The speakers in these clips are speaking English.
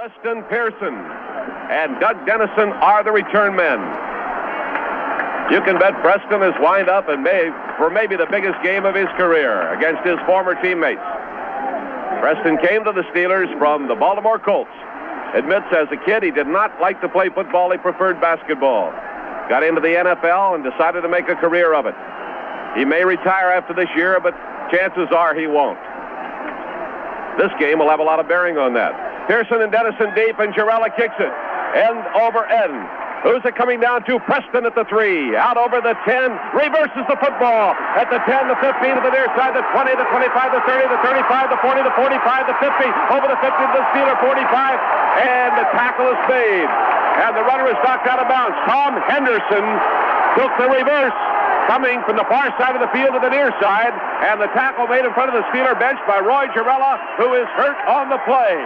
Preston Pearson and Doug Dennison are the return men. You can bet Preston has wind up and maybe the biggest game of his career against his former teammates. Preston came to the Steelers from the Baltimore Colts. Admits as a kid he did not like to play football, he preferred basketball. Got into the NFL and decided to make a career of it. He may retire after this year, but chances are he won't. This game will have a lot of bearing on that. Pearson and Dennison deep, and Girella kicks it. End over end. Who's it coming down to? Preston at the 3. Out over the 10. Reverses the football. At the 10, the 15, to the near side, the 20, the 25, the 30, the 35, the 40, the 45, the 50. Over the 50 to the Steeler 45. And the tackle is made. And the runner is knocked out of bounds. Tom Henderson took the reverse, coming from the far side of the field to the near side. And the tackle made in front of the Steeler bench by Roy Girella, who is hurt on the play.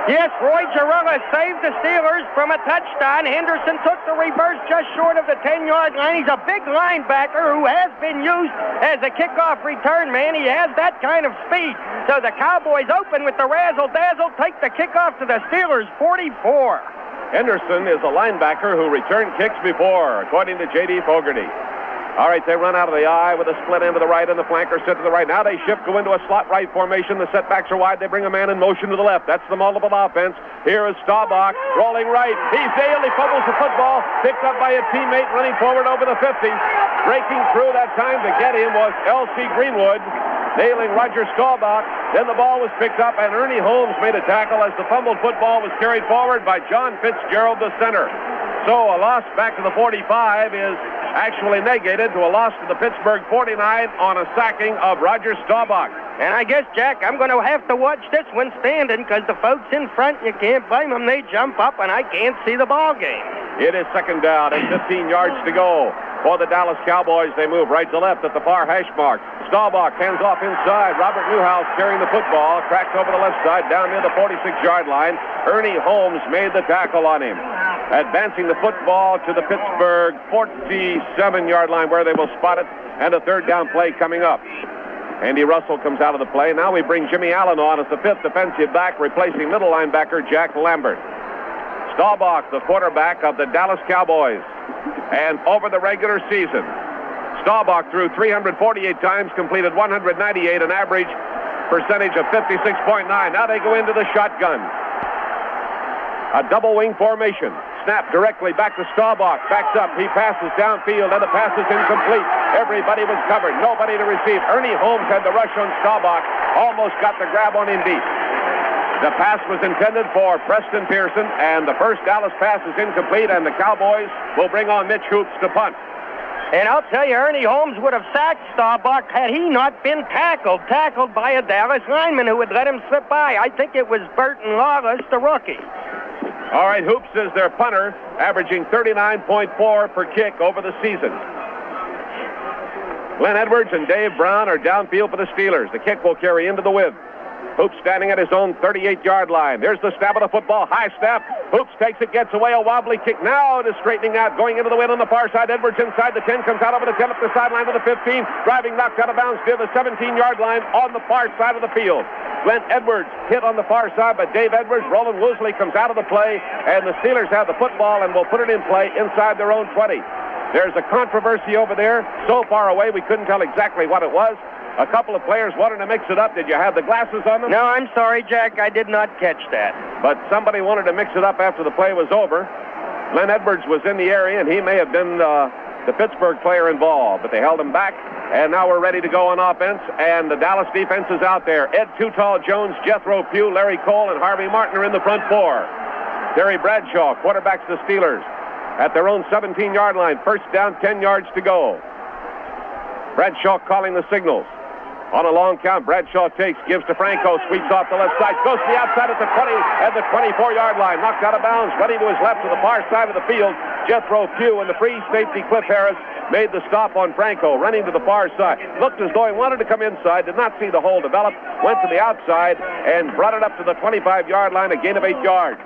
Yes, Roy Girella saved the Steelers from a touchdown. Henderson took the reverse just short of the 10-yard line. He's a big linebacker who has been used as a kickoff return man. He has that kind of speed. So the Cowboys open with the razzle-dazzle, take the kickoff to the Steelers' 44. Henderson is a linebacker who returned kicks before, according to J.D. Fogarty. All right, they run out of the I with a split end to the right and the flanker set to the right. Now they shift, go into a slot right formation. The setbacks are wide. They bring a man in motion to the left. That's the multiple offense. Here is Staubach rolling right. He's nailed. He fumbles the football. Picked up by a teammate running forward over the 50. Breaking through that time to get him was L.C. Greenwood, nailing Roger Staubach. Then the ball was picked up, and Ernie Holmes made a tackle as the fumbled football was carried forward by John Fitzgerald, the center. So a loss back to the 45 is actually negated to a loss to the Pittsburgh 49 on a sacking of Roger Staubach. And I guess, Jack, I'm going to have to watch this one standing because the folks in front, you can't blame them. They jump up, and I can't see the ball game. It is second down and 15 yards to go. For the Dallas Cowboys, they move right to left at the far hash mark. Staubach hands off inside. Robert Newhouse carrying the football. Cracked over the left side down near the 46-yard line. Ernie Holmes made the tackle on him. Advancing the football to the Pittsburgh 47-yard line where they will spot it. And a third down play coming up. Andy Russell comes out of the play. Now we bring Jimmy Allen on as the fifth defensive back, replacing middle linebacker Jack Lambert. Staubach, the quarterback of the Dallas Cowboys. And over the regular season, Staubach threw 348 times, completed 198, an average percentage of 56.9. Now they go into the shotgun. A double wing formation. Snap directly back to Staubach. Backs up. He passes downfield, and the pass is incomplete. Everybody was covered. Nobody to receive. Ernie Holmes had the rush on Staubach. Almost got the grab on him deep. The pass was intended for Preston Pearson, and the first Dallas pass is incomplete, and the Cowboys will bring on Mitch Hoops to punt. And I'll tell you, Ernie Holmes would have sacked Staubach had he not been tackled by a Dallas lineman who would let him slip by. I think it was Burton Lawless, the rookie. All right, Hoops is their punter, averaging 39.4 per kick over the season. Glenn Edwards and Dave Brown are downfield for the Steelers. The kick will carry into the width. Hoops standing at his own 38-yard line. There's the snap of the football. High snap. Hoops takes it, gets away. A wobbly kick. Now it is straightening out, going into the wind on the far side. Edwards inside the 10, comes out over the 10 up the sideline to the 15. Driving, knocked out of bounds near the 17-yard line on the far side of the field. Glenn Edwards hit on the far side, but Dave Edwards, Roland Woosley comes out of the play, and the Steelers have the football and will put it in play inside their own 20. There's a controversy over there. So far away, we couldn't tell exactly what it was. A couple of players wanted to mix it up. Did you have the glasses on them? No, I'm sorry, Jack. I did not catch that. But somebody wanted to mix it up after the play was over. Glenn Edwards was in the area, and he may have been the Pittsburgh player involved. But they held him back, and now we're ready to go on offense. And the Dallas defense is out there. Ed Too Tall Jones, Jethro Pugh, Larry Cole, and Harvey Martin are in the front four. Terry Bradshaw quarterbacks the Steelers at their own 17-yard line. First down, 10 yards to go. Bradshaw calling the signals. On a long count, Bradshaw takes, gives to Franco, sweeps off the left side, goes to the outside at the 20 and the 24-yard line, knocked out of bounds, running to his left to the far side of the field. Jethro Pugh and the free safety Cliff Harris made the stop on Franco, running to the far side. Looked as though he wanted to come inside, did not see the hole develop, went to the outside and brought it up to the 25-yard line, a gain of 8 yards.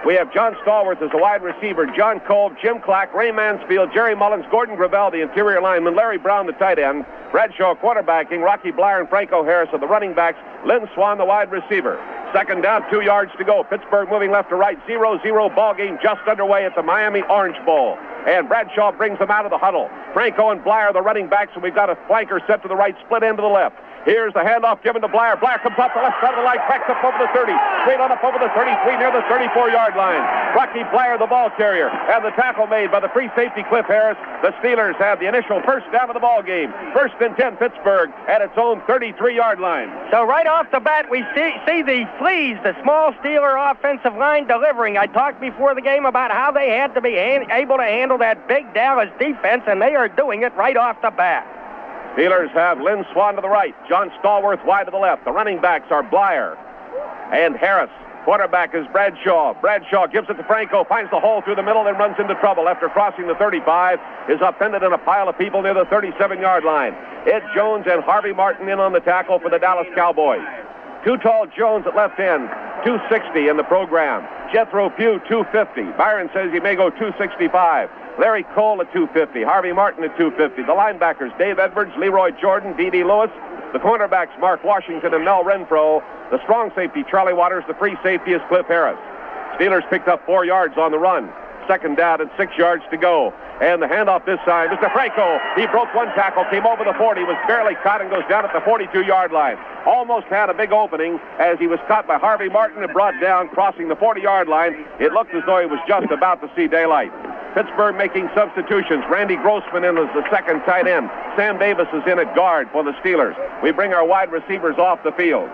We have John Stallworth as a wide receiver, John Kolb, Jim Clack, Ray Mansfield, Jerry Mullins, Gordon Gravel, the interior lineman, Larry Brown, the tight end, Bradshaw quarterbacking, Rocky Blyer and Franco Harris are the running backs, Lynn Swan, the wide receiver. Second down, 2 yards to go. Pittsburgh moving left to right. 0-0 ball game just underway at the Miami Orange Bowl. And Bradshaw brings them out of the huddle. Franco and Blyer, the running backs, and we've got a flanker set to the right, split end to the left. Here's the handoff given to Blyer. Blyer comes off the left side of the line, cracks up over the 30, straight on up over the 33 near the 34-yard line. Rocky Blyer, the ball carrier, and the tackle made by the free safety Cliff Harris. The Steelers have the initial first down of the ball game. 1st and 10, Pittsburgh at its own 33-yard line. So right off the bat, we see the Fleas, the small Steeler offensive line delivering. I talked before the game about how they had to be able to handle that big Dallas defense, and they are doing it right off the bat. Steelers have Lynn Swan to the right, John Stallworth wide to the left. The running backs are Blyer and Harris. Quarterback is Bradshaw. Bradshaw gives it to Franco, finds the hole through the middle, then runs into trouble after crossing the 35. Is upended in a pile of people near the 37-yard line. Ed Jones and Harvey Martin in on the tackle for the Dallas Cowboys. Too Tall Jones at left end, 260 in the program. Jethro Pugh, 250. Byron says he may go 265. Larry Cole at 250. Harvey Martin at 250. The linebackers, Dave Edwards, Leroy Jordan, D.D. Lewis. The cornerbacks, Mark Washington and Mel Renfro. The strong safety, Charlie Waters. The free safety is Cliff Harris. Steelers picked up 4 yards on the run. Second down and 6 yards to go. And the handoff this time is to Franco. He broke one tackle, came over the 40, was barely caught and goes down at the 42-yard line. Almost had a big opening as he was caught by Harvey Martin and brought down, crossing the 40-yard line. It looked as though he was just about to see daylight. Pittsburgh making substitutions. Randy Grossman in as the second tight end. Sam Davis is in at guard for the Steelers. We bring our wide receivers off the field.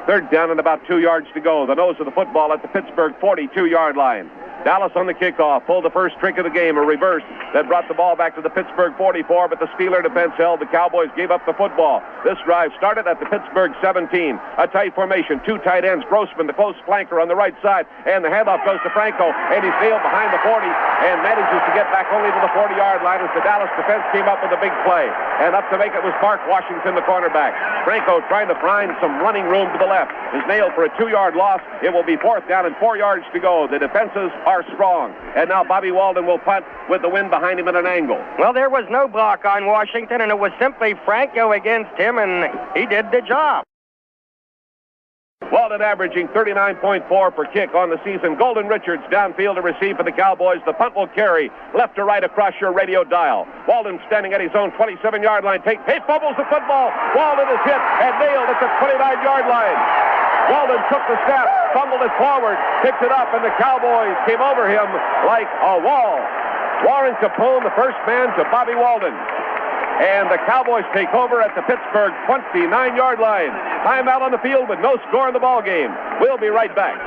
Third down and about 2 yards to go. The nose of the football at the Pittsburgh 42-yard line. Dallas on the kickoff, pulled the first trick of the game, a reverse that brought the ball back to the Pittsburgh 44, but the Steeler defense held. The Cowboys gave up the football. This drive started at the Pittsburgh 17. A tight formation, 2 tight ends. Grossman, the close flanker on the right side, and the handoff goes to Franco, and he's nailed behind the 40 and manages to get back only to the 40-yard line as the Dallas defense came up with a big play. And up to make it was Mark Washington, the cornerback. Franco trying to find some running room to the left. Is nailed for a 2-yard loss. It will be 4th down and 4 yards to go. The defenses are strong. And now Bobby Walden will punt with the wind behind him at an angle. Well, there was no block on Washington, and it was simply Franco against him, and he did the job. Walden averaging 39.4 per kick on the season. Golden Richards downfield to receive for the Cowboys. The punt will carry left to right across your radio dial. Walden standing at his own 27-yard line. He fumbles the football. Walden is hit and nailed at the 29-yard line. Walden took the snap, fumbled it forward, picked it up, and the Cowboys came over him like a wall. Warren Capone, the first man to Bobby Walden. And the Cowboys take over at the Pittsburgh 29-yard line. Time out on the field with no score in the ball game. We'll be right back.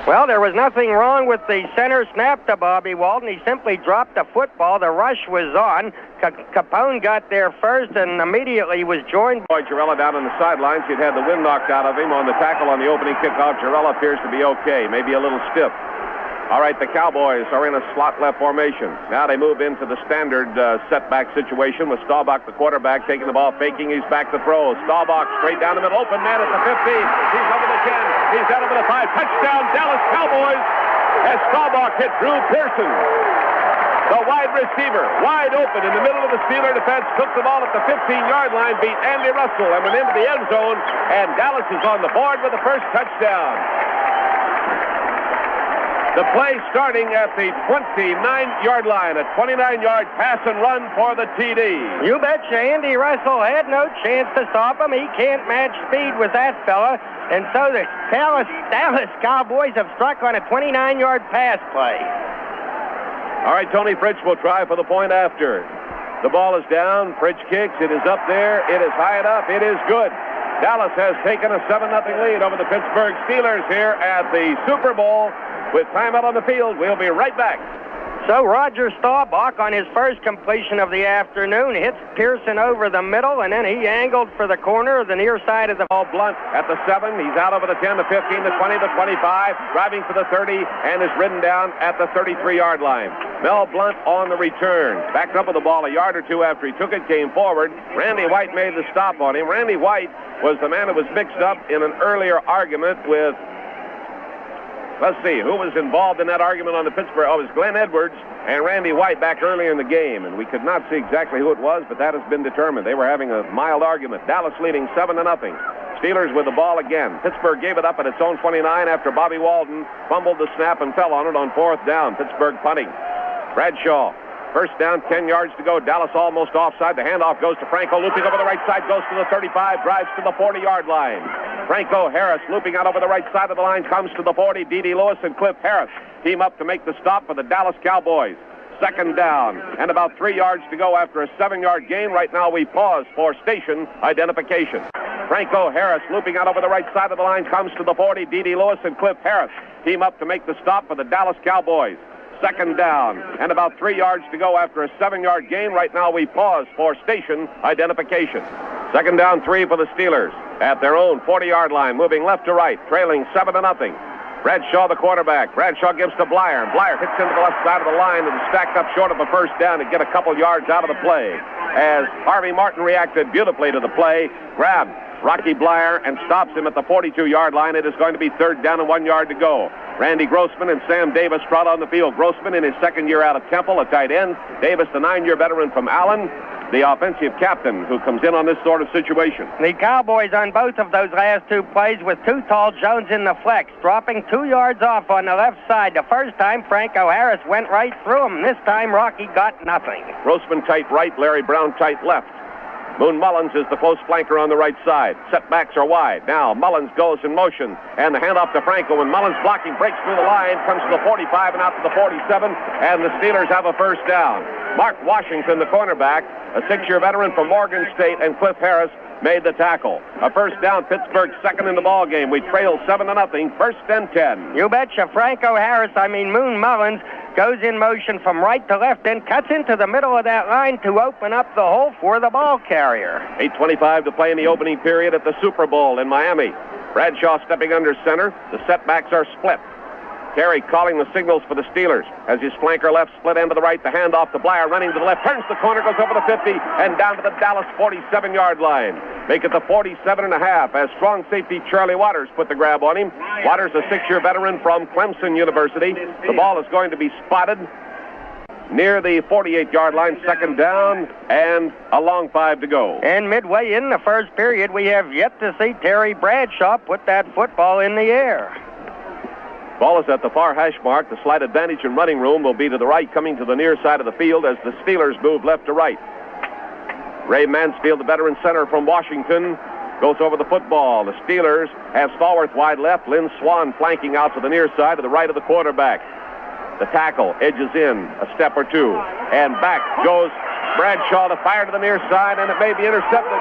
Well, there was nothing wrong with the center snap to Bobby Walden. He simply dropped the football. The rush was on. Capone got there first and immediately was joined by Jarrella down on the sidelines. He'd had the wind knocked out of him on the tackle on the opening kickoff. Jarrella appears to be okay, maybe a little stiff. All right, the Cowboys are in a slot left formation. Now they move into the standard setback situation with Staubach, the quarterback, taking the ball, faking. He's back to throw. Staubach straight down the middle. Open man at the 15. He's over the 10. He's down over the 5. Touchdown, Dallas Cowboys, as Staubach hit Drew Pearson. The wide receiver, wide open in the middle of the Steeler defense, took the ball at the 15-yard line, beat Andy Russell, and went into the end zone, and Dallas is on the board with the first touchdown. The play starting at the 29-yard line, a 29-yard pass and run for the TD. You betcha. Andy Russell had no chance to stop him. He can't match speed with that fella. And so the Dallas Cowboys have struck on a 29-yard pass play. All right, Tony Fritsch will try for the point after. The ball is down. Fritsch kicks. It is up there. It is high enough. It is good. Dallas has taken a 7-0 lead over the Pittsburgh Steelers here at the Super Bowl. With time out on the field, we'll be right back. So Roger Staubach, on his first completion of the afternoon, hits Pearson over the middle, and then he angled for the corner, the near side of the ball. Blunt at the 7. He's out over the 10, the 15, the 20, the 25, driving for the 30, and is ridden down at the 33-yard line. Mel Blunt on the return. Backed up with the ball a yard or two after he took it, came forward. Randy White made the stop on him. Randy White was the man who was mixed up in an earlier argument with... Let's see, who was involved in that argument on the Pittsburgh? Oh, it was Glenn Edwards and Randy White back earlier in the game. And we could not see exactly who it was, but that has been determined. They were having a mild argument. Dallas leading 7-0. Steelers with the ball again. Pittsburgh gave it up at its own 29 after Bobby Walden fumbled the snap and fell on it on fourth down. Pittsburgh punting. Bradshaw. First down, 10 yards to go. Dallas almost offside. The handoff goes to Franco, looping over the right side, goes to the 35, drives to the 40-yard line. Franco Harris looping out over the right side of the line, comes to the 40. D.D. Lewis and Cliff Harris team up to make the stop for the Dallas Cowboys. Second down, and about 3 yards to go after a 7-yard gain. Right now we pause for station identification. Franco Harris looping out over the right side of the line, comes to the 40. D.D. Lewis and Cliff Harris team up to make the stop for the Dallas Cowboys. Second down, and about 3 yards to go after a 7-yard gain. Right now we pause for station identification. Second down, 3 for the Steelers at their own 40-yard line, moving left to right, trailing 7-0. Bradshaw, the quarterback. Bradshaw gives to Blyer, and Blyer hits into the left side of the line and is stacked up short of a first down to get a couple yards out of the play. As Harvey Martin reacted beautifully to the play, grabbed Rocky Blyer and stops him at the 42-yard line. It is going to be third down and 1 yard to go. Randy Grossman and Sam Davis trot on the field. Grossman in his second year out of Temple, a tight end. Davis, the 9-year veteran from Allen, the offensive captain who comes in on this sort of situation. The Cowboys on both of those last two plays with Too Tall Jones in the flex, dropping 2 yards off on the left side. The first time, Franco Harris went right through him. This time, Rocky got nothing. Grossman tight right, Larry Brown tight left. Moon Mullins is the post flanker on the right side. Setbacks are wide. Now Mullins goes in motion, and the handoff to Franco. When Mullins blocking, breaks through the line, comes to the 45 and out to the 47, and the Steelers have a first down. Mark Washington, the cornerback, a 6-year veteran from Morgan State, and Cliff Harris made the tackle. A first down, Pittsburgh second in the ball game. We trail 7-0, first and 10. You betcha. Moon Mullins goes in motion from right to left, then cuts into the middle of that line to open up the hole for the ball carrier. 8:25 to play in the opening period at the Super Bowl in Miami. Bradshaw stepping under center. The setbacks are split. Terry calling the signals for the Steelers as his flanker left, split end to the right, the handoff to Blyer, running to the left, turns the corner, goes over the 50, and down to the Dallas 47-yard line. Make it the 47.5 as strong safety Charlie Waters put the grab on him. Waters, a 6-year veteran from Clemson University. The ball is going to be spotted near the 48-yard line, second down, and a long 5 to go. And midway in the first period, we have yet to see Terry Bradshaw put that football in the air. Ball is at the far hash mark. The slight advantage in running room will be to the right, coming to the near side of the field as the Steelers move left to right. Ray Mansfield, the veteran center from Washington, goes over the football. The Steelers have Stallworth wide left, Lynn Swan flanking out to the near side to the right of the quarterback. The tackle edges in a step or two, and back goes Bradshaw to fire to the near side, and it may be intercepted.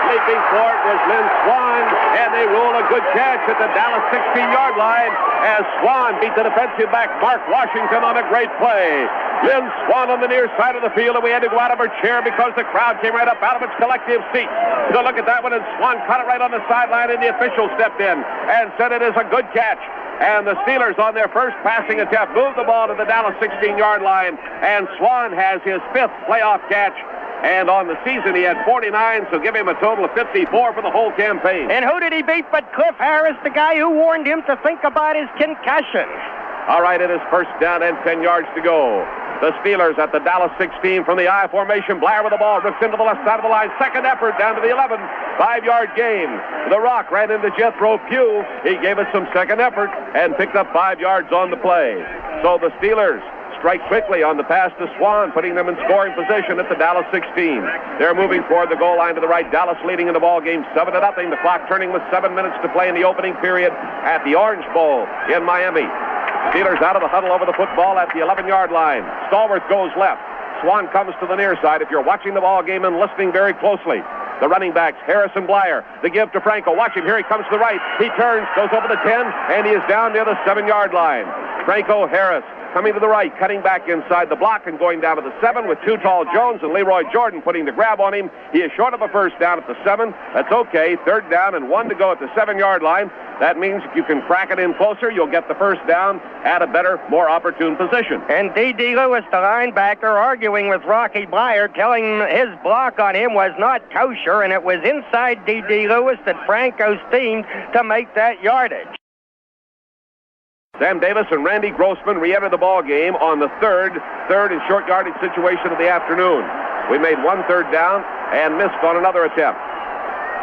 Leaping for it was Lynn Swan, and they rule a good catch at the Dallas 16-yard line as Swan beat the defensive back Mark Washington on a great play. Lynn Swan on the near side of the field, and we had to go out of her chair because the crowd came right up out of its collective seats to look at that one, and Swan caught it right on the sideline, and the official stepped in and said it is a good catch. And the Steelers, on their first passing attempt, move the ball to the Dallas 16-yard line, and Swan has his 5th playoff catch. And on the season, he had 49, so give him a total of 54 for the whole campaign. And who did he beat but Cliff Harris, the guy who warned him to think about his concussion? All right, it is first down and 10 yards to go. The Steelers at the Dallas 16 from the I formation. Blyer with the ball, rips into the left side of the line. Second effort down to the 11. 5-yard gain. The Rock ran into Jethro Pugh. He gave us some second effort and picked up 5 yards on the play. So the Steelers strike quickly on the pass to Swan, putting them in scoring position at the Dallas 16. They're moving toward the goal line to the right. Dallas leading in the ball game 7-0. The clock turning with 7 minutes to play in the opening period at the Orange Bowl in Miami. Steelers out of the huddle over the football at the 11-yard line. Stallworth goes left. Swan comes to the near side. If you're watching the ball game and listening very closely, the running backs, Harris and Blyer, the give to Franco. Watch him. Here he comes to the right. He turns, goes over the 10, and he is down near the 7-yard line. Franco Harris coming to the right, cutting back inside the block and going down to the 7 with Too Tall Jones and Leroy Jordan putting the grab on him. He is short of a first down at the 7. That's okay. Third down and 1 to go at the 7-yard line. That means if you can crack it in closer, you'll get the first down at a better, more opportune position. And D.D. Lewis, the linebacker, arguing with Rocky Blyer, telling him his block on him was not kosher, and it was inside D.D. Lewis that Franco steamed to make that yardage. Sam Davis and Randy Grossman re-enter the ball game on the third and short yardage situation of the afternoon. We made 1 third down and missed on another attempt.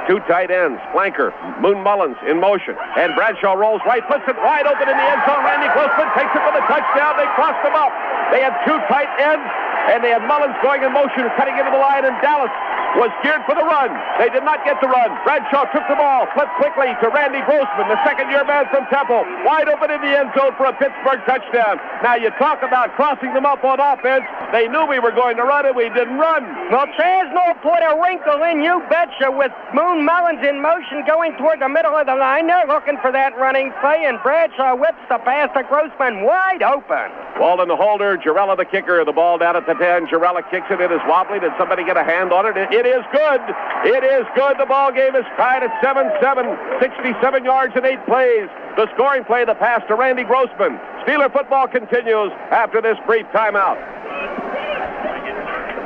Two tight ends, flanker, Moon Mullins in motion, and Bradshaw rolls right, puts it wide open in the end zone. Randy Grossman takes it for the touchdown. They crossed him up. They had two tight ends, and they had Mullins going in motion, cutting into the line, and Dallas was geared for the run. They did not get the run. Bradshaw took the ball, flipped quickly to Randy Grossman, the second-year man from Temple, wide open in the end zone for a Pittsburgh touchdown. Now, you talk about crossing them up on offense. They knew we were going to run, and we didn't run. Well, Chasno put a wrinkle in, you betcha, with Moon Mullins in motion going toward the middle of the line. They're looking for that running play, and Bradshaw whips the pass to Grossman wide open. Walden the holder, Jarella the kicker. The ball down at the 10. Jarella kicks it. It is wobbly. Did somebody get a hand on it? It is good. It is good. The ball game is tied at 7-7. 67 yards in 8 plays. The scoring play, the pass to Randy Grossman. Steeler football continues after this brief timeout.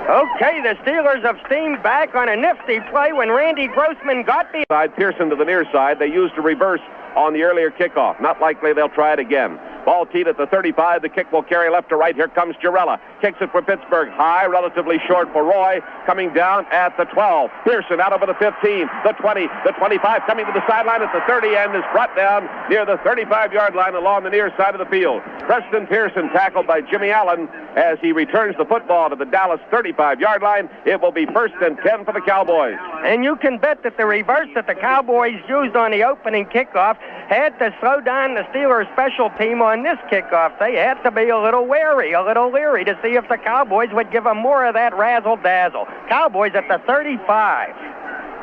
Okay, the Steelers have steamed back on a nifty play when Randy Grossman got the... Pearson to the near side. They used a reverse on the earlier kickoff. Not likely they'll try it again. Ball teed at the 35. The kick will carry left to right. Here comes Jarella. Kicks it for Pittsburgh. High, relatively short for Roy. Coming down at the 12. Pearson out over the 15, the 20, the 25. Coming to the sideline at the 30 and is brought down near the 35-yard line along the near side of the field. Preston Pearson tackled by Jimmy Allen as he returns the football to the Dallas 35-yard line. It will be 1st and 10 for the Cowboys. And you can bet that the reverse that the Cowboys used on the opening kickoff had to slow down the Steelers special team on this kickoff. They had to be a little wary, a little leery to see if the Cowboys would give them more of that razzle-dazzle. Cowboys at the 35.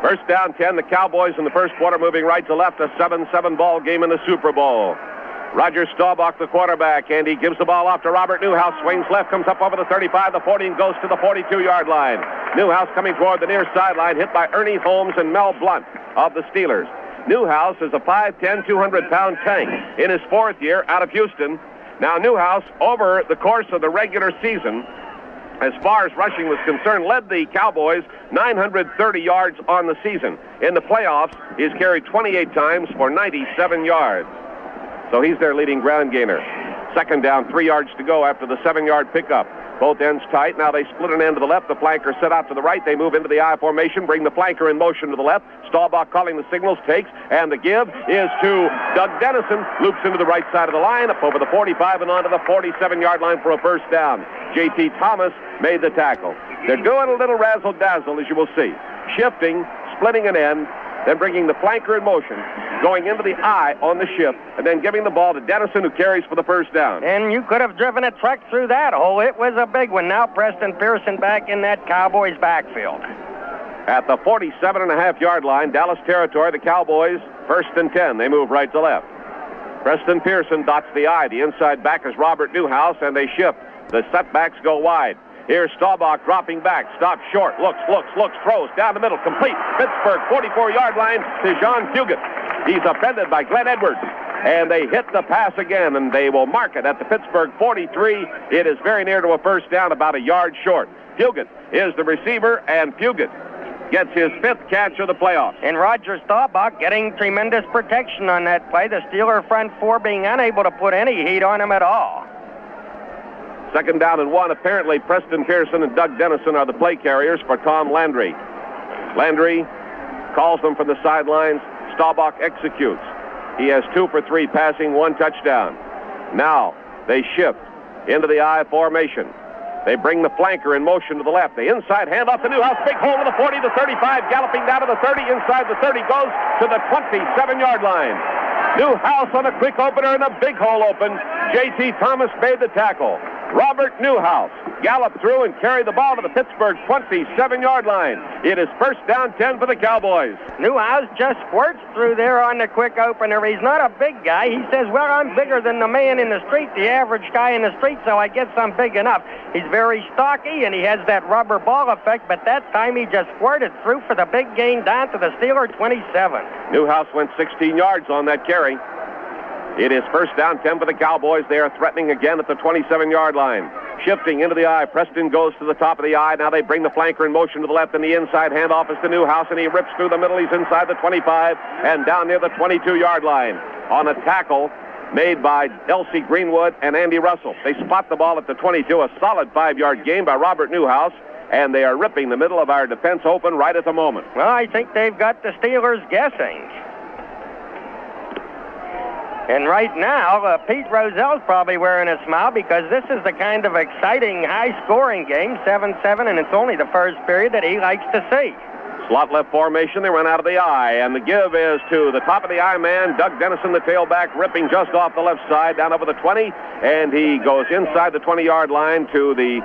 1st down 10, the Cowboys in the first quarter moving right to left, a 7-7 ball game in the Super Bowl. Roger Staubach, the quarterback, and he gives the ball off to Robert Newhouse. Swings left, comes up over the 35, the 40, and goes to the 42-yard line. Newhouse coming toward the near sideline, hit by Ernie Holmes and Mel Blunt of the Steelers. Newhouse is a 5'10", 200-pound tank in his 4th year out of Houston. Now, Newhouse, over the course of the regular season, as far as rushing was concerned, led the Cowboys 930 yards on the season. In the playoffs, he's carried 28 times for 97 yards. So he's their leading ground gainer. 2nd down, 3 yards to go after the 7-yard pickup. Both ends tight. Now they split an end to the left. The flanker set out to the right. They move into the I formation, bring the flanker in motion to the left. Staubach calling the signals, takes, and the give is to Doug Dennison. Loops into the right side of the line, up over the 45 and onto the 47-yard line for a 1st down. J.T. Thomas made the tackle. They're doing a little razzle-dazzle, as you will see. Shifting, splitting an end, then bringing the flanker in motion, going into the I on the shift, and then giving the ball to Dennison, who carries for the 1st down. And you could have driven a truck through that hole. It was a big one. Now Preston Pearson back in that Cowboys backfield. At the 47.5-yard line, Dallas territory, the Cowboys, 1st and 10. They move right to left. Preston Pearson dots the I. The inside back is Robert Newhouse, and they shift. The setbacks go wide. Here's Staubach dropping back, stops short, looks, throws, down the middle, complete. Pittsburgh, 44-yard line to John Fugit. He's offended by Glenn Edwards. And they hit the pass again, and they will mark it at the Pittsburgh 43. It is very near to a 1st down, about a yard short. Fugit is the receiver, and Fugit gets his 5th catch of the playoffs. And Roger Staubach getting tremendous protection on that play. The Steeler front 4 being unable to put any heat on him at all. 2nd down and 1. Apparently, Preston Pearson and Doug Dennison are the play carriers for Tom Landry. Landry calls them from the sidelines. Staubach executes. He has 2 for 3 passing, 1 touchdown. Now they shift into the I formation. They bring the flanker in motion to the left. The inside handoff to Newhouse. Big hole to the 40, the 35, galloping down to the 30. Inside the 30 goes to the 27-yard line. Newhouse on a quick opener and a big hole open. J.T. Thomas made the tackle. Robert Newhouse galloped through and carried the ball to the Pittsburgh 27-yard line. It is 1st down 10 for the Cowboys. Newhouse just squirts through there on the quick opener. He's not a big guy. He says, well, I'm bigger than the man in the street, the average guy in the street, so I guess I'm big enough. He's very stocky, and he has that rubber ball effect, but that time he just squirted through for the big gain down to the Steeler 27. Newhouse went 16 yards on that carry. It is 1st down 10 for the Cowboys. They are threatening again at the 27-yard line. Shifting into the I. Preston goes to the top of the I. Now they bring the flanker in motion to the left, and the inside handoff is to Newhouse, and he rips through the middle. He's inside the 25 and down near the 22-yard line on a tackle made by Elsie Greenwood and Andy Russell. They spot the ball at the 22, a solid 5-yard gain by Robert Newhouse. and they are ripping the middle of our defense open right at the moment. Well, I think they've got the Steelers guessing. And right now, Pete Rozell's probably wearing a smile because this is the kind of exciting, high-scoring game, 7-7, and it's only the first period that he likes to see. Slot left formation, they run out of the I, and the give is to the top of the I man, Doug Dennison, the tailback, ripping just off the left side, down over the 20, and he goes inside the 20-yard line to the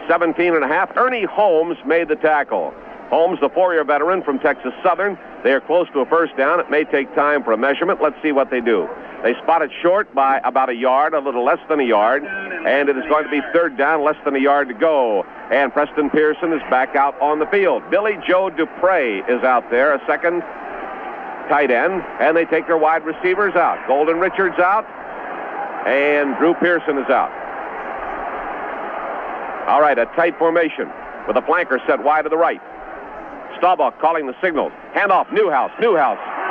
17.5. Ernie Holmes made the tackle. Holmes, the 4-year veteran from Texas Southern. They are close to a first down. It may take time for a measurement. Let's see what they do. They spot it short by about a yard, a little less than a yard, and it is going to be third down, less than a yard to go. And Preston Pearson is back out on the field. Billy Joe Dupre is out there, a second tight end, and they take their wide receivers out. Golden Richards out, and Drew Pearson is out. All right, a tight formation with a flanker set wide to the right. Staubach calling the signals. Handoff, Newhouse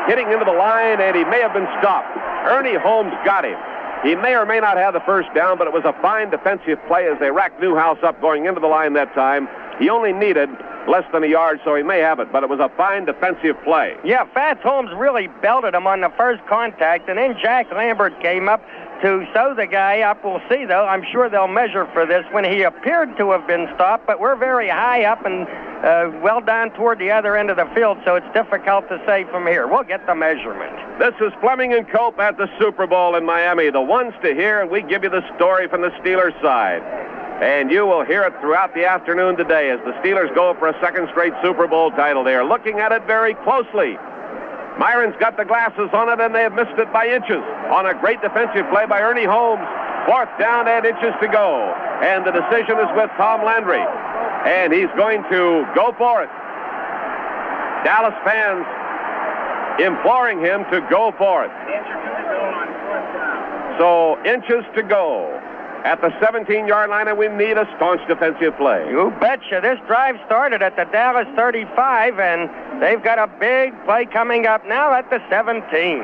hitting into the line, and he may have been stopped. Ernie Holmes got him. He may or may not have the first down, but it was a fine defensive play as they racked Newhouse up going into the line that time. He only needed less than a yard, so he may have it, but it was a fine defensive play. Yeah, Fats Holmes really belted him on the first contact, and then Jack Lambert came up to sew the guy up. We'll see, though. I'm sure they'll measure for this when he appeared to have been stopped, but we're very high up and well down toward the other end of the field, so it's difficult to say from here. We'll get the measurement. This is Fleming and Cope at the Super Bowl in Miami, the ones to hear, and we give you the story from the Steelers side. And you will hear it throughout the afternoon today as the Steelers go for a second straight Super Bowl title. They are looking at it very closely. Myron's got the glasses on it, and they have missed it by inches on a great defensive play by Ernie Holmes. Fourth down and inches to go. And the decision is with Tom Landry. And he's going to go for it. Dallas fans imploring him to go for it. So, inches to go at the 17-yard line, and we need a staunch defensive play. You betcha. This drive started at the Dallas 35, and they've got a big play coming up now at the 17.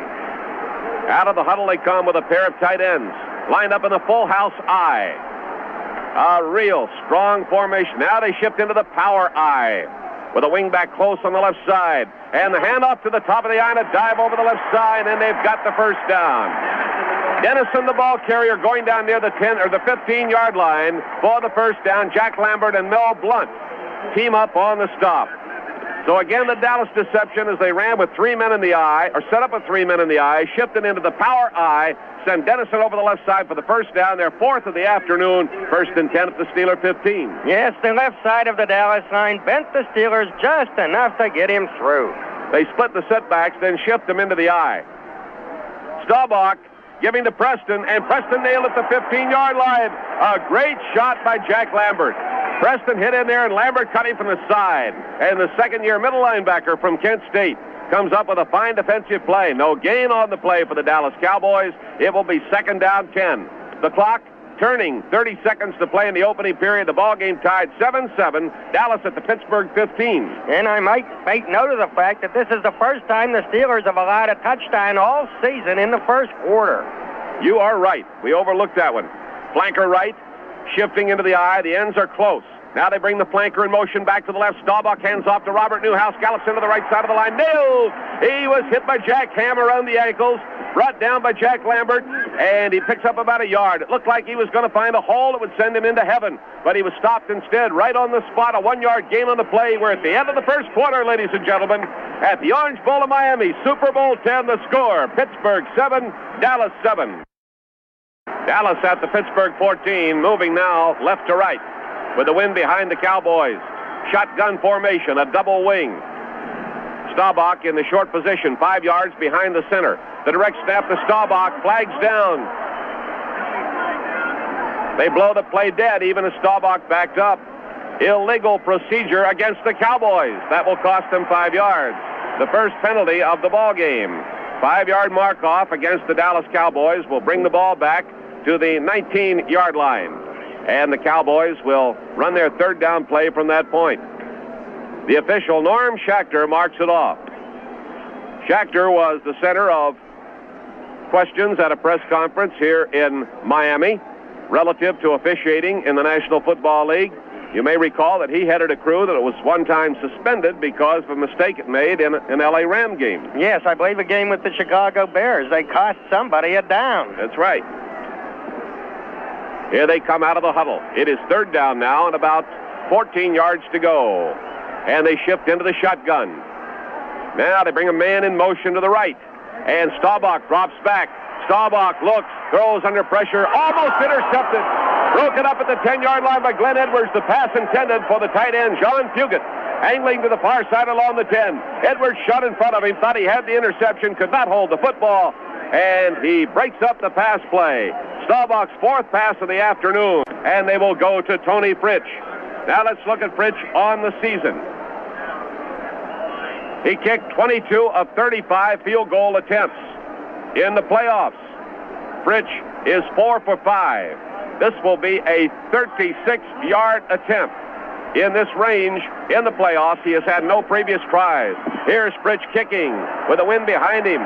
Out of the huddle they come with a pair of tight ends, lined up in the full house I. A real strong formation. Now they shift into the power I with a wingback close on the left side. And the handoff to the top of the I and a dive over the left side, and they've got the first down. Dennison, the ball carrier, going down near the 10 or the 15-yard line for the first down. Jack Lambert and Mel Blunt team up on the stop. So again, the Dallas deception as they ran with 3 men in the I, or set up with 3 men in the I, shifted into the power I, send Dennison over the left side for the first down. Their fourth of the afternoon, 1st and 10 at the Steeler 15. Yes, the left side of the Dallas line bent the Steelers just enough to get him through. They split the setbacks, then shift them into the I. Staubach giving to Preston, and Preston nailed at the 15-yard line. A great shot by Jack Lambert. Preston hit in there, and Lambert cut him from the side. And the second-year middle linebacker from Kent State comes up with a fine defensive play. No gain on the play for the Dallas Cowboys. It will be second down 10. The clock turning, 30 seconds to play in the opening period. The ball game tied 7-7. Dallas at the Pittsburgh 15. And I might make note of the fact that this is the first time the Steelers have allowed a touchdown all season in the first quarter. You are right. We overlooked that one. Flanker right, shifting into the I. The ends are close. Now they bring the flanker in motion back to the left. Staubach hands off to Robert Newhouse. Gallops into the right side of the line. Nailed! He was hit by Jack Ham around the ankles. Brought down by Jack Lambert. And he picks up about a yard. It looked like he was going to find a hole that would send him into heaven. But he was stopped instead right on the spot. A 1-yard gain on the play. We're at the end of the first quarter, ladies and gentlemen. At the Orange Bowl of Miami. Super Bowl 10, the score. Pittsburgh 7, Dallas 7. Dallas at the Pittsburgh 14. Moving now left to right, with the wind behind the Cowboys. Shotgun formation, a double wing. Staubach in the short position, 5 yards behind the center. The direct snap to Staubach, flags down. They blow the play dead, even as Staubach backed up. Illegal procedure against the Cowboys. That will cost them 5 yards. The first penalty of the ball game. 5-yard mark off against the Dallas Cowboys will bring the ball back to the 19-yard line. And the Cowboys will run their third down play from that point. The official, Norm Schachter, marks it off. Schachter was the center of questions at a press conference here in Miami relative to officiating in the National Football League. You may recall that he headed a crew that was one time suspended because of a mistake it made in an L.A. Ram game. Yes, I believe a game with the Chicago Bears. They cost somebody a down. That's right. Here they come out of the huddle. It is third down now and about 14 yards to go. And they shift into the shotgun. Now they bring a man in motion to the right. And Staubach drops back. Staubach looks, throws under pressure, almost intercepted. Broken up at the 10-yard line by Glenn Edwards. The pass intended for the tight end, John Fugit, angling to the far side along the 10. Edwards shot in front of him, thought he had the interception, could not hold the football, and he breaks up the pass play. Staubach's fourth pass of the afternoon, and they will go to Tony Fritsch. Now let's look at Fritsch on the season. He kicked 22 of 35 field goal attempts. In the playoffs, Fritsch is 4 for 5. This will be a 36-yard attempt. In this range, in the playoffs, he has had no previous tries. Here's Fritsch kicking with the wind behind him.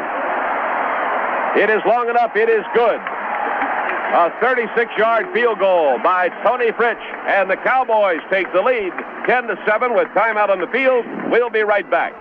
It is long enough. It is good. A 36-yard field goal by Tony Fritsch, and the Cowboys take the lead 10-7 with timeout on the field. We'll be right back.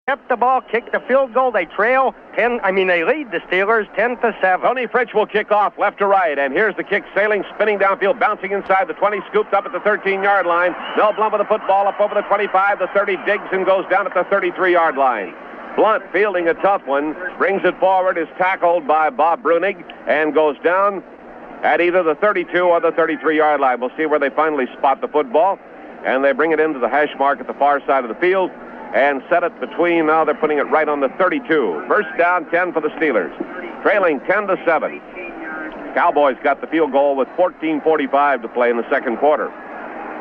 Kept the ball, kicked the field goal. They they lead the Steelers 10-7. Tony Fritsch will kick off left to right, and here's the kick sailing, spinning downfield, bouncing inside the 20, scooped up at the 13-yard line. Mel Blunt with the football up over the 25, the 30, digs and goes down at the 33-yard line. Blunt, fielding a tough one, brings it forward, is tackled by Bob Brunig, and goes down at either the 32 or the 33-yard line. We'll see where they finally spot the football, and they bring it into the hash mark at the far side of the field and set it between, now they're putting it right on the 32. First down, 10 for the Steelers. Trailing 10-7. Cowboys got the field goal with 14:45 to play in the second quarter.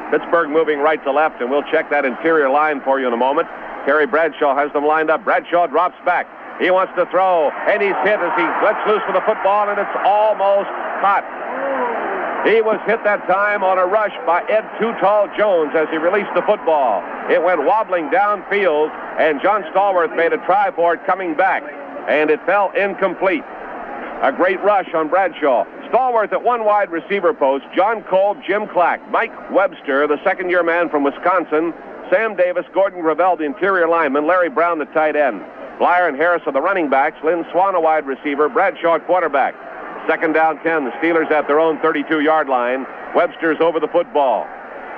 Pittsburgh moving right to left, and we'll check that interior line for you in a moment. Terry Bradshaw has them lined up. Bradshaw drops back. He wants to throw, and he's hit as he lets loose for the football, and it's almost caught. He was hit that time on a rush by Ed Too Tall Jones as he released the football. It went wobbling downfield, and John Stallworth made a try for it coming back, and it fell incomplete. A great rush on Bradshaw. Stallworth at one wide receiver post, John Kolb, Jim Clack, Mike Webster, the second-year man from Wisconsin, Sam Davis, Gordon Gravel, the interior lineman, Larry Brown, the tight end. Blyer and Harris are the running backs, Lynn Swan, a wide receiver, Bradshaw at quarterback. Second down 10, the Steelers at their own 32-yard line. Webster's over the football.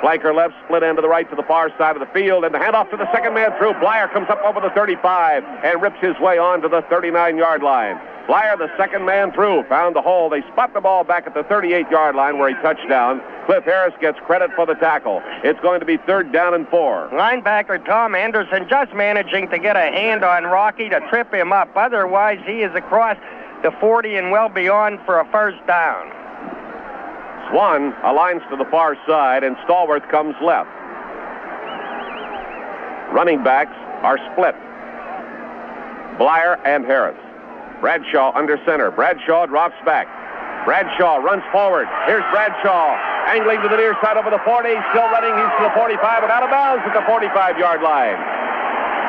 Flanker left, split end to the right to the far side of the field, and the handoff to the second man through. Blyer comes up over the 35 and rips his way on to the 39-yard line. Blyer, the second man through, found the hole. They spot the ball back at the 38-yard line where he touched down. Cliff Harris gets credit for the tackle. It's going to be third down and 4. Linebacker Tom Anderson just managing to get a hand on Rocky to trip him up. Otherwise, he is across the 40 and well beyond for a first down. Swan aligns to the far side, and Stallworth comes left. Running backs are split. Blyer and Harris. Bradshaw under center. Bradshaw drops back. Bradshaw runs forward. Here's Bradshaw angling to the near side over the 40. Still running. He's to the 45 and out of bounds at the 45-yard line.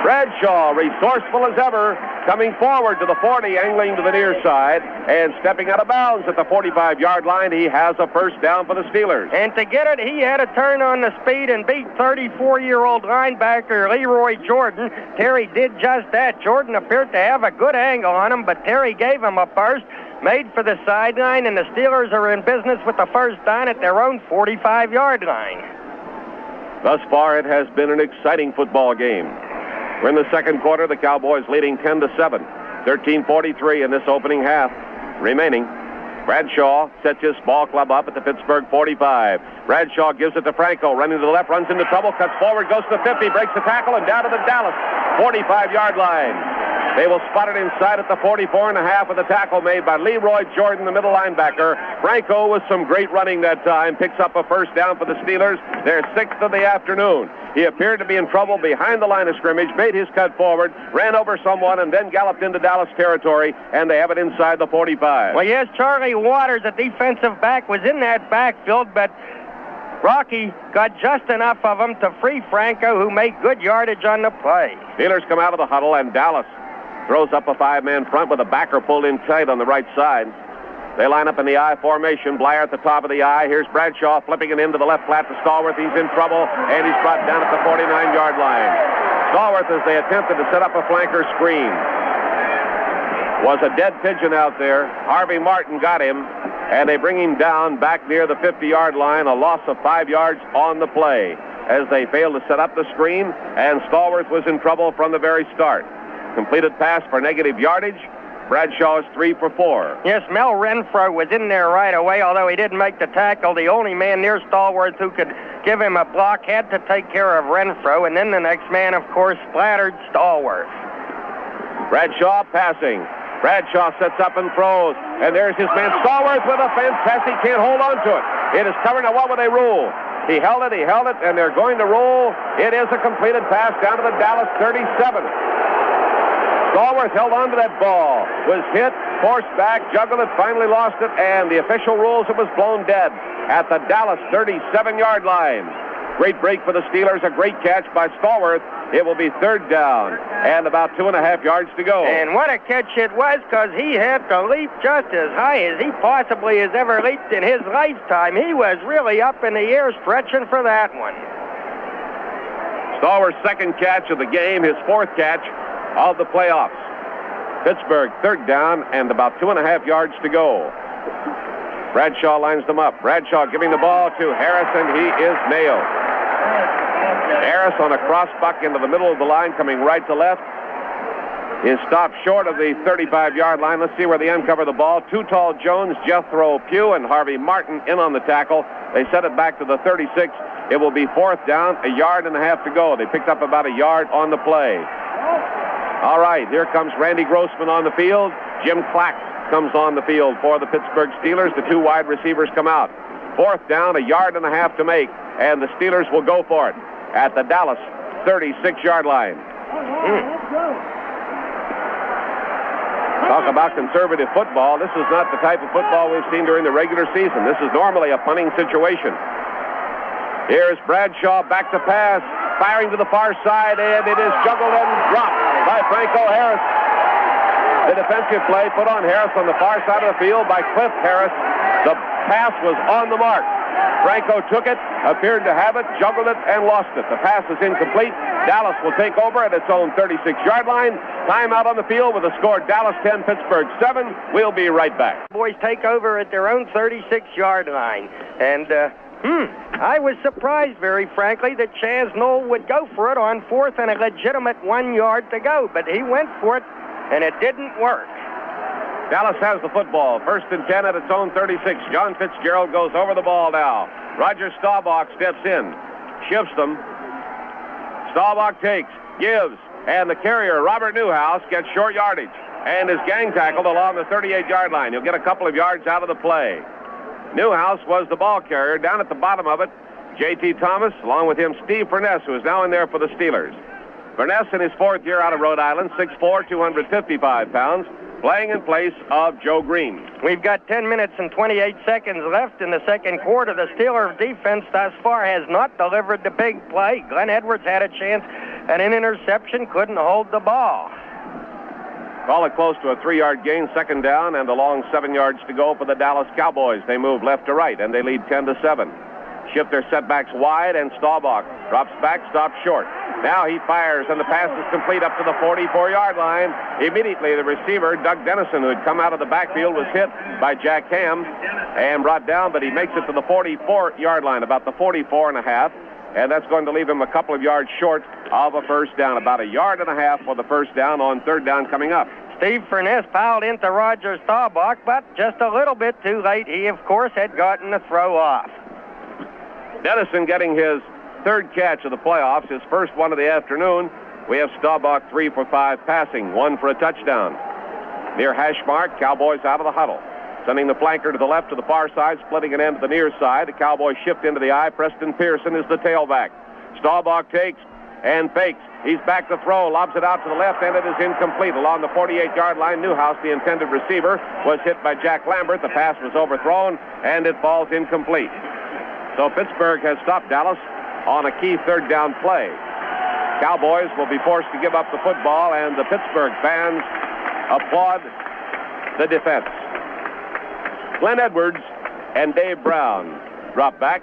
Bradshaw, resourceful as ever, coming forward to the 40, angling to the near side, and stepping out of bounds at the 45-yard line. He has a first down for the Steelers. And to get it, he had to turn on the speed and beat 34-year-old linebacker Leroy Jordan. Terry did just that. Jordan appeared to have a good angle on him, but Terry gave him a burst, made for the sideline, and the Steelers are in business with the first down at their own 45-yard line. Thus far, it has been an exciting football game. We're in the second quarter, the Cowboys leading 10-7. 13:43 in this opening half remaining. Bradshaw sets his ball club up at the Pittsburgh 45. Bradshaw gives it to Franco, running to the left, runs into trouble, cuts forward, goes to the 50, breaks the tackle, and down to the Dallas 45-yard line. They will spot it inside at the 44.5 with a tackle made by Leroy Jordan, the middle linebacker. Franco, with some great running that time, picks up a first down for the Steelers, their 6th of the afternoon. He appeared to be in trouble behind the line of scrimmage, made his cut forward, ran over someone, and then galloped into Dallas territory, and they have it inside the 45. Well, yes, Charlie Waters, a defensive back, was in that backfield, but Rocky got just enough of him to free Franco, who made good yardage on the play. Steelers come out of the huddle, and Dallas throws up a 5-man front with a backer pulled in tight on the right side. They line up in the I formation. Blair at the top of the I. Here's Bradshaw flipping it into the left flat to Stallworth. He's in trouble, and he's brought down at the 49-yard line. Stallworth, as they attempted to set up a flanker screen, was a dead pigeon out there. Harvey Martin got him, and they bring him down back near the 50-yard line, a loss of 5 yards on the play, as they failed to set up the screen, and Stallworth was in trouble from the very start. Completed pass for negative yardage. Bradshaw is 3 for 4. Yes, Mel Renfro was in there right away, although he didn't make the tackle. The only man near Stallworth who could give him a block had to take care of Renfro, and then the next man, of course, splattered Stallworth. Bradshaw passing. Bradshaw sets up and throws, and there's his man Stallworth with a fantastic, can't hold on to it. It is covered. Now what will they rule? He held it, and they're going to rule. It is a completed pass down to the Dallas 37. Stallworth held on to that ball, was hit, forced back, juggled it, finally lost it, and the official rules it was blown dead at the Dallas 37-yard line. Great break for the Steelers, a great catch by Stallworth. It will be 3rd down and about 2.5 yards to go. And what a catch it was, because he had to leap just as high as he possibly has ever leaped in his lifetime. He was really up in the air stretching for that one. Stallworth's 2nd catch of the game, his 4th catch of the playoffs. Pittsburgh 3rd down and about 2.5 yards to go. Bradshaw lines them up. Bradshaw giving the ball to Harris, and he is nailed. Harris on a cross buck into the middle of the line, coming right to left, is stopped short of the 35-yard line. Let's see where they uncover the ball. Too Tall Jones, Jethro Pugh, and Harvey Martin in on the tackle. They set it back to the 36. It will be 4th down, 1.5 yards to go. They picked up about 1 yard on the play. All right, here comes Randy Grossman on the field. Jim Clack comes on the field for the Pittsburgh Steelers. The 2 wide receivers come out. 4th down, 1.5 yards to make, and the Steelers will go for it at the Dallas 36-yard line. Talk about conservative football. This is not the type of football we've seen during the regular season. This is normally a punting situation. Here's Bradshaw back to pass, firing to the far side, and it is juggled and dropped by Franco Harris. The defensive play put on Harris on the far side of the field by Cliff Harris. The pass was on the mark. Franco took it, appeared to have it, juggled it, and lost it. The pass is incomplete. Dallas will take over at its own 36-yard line. Timeout on the field with a score Dallas 10, Pittsburgh 7. We'll be right back. Boys take over at their own 36-yard line. And, I was surprised, very frankly, that Chaz Knoll would go for it on 4th and a legitimate 1 yard to go. But he went for it, and it didn't work. Dallas has the football. 1st and 10 at its own 36. John Fitzgerald goes over the ball now. Roger Staubach steps in, shifts them. Staubach takes, gives, and the carrier, Robert Newhouse, gets short yardage and is gang tackled along the 38-yard line. He'll get a couple of yards out of the play. Newhouse was the ball carrier. Down at the bottom of it, J.T. Thomas, along with him, Steve Furness, who is now in there for the Steelers. Furness in his 4th year out of Rhode Island, 6'4", 255 pounds, playing in place of Joe Green. We've got 10 minutes and 28 seconds left in the second quarter. The Steelers defense thus far has not delivered the big play. Glenn Edwards had a chance at an interception, couldn't hold the ball. Call it close to a 3-yard gain, 2nd down, and a long 7 yards to go for the Dallas Cowboys. They move left to right, and they lead 10-7. Shift their setbacks wide, and Staubach drops back, stops short. Now he fires, and the pass is complete up to the 44-yard line. Immediately, the receiver, Doug Dennison, who had come out of the backfield, was hit by Jack Ham and brought down, but he makes it to the 44-yard line, about the 44.5, and that's going to leave him a couple of yards short of a 1st down, about 1.5 yards for the 1st down on 3rd down coming up. Steve Furness fouled into Roger Staubach, but just a little bit too late. He, of course, had gotten the throw off. Dennison getting his 3rd catch of the playoffs, his first one of the afternoon. We have Staubach 3 for 5 passing, 1 for a touchdown. Near hash mark, Cowboys out of the huddle. Sending the flanker to the left to the far side, splitting an end to the near side. The Cowboys shift into the eye. Preston Pearson is the tailback. Staubach takes and fakes. He's back to throw, lobs it out to the left, and it is incomplete. Along the 48-yard line, Newhouse, the intended receiver, was hit by Jack Lambert. The pass was overthrown, and it falls incomplete. So Pittsburgh has stopped Dallas on a key 3rd down play. Cowboys will be forced to give up the football, and the Pittsburgh fans applaud the defense. Glenn Edwards and Dave Brown drop back.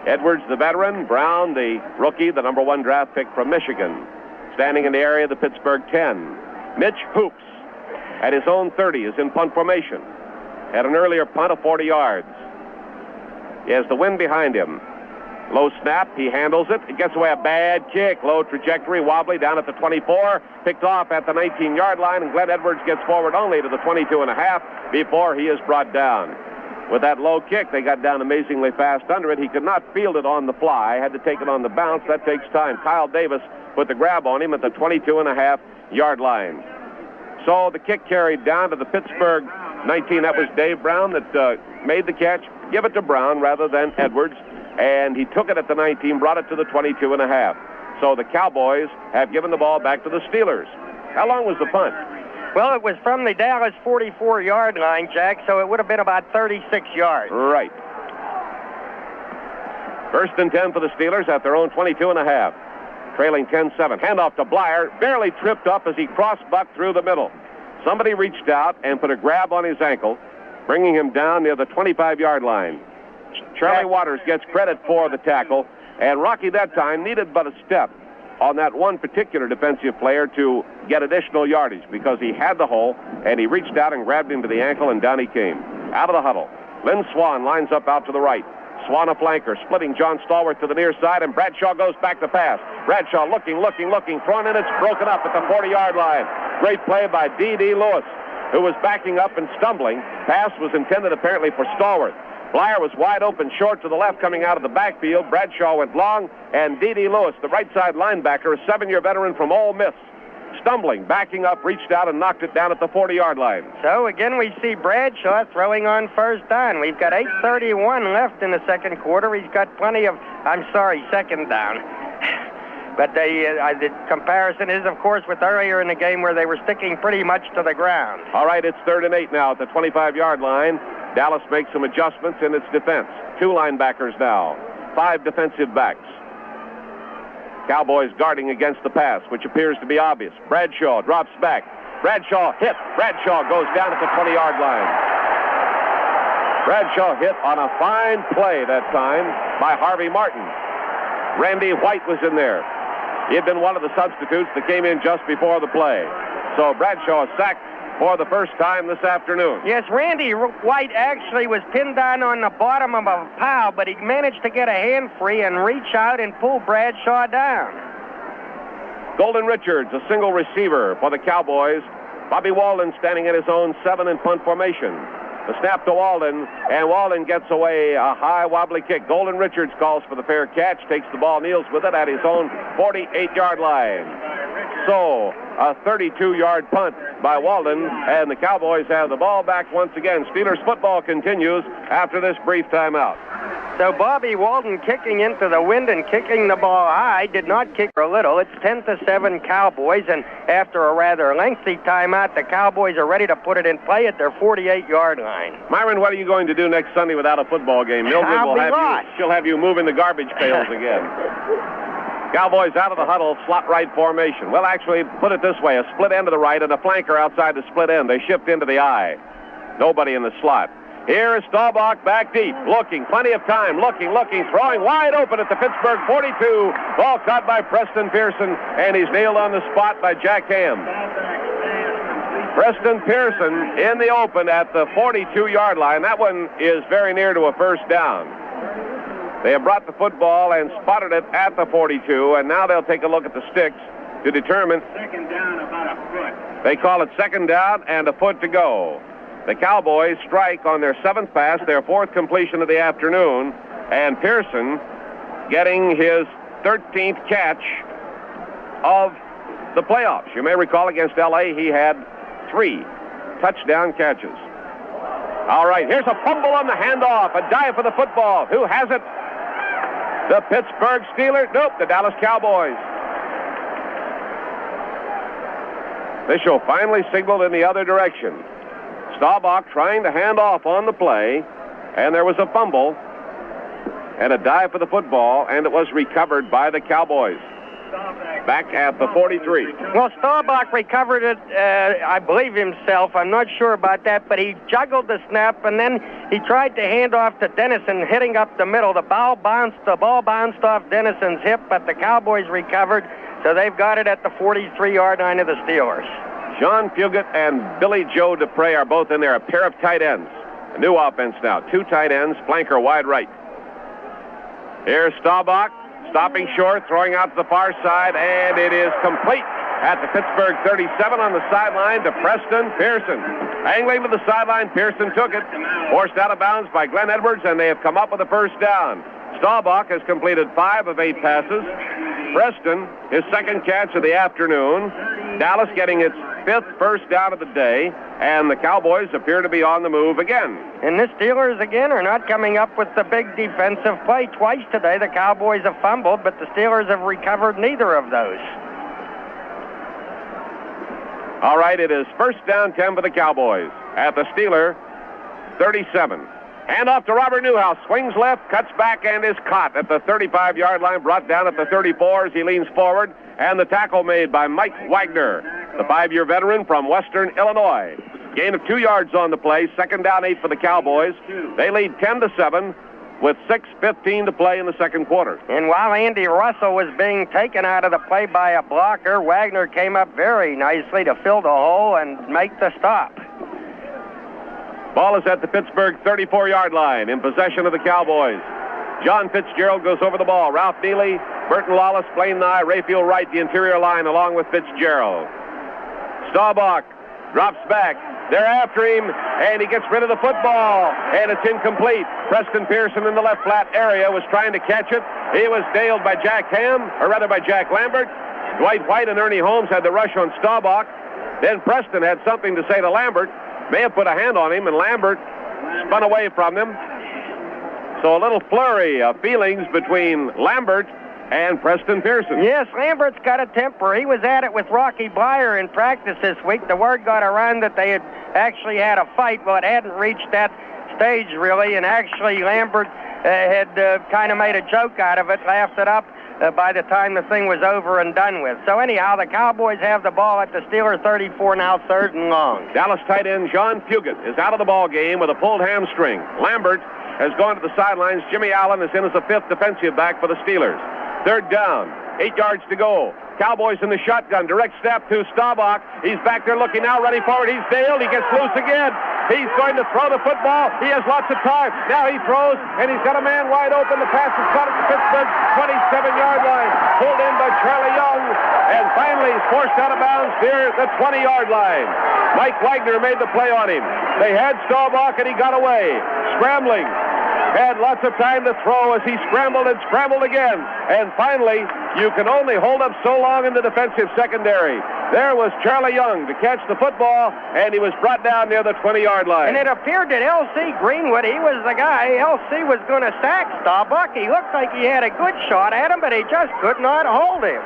Edwards, the veteran. Brown, the rookie, the number 1 draft pick from Michigan. Standing in the area of the Pittsburgh 10. Mitch Hoops, at his own 30, is in punt formation. Had an earlier punt of 40 yards. He has the wind behind him. Low snap, he handles it. It gets away a bad kick. Low trajectory, wobbly down at the 24. Picked off at the 19-yard line, and Glenn Edwards gets forward only to the 22.5 before he is brought down. With that low kick, they got down amazingly fast under it. He could not field it on the fly. Had to take it on the bounce. That takes time. Kyle Davis put the grab on him at the 22.5-yard line. So the kick carried down to the Pittsburgh 19. That was Dave Brown that made the catch. Give it to Brown rather than Edwards. And he took it at the 19, brought it to the 22.5. So the Cowboys have given the ball back to the Steelers. How long was the punt? Well, it was from the Dallas 44-yard line, Jack, so it would have been about 36 yards. Right. 1st and 10 for the Steelers at their own 22.5. Trailing 10-7. Handoff to Blyer. Barely tripped up as he cross-bucked through the middle. Somebody reached out and put a grab on his ankle, bringing him down near the 25-yard line. Charlie Waters gets credit for the tackle, and Rocky that time needed but a step on that one particular defensive player to get additional yardage because he had the hole, and he reached out and grabbed him to the ankle, and down he came. Out of the huddle, Lynn Swan lines up out to the right. Swan a flanker, splitting John Stallworth to the near side, and Bradshaw goes back to pass. Bradshaw looking, thrown in, it's broken up at the 40-yard line. Great play by D.D. Lewis, who was backing up and stumbling. Pass was intended apparently for Stallworth. Blyer was wide open, short to the left, coming out of the backfield. Bradshaw went long, and D.D. Lewis, the right side linebacker, a 7-year veteran from Ole Miss, stumbling, backing up, reached out and knocked it down at the 40-yard line. So again, we see Bradshaw throwing on first down. We've got 8:31 left in the second quarter. He's got plenty of, second down. But the comparison is, of course, with earlier in the game where they were sticking pretty much to the ground. All right, it's 3rd and 8 now at the 25-yard line. Dallas makes some adjustments in its defense. 2 linebackers now, 5 defensive backs. Cowboys guarding against the pass, which appears to be obvious. Bradshaw drops back. Bradshaw hit. Bradshaw goes down at the 20-yard line. Bradshaw hit on a fine play that time by Harvey Martin. Randy White was in there. He had been one of the substitutes that came in just before the play. So Bradshaw sacked for the first time this afternoon. Yes, Randy White actually was pinned down on the bottom of a pile, but he managed to get a hand free and reach out and pull Bradshaw down. Golden Richards, a single receiver for the Cowboys. Bobby Walden standing in his own 7 in punt formation. The snap to Walden, and Walden gets away a high wobbly kick. Golden Richards calls for the fair catch, takes the ball, kneels with it at his own 48-yard line. So, a 32-yard punt by Walden, and the Cowboys have the ball back once again. Steelers football continues after this brief timeout. So Bobby Walden kicking into the wind and kicking the ball high, did not kick a little. It's 10-7 Cowboys, and after a rather lengthy timeout, the Cowboys are ready to put it in play at their 48-yard line. Myron, what are you going to do next Sunday without a football game? Mildred will have you. She'll have you moving the garbage pails again. Cowboys out of the huddle, slot right formation. Well, actually, put it this way, a split end to the right and a flanker outside the split end. They shift into the eye. Nobody in the slot. Here is Staubach back deep, looking, plenty of time, looking, throwing wide open at the Pittsburgh 42. Ball caught by Preston Pearson, and he's nailed on the spot by Jack Ham. Preston Pearson in the open at the 42-yard line. That one is very near to a first down. They have brought the football and spotted it at the 42, and now they'll take a look at the sticks to determine. Second down, about a foot. They call it second down and a foot to go. The Cowboys strike on their 7th pass, their 4th completion of the afternoon, and Pearson getting his 13th catch of the playoffs. You may recall against L.A. he had 3 touchdown catches. All right, here's a fumble on the handoff, a dive for the football. Who has it? The Pittsburgh Steelers? Nope, the Dallas Cowboys. Official finally signaled in the other direction. Staubach trying to hand off on the play, and there was a fumble and a dive for the football, and it was recovered by the Cowboys. back at the 43. Well, Staubach recovered it, I believe himself. I'm not sure about that, but he juggled the snap, and then he tried to hand off to Dennison, hitting up the middle. The ball bounced off Dennison's hip, but the Cowboys recovered, so they've got it at the 43-yard line of the Steelers. John Fugit and Billy Joe Dupre are both in there, a pair of tight ends. A new offense now, 2 tight ends, flanker wide right. Here's Staubach, stopping short, throwing out to the far side, and it is complete at the Pittsburgh 37 on the sideline to Preston Pearson. Angling to the sideline, Pearson took it, forced out of bounds by Glenn Edwards, and they have come up with a first down. Staubach has completed 5 of 8 passes. Preston, his second catch of the afternoon. Dallas getting its 5th first down of the day, and the Cowboys appear to be on the move again. And the Steelers, again, are not coming up with the big defensive play. Twice today, the Cowboys have fumbled, but the Steelers have recovered neither of those. All right, it is first down 10 for the Cowboys at the Steeler 37. Hand off to Robert Newhouse. Swings left, cuts back, and is caught at the 35-yard line. Brought down at the 34 as he leans forward. And the tackle made by Mike Wagner, the 5-year veteran from Western Illinois. Gain of 2 yards on the play. Second down 8 for the Cowboys. They lead 10-7 with 6:15 to play in the second quarter. And while Andy Russell was being taken out of the play by a blocker, Wagner came up very nicely to fill the hole and make the stop. Ball is at the Pittsburgh 34-yard line in possession of the Cowboys. John Fitzgerald goes over the ball. Ralph Neely, Burton Lawless, Blaine Nye, Rayfield Wright, the interior line along with Fitzgerald. Staubach drops back. They're after him, and he gets rid of the football, and it's incomplete. Preston Pearson in the left flat area was trying to catch it. He was nailed by Jack Lambert. Dwight White and Ernie Holmes had the rush on Staubach. Then Preston had something to say to Lambert. May have put a hand on him, and Lambert spun away from them. So a little flurry of feelings between Lambert and Preston Pearson. Yes, Lambert's got a temper. He was at it with Rocky Blyer in practice this week. The word got around that they had actually had a fight. Well, it hadn't reached that stage, really, and actually Lambert had kind of made a joke out of it, laughed it up by the time the thing was over and done with. So anyhow, the Cowboys have the ball at the Steeler 34 now, 3rd and long. Dallas tight end John Fugit is out of the ball game with a pulled hamstring. Lambert has gone to the sidelines. Jimmy Allen is in as the 5th defensive back for the Steelers. 3rd down, 8 yards to go. Cowboys in the shotgun, direct snap to Staubach. He's back there looking now, running forward. He's nailed. He gets loose again. He's going to throw the football. He has lots of time. Now he throws, and he's got a man wide open. The pass is caught at the Pittsburgh 27-yard line. Pulled in by Charlie Young, and finally he's forced out of bounds near the 20-yard line. Mike Wagner made the play on him. They had Staubach, and he got away. Scrambling. Had lots of time to throw as he scrambled and scrambled again. And finally, you can only hold up so long in the defensive secondary. There was Charlie Young to catch the football, and he was brought down near the 20-yard line. And it appeared that L.C. Greenwood, he was the guy. L.C. was going to sack Staubach. He looked like he had a good shot at him, but he just could not hold him.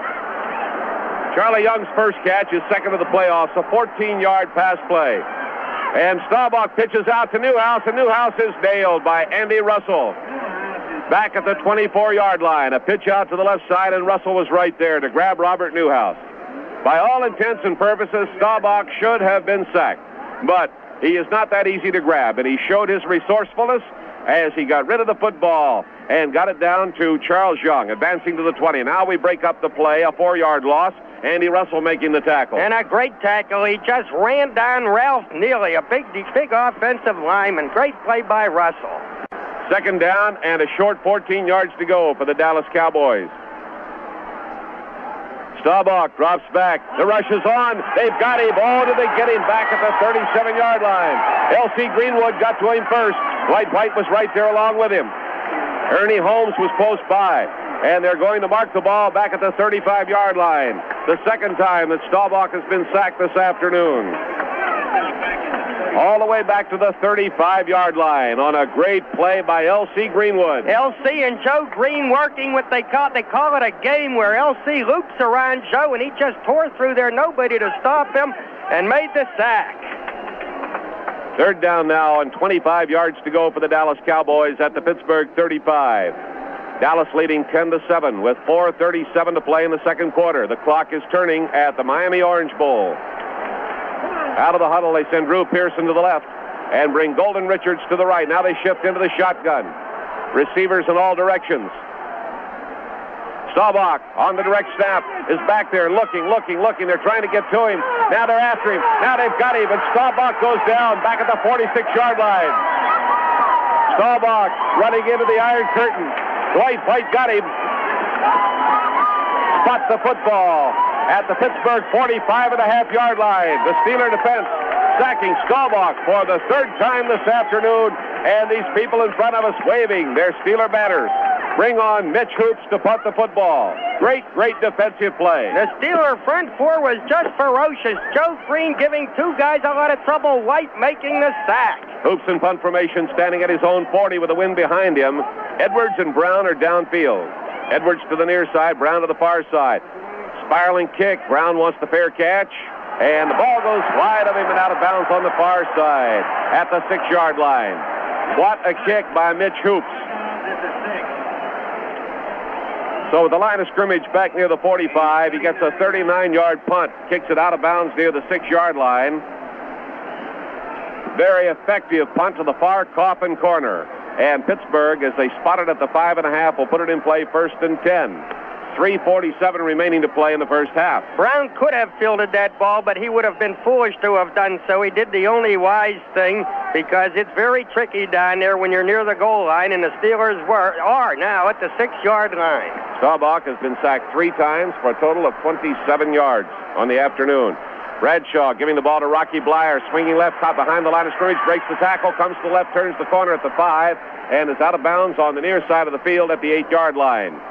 Charlie Young's first catch is second of the playoffs, a 14-yard pass play. And Staubach pitches out to Newhouse, and Newhouse is nailed by Andy Russell. Back at the 24-yard line, a pitch out to the left side, and Russell was right there to grab Robert Newhouse. By all intents and purposes, Staubach should have been sacked. But he is not that easy to grab, and he showed his resourcefulness as he got rid of the football and got it down to Charles Young, advancing to the 20. Now we break up the play, a 4-yard loss. Andy Russell making the tackle. And a great tackle. He just ran down Ralph Neely, a big offensive lineman. Great play by Russell. Second down and a short 14 yards to go for the Dallas Cowboys. Staubach drops back. The rush is on. They've got him. Oh, did they get him back at the 37-yard line? L.C. Greenwood got to him first. Dwight White was right there along with him. Ernie Holmes was close by. And they're going to mark the ball back at the 35-yard line. The second time that Staubach has been sacked this afternoon. All the way back to the 35-yard line on a great play by L.C. Greenwood. L.C. and Joe Green working what they call it a game where L.C. loops around Joe, and he just tore through there, nobody to stop him, and made the sack. Third down now and 25 yards to go for the Dallas Cowboys at the Pittsburgh 35. Dallas leading 10-7 with 4:37 to play in the second quarter. The clock is turning at the Miami Orange Bowl. Out of the huddle, they send Drew Pearson to the left and bring Golden Richards to the right. Now they shift into the shotgun. Receivers in all directions. Staubach on the direct snap is back there looking. They're trying to get to him. Now they're after him. Now they've got him, and Staubach goes down back at the 46-yard line. Staubach running into the Iron Curtain. Dwight White got him. Spots the football at the Pittsburgh 45.5-yard line. The Steeler defense sacking Staubach for the third time this afternoon, and these people in front of us waving their Steeler banners. Bring on Mitch Hoops to punt the football. Great defensive play. The Steeler front four was just ferocious. Joe Green giving two guys a lot of trouble. White making the sack. Hoops in punt formation, standing at his own 40 with the wind behind him. Edwards and Brown are downfield. Edwards to the near side, Brown to the far side. Spiraling kick. Brown wants the fair catch. And the ball goes wide of him and out of bounds on the far side at the 6-yard line. What a kick by Mitch Hoops. So with the line of scrimmage back near the 45, he gets a 39-yard punt, kicks it out of bounds near the 6-yard line. Very effective punt to the far coffin corner. And Pittsburgh, as they spot it at the 5.5, will put it in play 1st and 10. 3:47 remaining to play in the first half. Brown could have fielded that ball, but he would have been foolish to have done so. He did the only wise thing, because it's very tricky down there when you're near the goal line, and the Steelers are now at the 6-yard line. Staubach has been sacked 3 times for a total of 27 yards on the afternoon. Bradshaw giving the ball to Rocky Blyer, swinging left, caught behind the line of scrimmage, breaks the tackle, comes to the left, turns the corner at the 5, and is out of bounds on the near side of the field at the 8-yard line.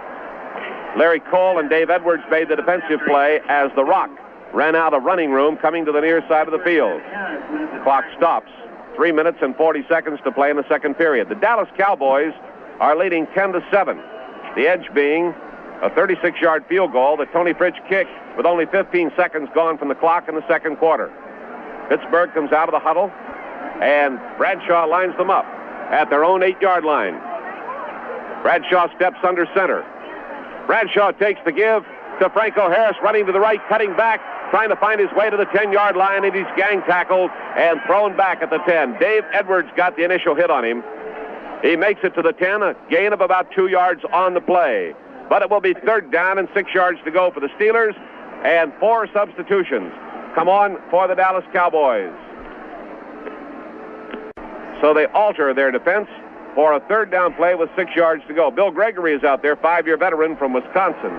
Larry Cole and Dave Edwards made the defensive play as the Rock ran out of running room coming to the near side of the field. The clock stops. 3 minutes and 40 seconds to play in the second period. The Dallas Cowboys are leading 10-7. The edge being a 36-yard field goal that Tony Fritsch kicked with only 15 seconds gone from the clock in the second quarter. Pittsburgh comes out of the huddle, and Bradshaw lines them up at their own 8-yard line. Bradshaw steps under center. Bradshaw takes the give to Franco Harris, running to the right, cutting back, trying to find his way to the 10-yard line, and he's gang tackled and thrown back at the 10. Dave Edwards got the initial hit on him. He makes it to the 10, a gain of about 2 yards on the play. But it will be 3rd down and 6 yards to go for the Steelers, and 4 substitutions come on for the Dallas Cowboys. So they alter their defense for a 3rd down play with 6 yards to go. Bill Gregory is out there, 5-year veteran from Wisconsin.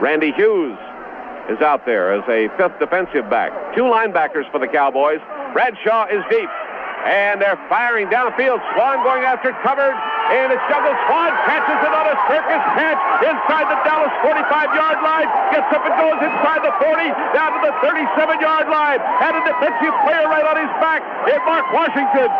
Randy Hughes is out there as a 5th defensive back. 2 linebackers for the Cowboys. Bradshaw is deep, and they're firing downfield. Swan going after it, covered, and it's juggled. Swan catches it on a circus catch inside the Dallas 45-yard line, gets up and goes inside the 40, down to the 37-yard line, and a defensive player right on his back in Mark Washington.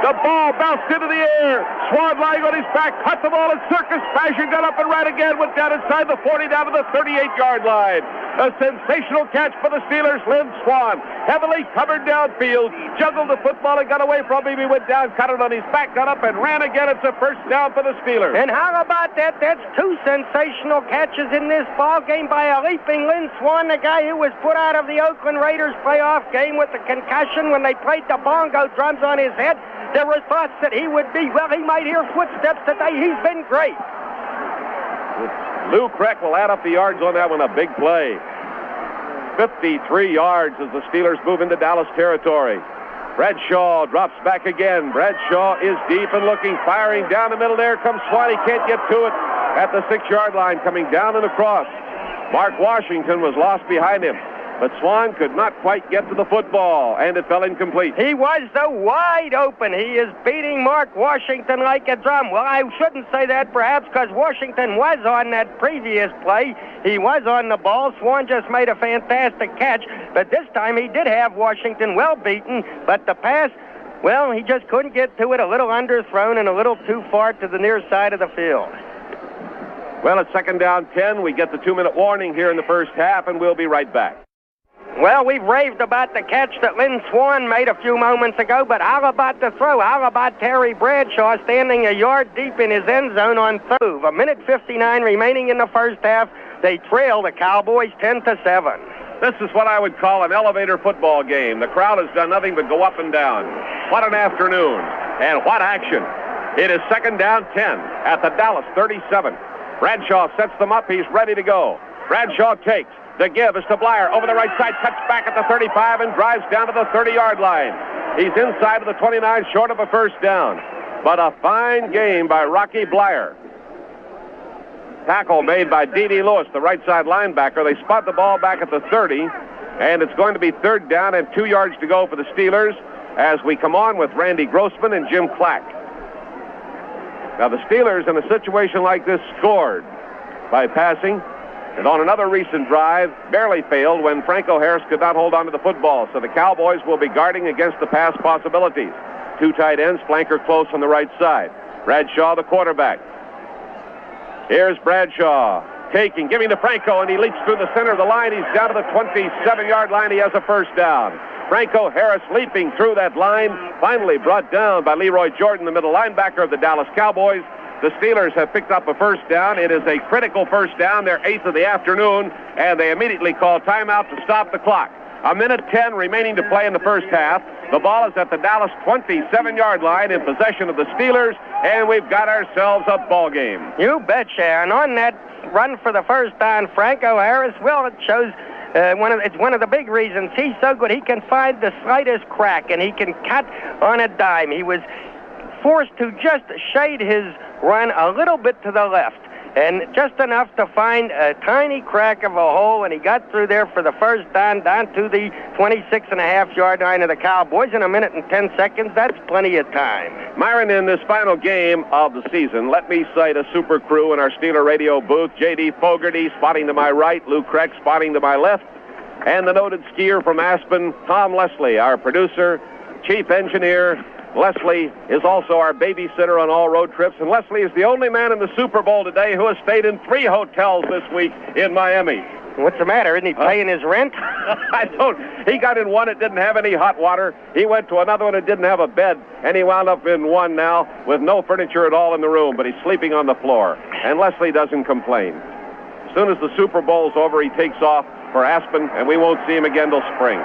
The ball bounced into the air. Swan lying on his back, cut the ball in circus fashion, got up and ran again, went down inside the 40, down to the 38-yard line. A sensational catch for the Steelers. Lynn Swan, heavily covered downfield, juggled the football and got away from him. He went down, cut it on his back, got up and ran again. It's a 1st down for the Steelers. And how about that? That's 2 sensational catches in this ball game by a leaping Lynn Swan, the guy who was put out of the Oakland Raiders playoff game with the concussion when they played the bongo drums on his head. There were thoughts that he would be, well, he might hear footsteps today. He's been great. Lou Kreck will add up the yards on that one. A big play. 53 yards as the Steelers move into Dallas territory. Bradshaw drops back again. Bradshaw is deep and looking, firing down the middle. There comes Swan. He can't get to it at the 6-yard line, coming down and across. Mark Washington was lost behind him, but Swan could not quite get to the football, and it fell incomplete. He was the wide open. He is beating Mark Washington like a drum. Well, I shouldn't say that perhaps, because Washington was on that previous play. He was on the ball. Swan just made a fantastic catch, but this time he did have Washington well beaten, but the pass, well, he just couldn't get to it. A little underthrown and a little too far to the near side of the field. Well, it's 2nd down 10. We get the 2-minute warning here in the first half, and we'll be right back. Well, we've raved about the catch that Lynn Swan made a few moments ago, but how about the throw? How about Terry Bradshaw standing a yard deep in his end zone on third? 1:59 remaining in the first half. They trail the Cowboys 10-7. This is what I would call an elevator football game. The crowd has done nothing but go up and down. What an afternoon, and what action. It is second down 10 at the Dallas 37. Bradshaw sets them up. He's ready to go. Bradshaw takes. The give is to Blyer. Over the right side, cuts back at the 35 and drives down to the 30-yard line. He's inside of the 29, short of a first down. But a fine game by Rocky Blyer. Tackle made by D.D. Lewis, the right side linebacker. They spot the ball back at the 30, and it's going to be third down and 2 yards to go for the Steelers as we come on with Randy Grossman and Jim Clack. Now, the Steelers, in a situation like this, scored by passing, and on another recent drive, barely failed when Franco Harris could not hold on to the football. So the Cowboys will be guarding against the pass possibilities. Two tight ends, flanker close on the right side. Bradshaw, the quarterback. Here's Bradshaw taking, giving to Franco, and he leaps through the center of the line. He's down to the 27-yard line. He has a first down. Franco Harris leaping through that line, finally brought down by Leroy Jordan, the middle linebacker of the Dallas Cowboys. The Steelers have picked up a first down. It is a critical first down, their 8th of the afternoon, and they immediately call timeout to stop the clock. 1:10 remaining to play in the first half. The ball is at the Dallas 27-yard line in possession of the Steelers, and we've got ourselves a ball game. You betcha. And on that run for the first down, Franco Harris, well, it shows it's one of the big reasons he's so good. He can find the slightest crack, and he can cut on a dime. He was forced to just shade his run a little bit to the left, and just enough to find a tiny crack of a hole, and he got through there for the first down to the 26.5-yard line of the Cowboys in 1:10. That's plenty of time. Myron, in this final game of the season, let me cite a super crew in our Steeler radio booth. J.D. Fogarty spotting to my right, Lou Kreck spotting to my left, and the noted skier from Aspen, Tom Leslie, our producer, chief engineer. Leslie is also our babysitter on all road trips, and Leslie is the only man in the Super Bowl today who has stayed in 3 hotels this week in Miami. What's the matter? Isn't he paying his rent? I don't. He got in one that didn't have any hot water. He went to another one that didn't have a bed, and he wound up in one now with no furniture at all in the room, but he's sleeping on the floor. And Leslie doesn't complain. As soon as the Super Bowl's over, he takes off for Aspen, and we won't see him again till spring.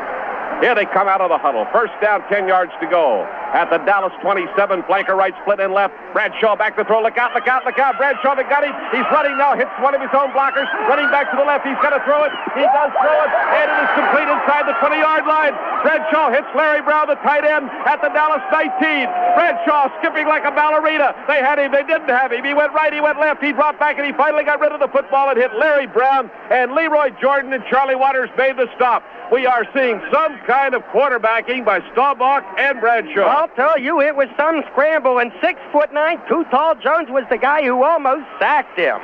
Here they come out of the huddle. First down, 10 yards to go. At the Dallas 27, flanker right, split in left. Bradshaw back to throw. Look out, look out, look out. Bradshaw, they got him. He's running now, hits one of his own blockers. Running back to the left. He's going to throw it. He does throw it, and it is complete inside the 20-yard line. Bradshaw hits Larry Brown, the tight end, at the Dallas 19. Bradshaw skipping like a ballerina. They had him. They didn't have him. He went right. He went left. He dropped back, and he finally got rid of the football and hit Larry Brown. And Leroy Jordan and Charlie Waters made the stop. We are seeing some kind of quarterbacking by Staubach and Bradshaw. I'll tell you, it was some scramble, and 6'9", Too Tall Jones was the guy who almost sacked him.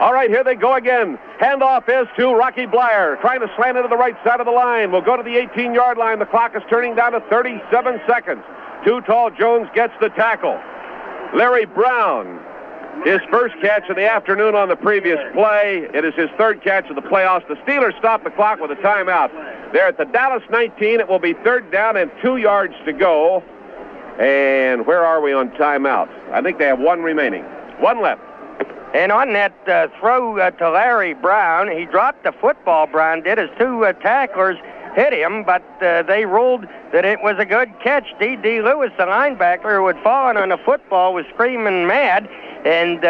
All right, here they go again. Handoff is to Rocky Blyer, trying to slant it to the right side of the line. We'll go to the 18-yard line. The clock is turning down to 37 seconds. Too Tall Jones gets the tackle. Larry Brown, his first catch of the afternoon on the previous play. It is his third catch of the playoffs. The Steelers stop the clock with a timeout. They're at the Dallas 19. It will be third down and 2 yards to go. And where are we on timeout? I think they have one remaining. One left. And on that throw to Larry Brown, he dropped the football, Brown did, as 2 tacklers hit him, but they ruled that it was a good catch. D.D. Lewis, the linebacker who had fallen on the football, was screaming mad, and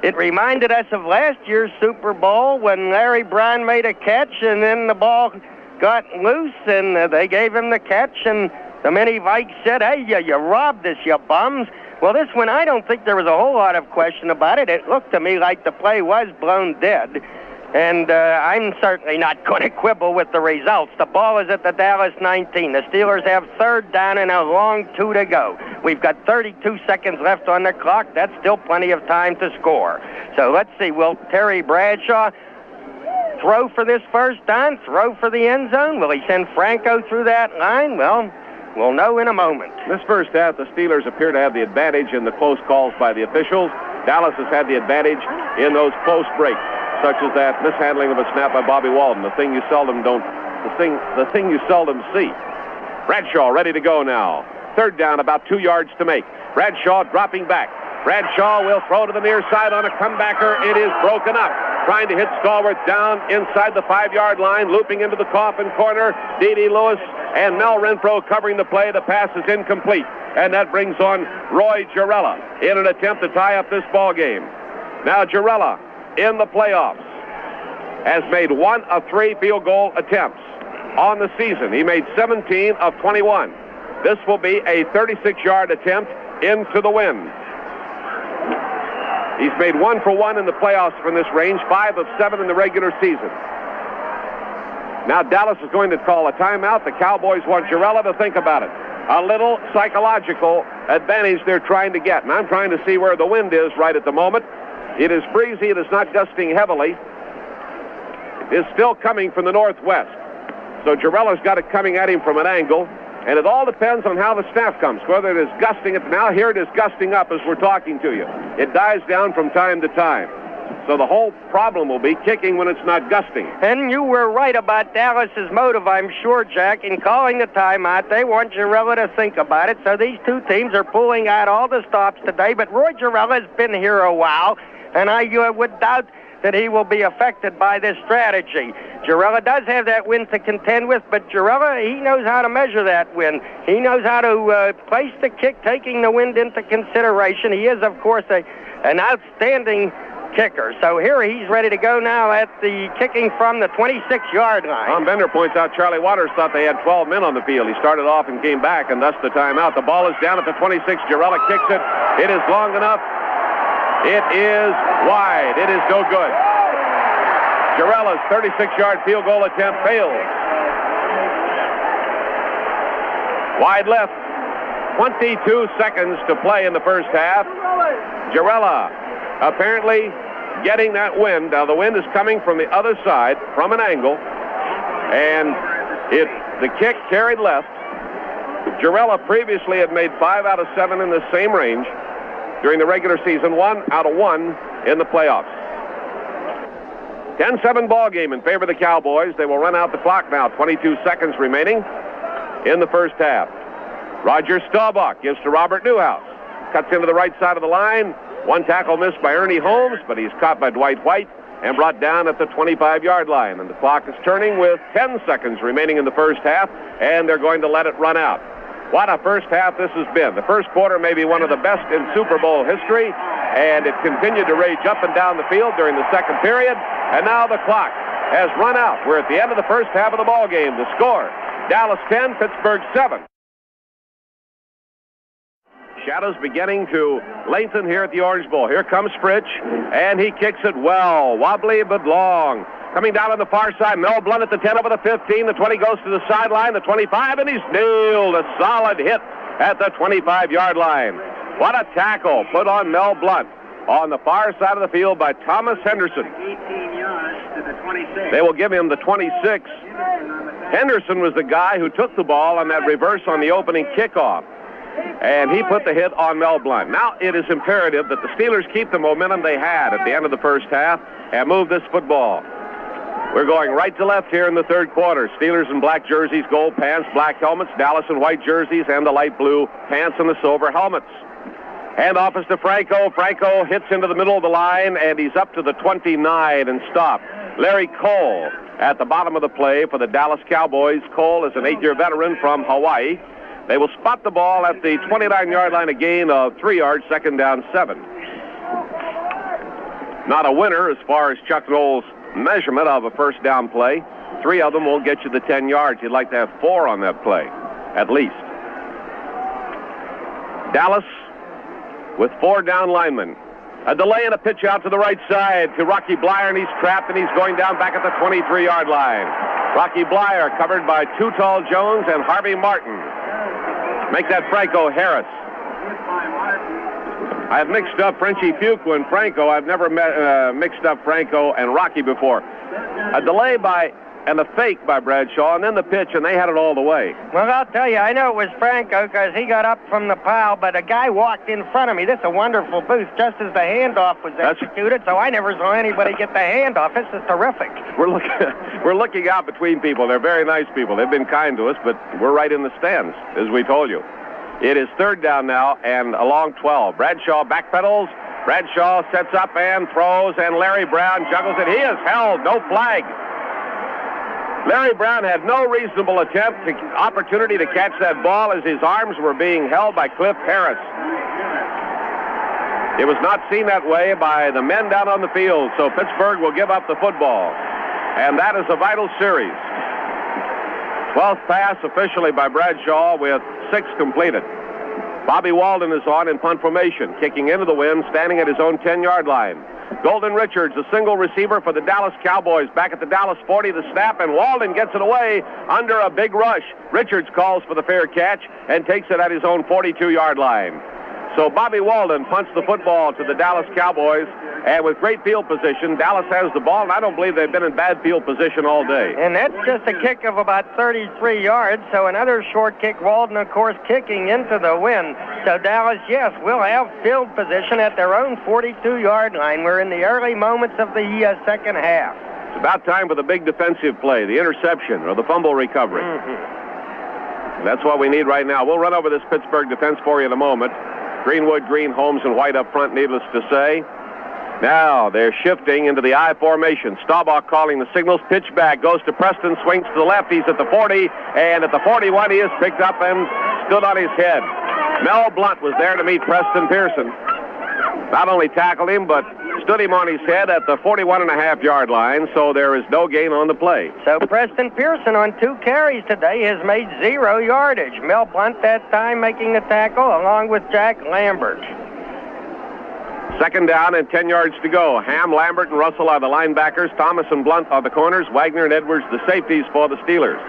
it reminded us of last year's Super Bowl when Larry Brown made a catch, and then the ball got loose, and they gave him the catch, and the many Vikes said, hey, you robbed us, you bums. Well, this one, I don't think there was a whole lot of question about it. It looked to me like the play was blown dead. And I'm certainly not going to quibble with the results. The ball is at the Dallas 19. The Steelers have third down and a long 2 to go. We've got 32 seconds left on the clock. That's still plenty of time to score. So let's see. Will Terry Bradshaw throw for this first down, throw for the end zone? Will he send Franco through that line? Well, we'll know in a moment. This first half, the Steelers appear to have the advantage in the close calls by the officials. Dallas has had the advantage in those close breaks, such as that mishandling of a snap by Bobby Walton, the thing you seldom don't the thing you seldom see. Bradshaw ready to go now. Third down, about 2 yards to make. Bradshaw dropping back. Bradshaw will throw to the near side on a comebacker. It is broken up. Trying to hit Stallworth down inside the 5-yard line, looping into the coffin corner. D.D. Lewis and Mel Renfro covering the play. The pass is incomplete. And that brings on Roy Girella in an attempt to tie up this ball game. Now Girella in the playoffs has made 1 of 3 field goal attempts on the season. He made 17 of 21. This will be a 36-yard attempt into the wind. He's made 1 for 1 in the playoffs from this range, 5 of 7 in the regular season. Now Dallas is going to call a timeout. The Cowboys want Girella to think about it. A little psychological advantage they're trying to get. And I'm trying to see where the wind is right at the moment. It is breezy. It is not gusting heavily. It is still coming from the northwest. So Girella's got it coming at him from an angle. And it all depends on how the staff comes, whether it is gusting. Now here it is gusting up as we're talking to you. It dies down from time to time. So the whole problem will be kicking when it's not gusting. And you were right about Dallas's motive, I'm sure, Jack, in calling the timeout. They want Girella to think about it. So these two teams are pulling out all the stops today. But Roy Girella has been here a while, and I would doubt that he will be affected by this strategy. Girella does have that wind to contend with, but Girella, he knows how to measure that wind. He knows how to place the kick, taking the wind into consideration. He is, of course, an outstanding kicker. So here he's ready to go now at the kicking from the 26-yard line. Tom Bender points out Charlie Waters thought they had 12 men on the field. He started off and came back, and thus the timeout. The ball is down at the 26. Girella kicks it. It is long enough. It is wide. It is no good. Girella's 36-yard field goal attempt fails. Wide left. 22 seconds to play in the first half. Girella apparently getting that wind. Now the wind is coming from the other side from an angle. And the kick carried left. Girella previously had made 5 out of 7 in the same range during the regular season, 1 out of 1 in the playoffs. 10-7 ball game in favor of the Cowboys. They will run out the clock now. 22 seconds remaining in the first half. Roger Staubach gives to Robert Newhouse. Cuts into the right side of the line. 1 tackle missed by Ernie Holmes, but he's caught by Dwight White and brought down at the 25-yard line. And the clock is turning with 10 seconds remaining in the first half, and they're going to let it run out. What a first half this has been. The first quarter may be one of the best in Super Bowl history, and it continued to rage up and down the field during the second period, and now the clock has run out. We're at the end of the first half of the ball game. The score, Dallas 10, Pittsburgh 7. Shadows beginning to lengthen here at the Orange Bowl. Here comes Fritsch, and he kicks it well. Wobbly but long. Coming down on the far side, Mel Blunt at the 10 over the 15. The 20 goes to the sideline, the 25, and he's nailed a solid hit at the 25-yard line. What a tackle put on Mel Blunt on the far side of the field by Thomas Henderson. 18 yards to the 26. They will give him the 26. Henderson was the guy who took the ball on that reverse on the opening kickoff, and he put the hit on Mel Blunt. Now it is imperative that the Steelers keep the momentum they had at the end of the first half and move this football. We're going right to left here in the third quarter. Steelers in black jerseys, gold pants, black helmets. Dallas in white jerseys and the light blue pants and the silver helmets. Handoff is to Franco. Franco hits into the middle of the line, and he's up to the 29 and stopped. Larry Cole at the bottom of the play for the Dallas Cowboys. Cole is an 8-year veteran from Hawaii. They will spot the ball at the 29-yard line, a gain of 3 yards, second down 7. Not a winner as far as Chuck Noll's measurement of a first down play. 3 of them won't get you the 10 yards. You'd like to have 4 on that play, at least. Dallas with 4 down linemen. A delay and a pitch out to the right side to Rocky Blyer, and he's trapped, and he's going down back at the 23-yard line. Rocky Blyer covered by Too Tall Jones and Harvey Martin. Make that Franco Harris. I've mixed up Frenchie Fuqua and Franco. I've never mixed up Franco and Rocky before. A delay by and the fake by Bradshaw, and then the pitch, and they had it all the way. Well, I'll tell you, I know it was Franco because he got up from the pile, but a guy walked in front of me. This is a wonderful booth, just as the handoff was executed, so I never saw anybody get the handoff. This is terrific. We're looking out between people. They're very nice people. They've been kind to us, but we're right in the stands, as we told you. It is third down now, and a long 12. Bradshaw backpedals. Bradshaw sets up and throws, and Larry Brown juggles it. He is held. No flag. Larry Brown had no reasonable opportunity to catch that ball as his arms were being held by Cliff Harris. It was not seen that way by the men down on the field, so Pittsburgh will give up the football. And that is a vital series. 12th pass officially by Bradshaw with 6 completed. Bobby Walden is on in punt formation, kicking into the wind, standing at his own 10-yard line. Golden Richards, a single receiver for the Dallas Cowboys, back at the Dallas 40, the snap, and Walden gets it away under a big rush. Richards calls for the fair catch and takes it at his own 42-yard line. So Bobby Walden punts the football to the Dallas Cowboys, and with great field position, Dallas has the ball, and I don't believe they've been in bad field position all day. And that's just a kick of about 33 yards, so another short kick. Walden, of course, kicking into the wind. So Dallas, yes, will have field position at their own 42-yard line. We're in the early moments of the second half. It's about time for the big defensive play, the interception or the fumble recovery. That's what we need right now. We'll run over this Pittsburgh defense for you in a moment. Greenwood, Green, Holmes, and White up front, needless to say. Now they're shifting into the I formation. Staubach calling the signals. Pitch back, goes to Preston, swings to the left. He's at the 40, and at the 41 he is picked up and stood on his head. Mel Blunt was there to meet Preston Pearson. Not only tackled him, but stood him on his head at the 41.5-yard line, so there is no gain on the play. So Preston Pearson on 2 carries today has made 0 yardage. Mel Blunt that time making the tackle along with Jack Lambert. Second down and 10 yards to go. Ham, Lambert, and Russell are the linebackers. Thomas and Blunt are the corners. Wagner and Edwards the safeties for the Steelers.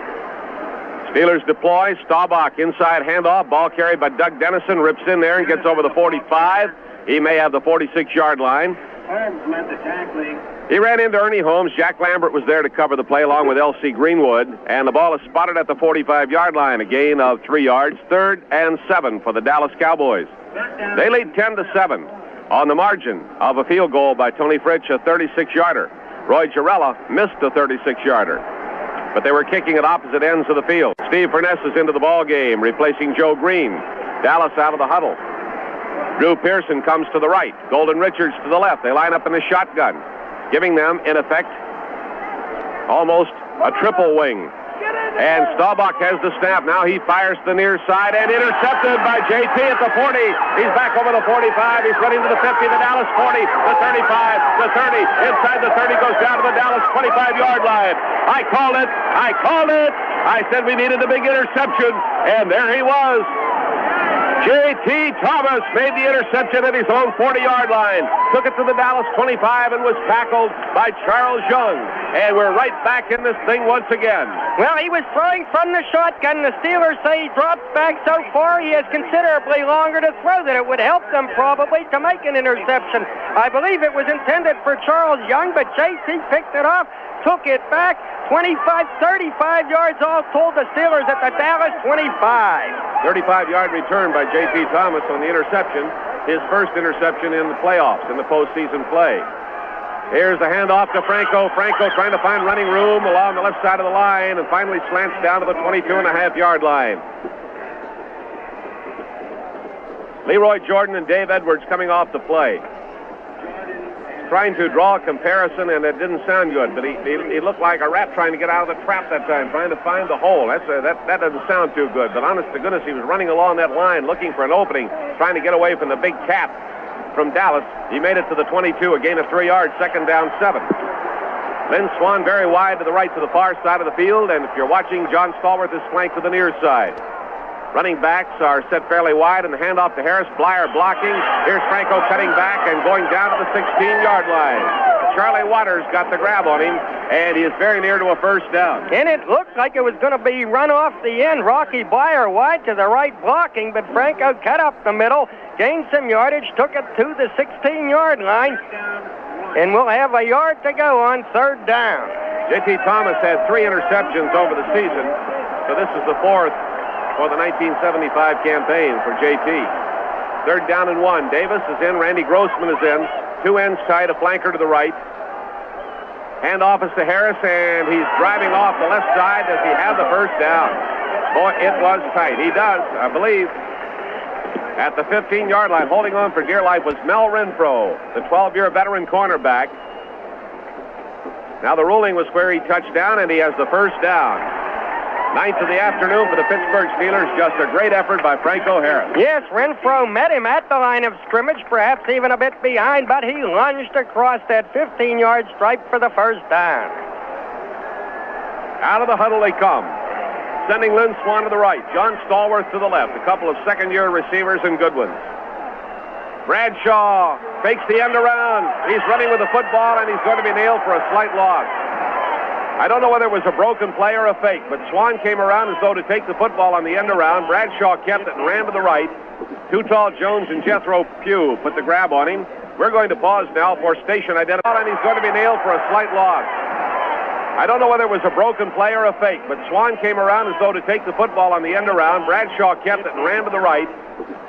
Steelers deploy. Staubach inside handoff. Ball carried by Doug Dennison. Rips in there and gets over the 45. He may have the 46-yard line. Holmes led the tackling. He ran into Ernie Holmes. Jack Lambert was there to cover the play along with L.C. Greenwood. And the ball is spotted at the 45-yard line. A gain of 3 yards. 3rd and 7 for the Dallas Cowboys. They lead 10-7 on the margin of a field goal by Tony Fritsch, a 36-yarder. Roy Girella missed a 36-yarder. But they were kicking at opposite ends of the field. Steve Furness is into the ball game, replacing Joe Green. Dallas out of the huddle. Drew Pearson comes to the right. Golden Richards to the left. They line up in the shotgun, giving them, in effect, almost a triple wing. And Staubach has the snap. Now he fires to the near side and intercepted by JT at the 40. He's back over the 45. He's running to the 50, the Dallas 40, the 35, the 30. Inside the 30 goes down to the Dallas 25-yard line. I called it. I said we needed a big interception, and there he was. J.T. Thomas made the interception at his own 40-yard line. Took it to the Dallas 25 and was tackled by Charles Young. And we're right back in this thing once again. Well, he was throwing from the shotgun. The Steelers say he dropped back so far he has considerably longer to throw that it would help them probably to make an interception. I believe it was intended for Charles Young, but J.T. picked it off, took it back, 25, 35 yards all told, the Steelers at the Dallas 25. 35-yard return by J.T. Thomas on the interception. His first interception in the playoffs, in the postseason play. Here's the handoff to Franco. Franco trying to find running room along the left side of the line and finally slants down to the 22.5-yard line. Leroy Jordan and Dave Edwards coming off the play. Trying to draw a comparison, and it didn't sound good, but he looked like a rat trying to get out of the trap that time, trying to find the hole. That doesn't sound too good, but honest to goodness, he was running along that line looking for an opening, trying to get away from the big cat from Dallas. He made it to the 22, a gain of 3 yards, 2nd down 7. Lynn Swan very wide to the right to the far side of the field, and if you're watching, John Stallworth is flanked to the near side. Running backs are set fairly wide, and the handoff to Harris. Blyer blocking. Here's Franco cutting back and going down to the 16-yard line. Charlie Waters got the grab on him, and he is very near to a first down. And it looked like it was going to be run off the end. Rocky Blyer wide to the right blocking, but Franco cut up the middle, gained some yardage, took it to the 16-yard line, and we'll have a yard to go on 3rd down. J.T. Thomas had 3 interceptions over the season, so this is the 4th for the 1975 campaign for J.T. 3rd down and 1. Davis is in. Randy Grossman is in. 2 ends tight, a flanker to the right. Handoff is to Harris, and he's driving off the left side. Does he have the first down? Boy, it was tight. He does, I believe. At the 15-yard line, holding on for dear life, was Mel Renfro, the 12-year veteran cornerback. Now the ruling was where he touched down, and he has the first down. 9th of the afternoon for the Pittsburgh Steelers. Just a great effort by Franco Harris. Yes, Renfro met him at the line of scrimmage, perhaps even a bit behind, but he lunged across that 15-yard stripe for the first down. Out of the huddle they come. Sending Lynn Swan to the right. John Stallworth to the left. A couple of second-year receivers and good ones. Bradshaw fakes the end around. He's running with the football, and he's going to be nailed for a slight loss. I don't know whether it was a broken play or a fake, but Swan came around as though to take the football on the end around. Bradshaw kept it and ran to the right. Too Tall Jones and Jethro Pugh put the grab on him. We're going to pause now for station identification, and he's going to be nailed for a slight loss. I don't know whether it was a broken play or a fake, but Swan came around as though to take the football on the end around. Bradshaw kept it and ran to the right.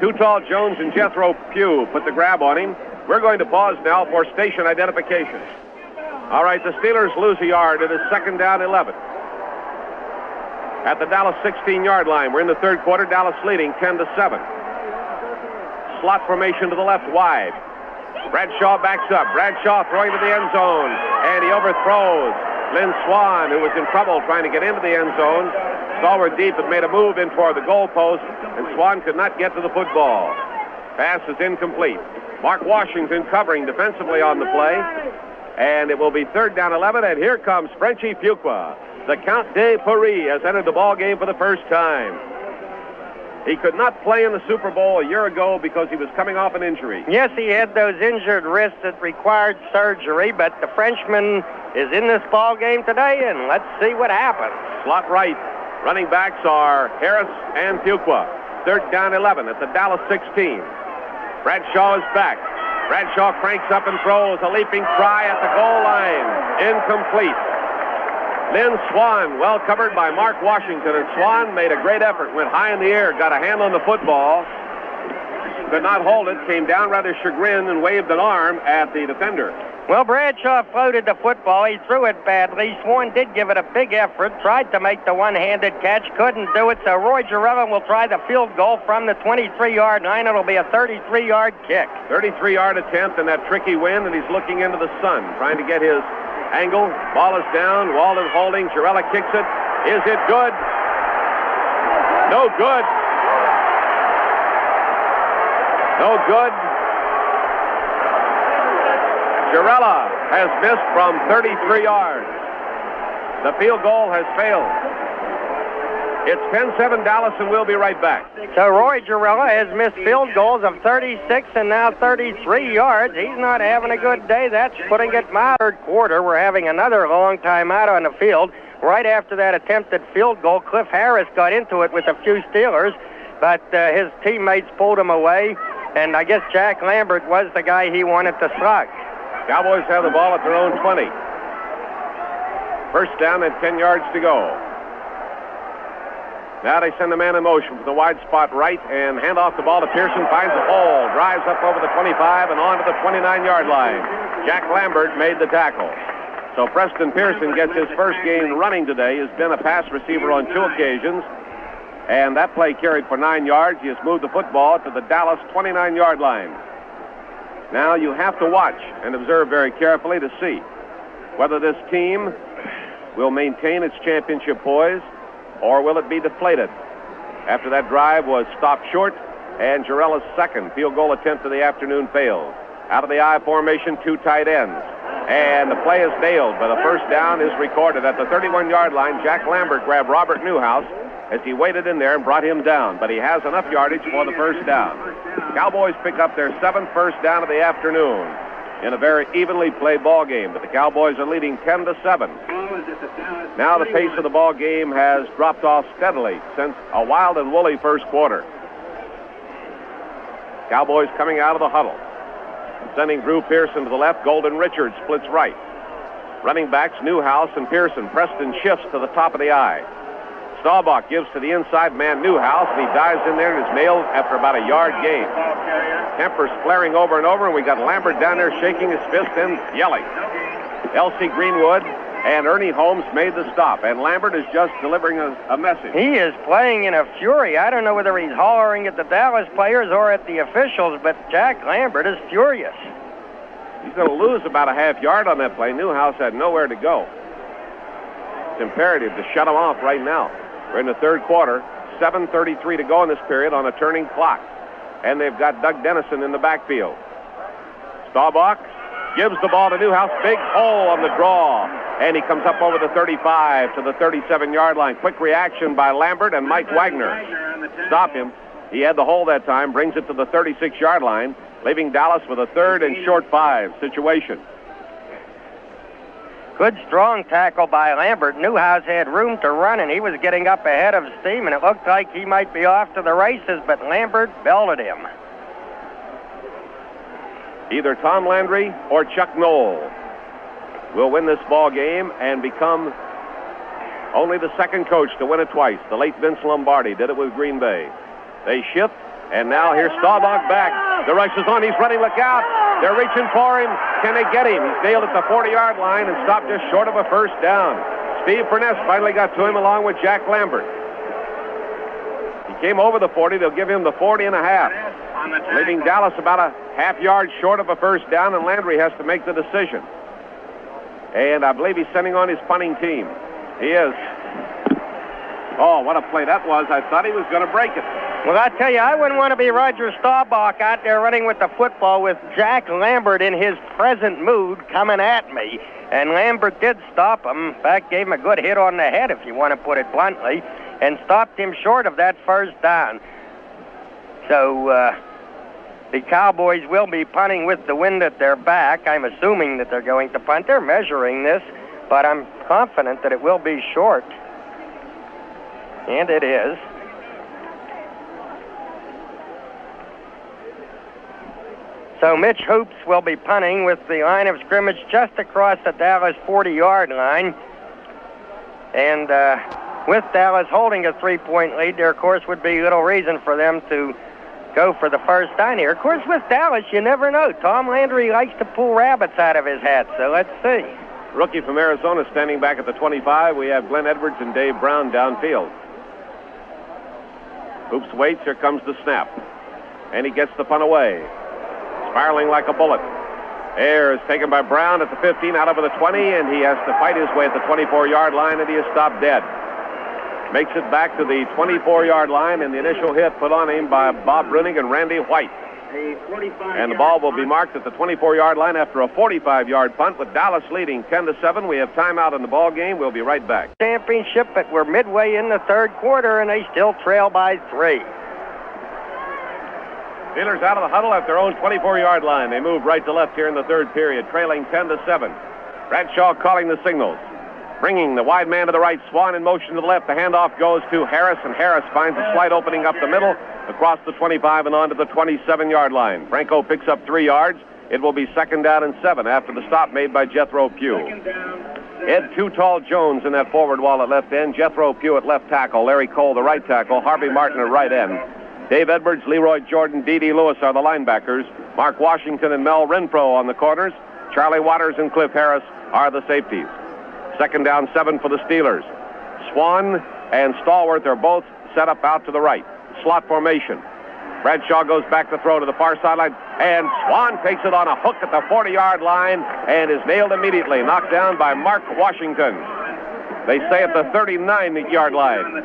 Too Tall Jones and Jethro Pugh put the grab on him. We're going to pause now for station identification. All right, the Steelers lose a yard. It is 2nd down 11. At the Dallas 16-yard line, we're in the 3rd quarter. Dallas leading 10-7. Slot formation to the left, wide. Bradshaw backs up. Bradshaw throwing to the end zone, and he overthrows Lynn Swan, who was in trouble trying to get into the end zone. Stallworth deep had made a move in toward the goalpost, and Swan could not get to the football. Pass is incomplete. Mark Washington covering defensively on the play, and it will be 3rd down 11, and here comes Frenchie Fuqua. The Count de Paris has entered the ball game for the first time. He could not play in the Super Bowl a year ago because he was coming off an injury. Yes, he had those injured wrists that required surgery, but the Frenchman is in this ball game today, and let's see what happens. Slot right. Running backs are Harris and Fuqua. 3rd down 11 at the Dallas 16. Bradshaw is back. Bradshaw cranks up and throws. A leaping try at the goal line. Incomplete. Lynn Swan, well covered by Mark Washington, and Swan made a great effort, went high in the air, got a hand on the football, could not hold it, came down rather chagrined and waved an arm at the defender. Well, Bradshaw floated the football. He threw it badly. Swan did give it a big effort, tried to make the one-handed catch, couldn't do it, so Roy Jarrella will try the field goal from the 23-yard line. It'll be a 33-yard kick. 33-yard attempt in that tricky wind, and he's looking into the sun, trying to get his angle. Ball is down. Walden holding. Jarrella kicks it. Is it good? No good. No good. Jarrella has missed from 33 yards. The field goal has failed. It's 10-7 Dallas, and we'll be right back. So Roy Jarrella has missed field goals of 36 and now 33 yards. He's not having a good day. That's putting it my 3rd quarter. We're having another long time out on the field. Right after that attempted field goal, Cliff Harris got into it with a few Steelers, but his teammates pulled him away, and I guess Jack Lambert was the guy he wanted to slug. Cowboys have the ball at their own 20. First down and 10 yards to go. Now they send a man in motion from the wide spot right and hand off the ball to Pearson, finds a hole, drives up over the 25 and on to the 29-yard line. Jack Lambert made the tackle. So Preston Pearson gets his first game running today. He's been a pass receiver on 2 occasions, and that play carried for 9 yards. He has moved the football to the Dallas 29-yard line. Now you have to watch and observe very carefully to see whether this team will maintain its championship poise or will it be deflated. After that drive was stopped short, and Jarrella's second field goal attempt of the afternoon failed. Out of the I formation, 2 tight ends. And the play is nailed, but a first down is recorded. At the 31-yard line, Jack Lambert grabbed Robert Newhouse as he waited in there and brought him down, but he has enough yardage for the first down. Cowboys pick up their 7th first down of the afternoon in a very evenly played ball game, but the Cowboys are leading 10-7. Now the pace of the ball game has dropped off steadily since a wild and woolly first quarter. Cowboys coming out of the huddle, sending Drew Pearson to the left. Golden Richards splits right. Running backs Newhouse and Pearson. Preston shifts to the top of the I. Staubach gives to the inside man Newhouse, and he dives in there and is nailed after about a yard gain. Kemper's flaring over and over, and we got Lambert down there shaking his fist and yelling. L.C. Greenwood and Ernie Holmes made the stop, and Lambert is just delivering a message. He is playing in a fury. I don't know whether he's hollering at the Dallas players or at the officials, but Jack Lambert is furious. He's going to lose about a half yard on that play. Newhouse had nowhere to go. It's imperative to shut him off right now. We're in the third quarter. 7:33 to go in this period on a turning clock. And they've got Doug Dennison in the backfield. Staubach gives the ball to Newhouse. Big hole on the draw. And he comes up over the 35 to the 37-yard line. Quick reaction by Lambert and Mike Wagner. Stop him. He had the hole that time. Brings it to the 36-yard line, leaving Dallas with a 3rd and short 5 situation. Good strong tackle by Lambert. Newhouse had room to run, and he was getting up ahead of steam, and it looked like he might be off to the races, but Lambert belted him. Either Tom Landry or Chuck Knoll will win this ball game and become only the second coach to win it twice. The late Vince Lombardi did it with Green Bay. They shift, and now here's Staubach back. The rush is on. He's running. Look out. They're reaching for him. Can they get him? He's nailed at the 40-yard line and stopped just short of a first down. Steve Furness finally got to him along with Jack Lambert. He came over the 40. They'll give him the 40 and a half, leaving Dallas about a half yard short of a first down, and Landry has to make the decision. And I believe he's sending on his punting team. He is. Oh, what a play that was. I thought he was going to break it. Well, I tell you, I wouldn't want to be Roger Staubach out there running with the football with Jack Lambert in his present mood coming at me. And Lambert did stop him. In fact, gave him a good hit on the head, if you want to put it bluntly, and stopped him short of that first down. So the Cowboys will be punting with the wind at their back. I'm assuming that they're going to punt. They're measuring this, but I'm confident that it will be short. And it is. So Mitch Hoops will be punting with the line of scrimmage just across the Dallas 40-yard line. And with Dallas holding a 3-point lead, there, of course, would be little reason for them to go for the first down here. Of course, with Dallas, you never know. Tom Landry likes to pull rabbits out of his hat, so let's see. Rookie from Arizona standing back at the 25. We have Glenn Edwards and Dave Brown downfield. Hoops waits. Here comes the snap. And he gets the punt away. Spiraling like a bullet. Air is taken by Brown at the 15, out over the 20, and he has to fight his way at the 24-yard line, and he is stopped dead. Makes it back to the 24-yard line, and the initial hit put on him by Bob Bruning and Randy White. And the ball will be marked at the 24-yard line after a 45-yard punt, with Dallas leading 10-7. We have timeout in the ball game. We'll be right back. Championship, but we're midway in the third quarter, and they still trail by 3. Steelers out of the huddle at their own 24-yard line. They move right to left here in the third period, trailing 10-7. Bradshaw calling the signals. Bringing the wide man to the right, Swan in motion to the left. The handoff goes to Harris, and Harris finds a slight opening up the middle, across the 25 and onto the 27-yard line. Franco picks up 3 yards. It will be 2nd down and 7 after the stop made by Jethro Pugh. Ed Too Tall Jones in that forward wall at left end. Jethro Pugh at left tackle. Larry Cole, the right tackle. Harvey Martin at right end. Dave Edwards, Leroy Jordan, D.D. Lewis are the linebackers. Mark Washington and Mel Renfro on the corners. Charlie Waters and Cliff Harris are the safeties. 2nd down 7 for the Steelers. Swan and Stallworth are both set up out to the right. Slot formation. Bradshaw goes back to throw to the far sideline, and Swan takes it on a hook at the 40-yard line and is nailed immediately, knocked down by Mark Washington. They say at the 39-yard line.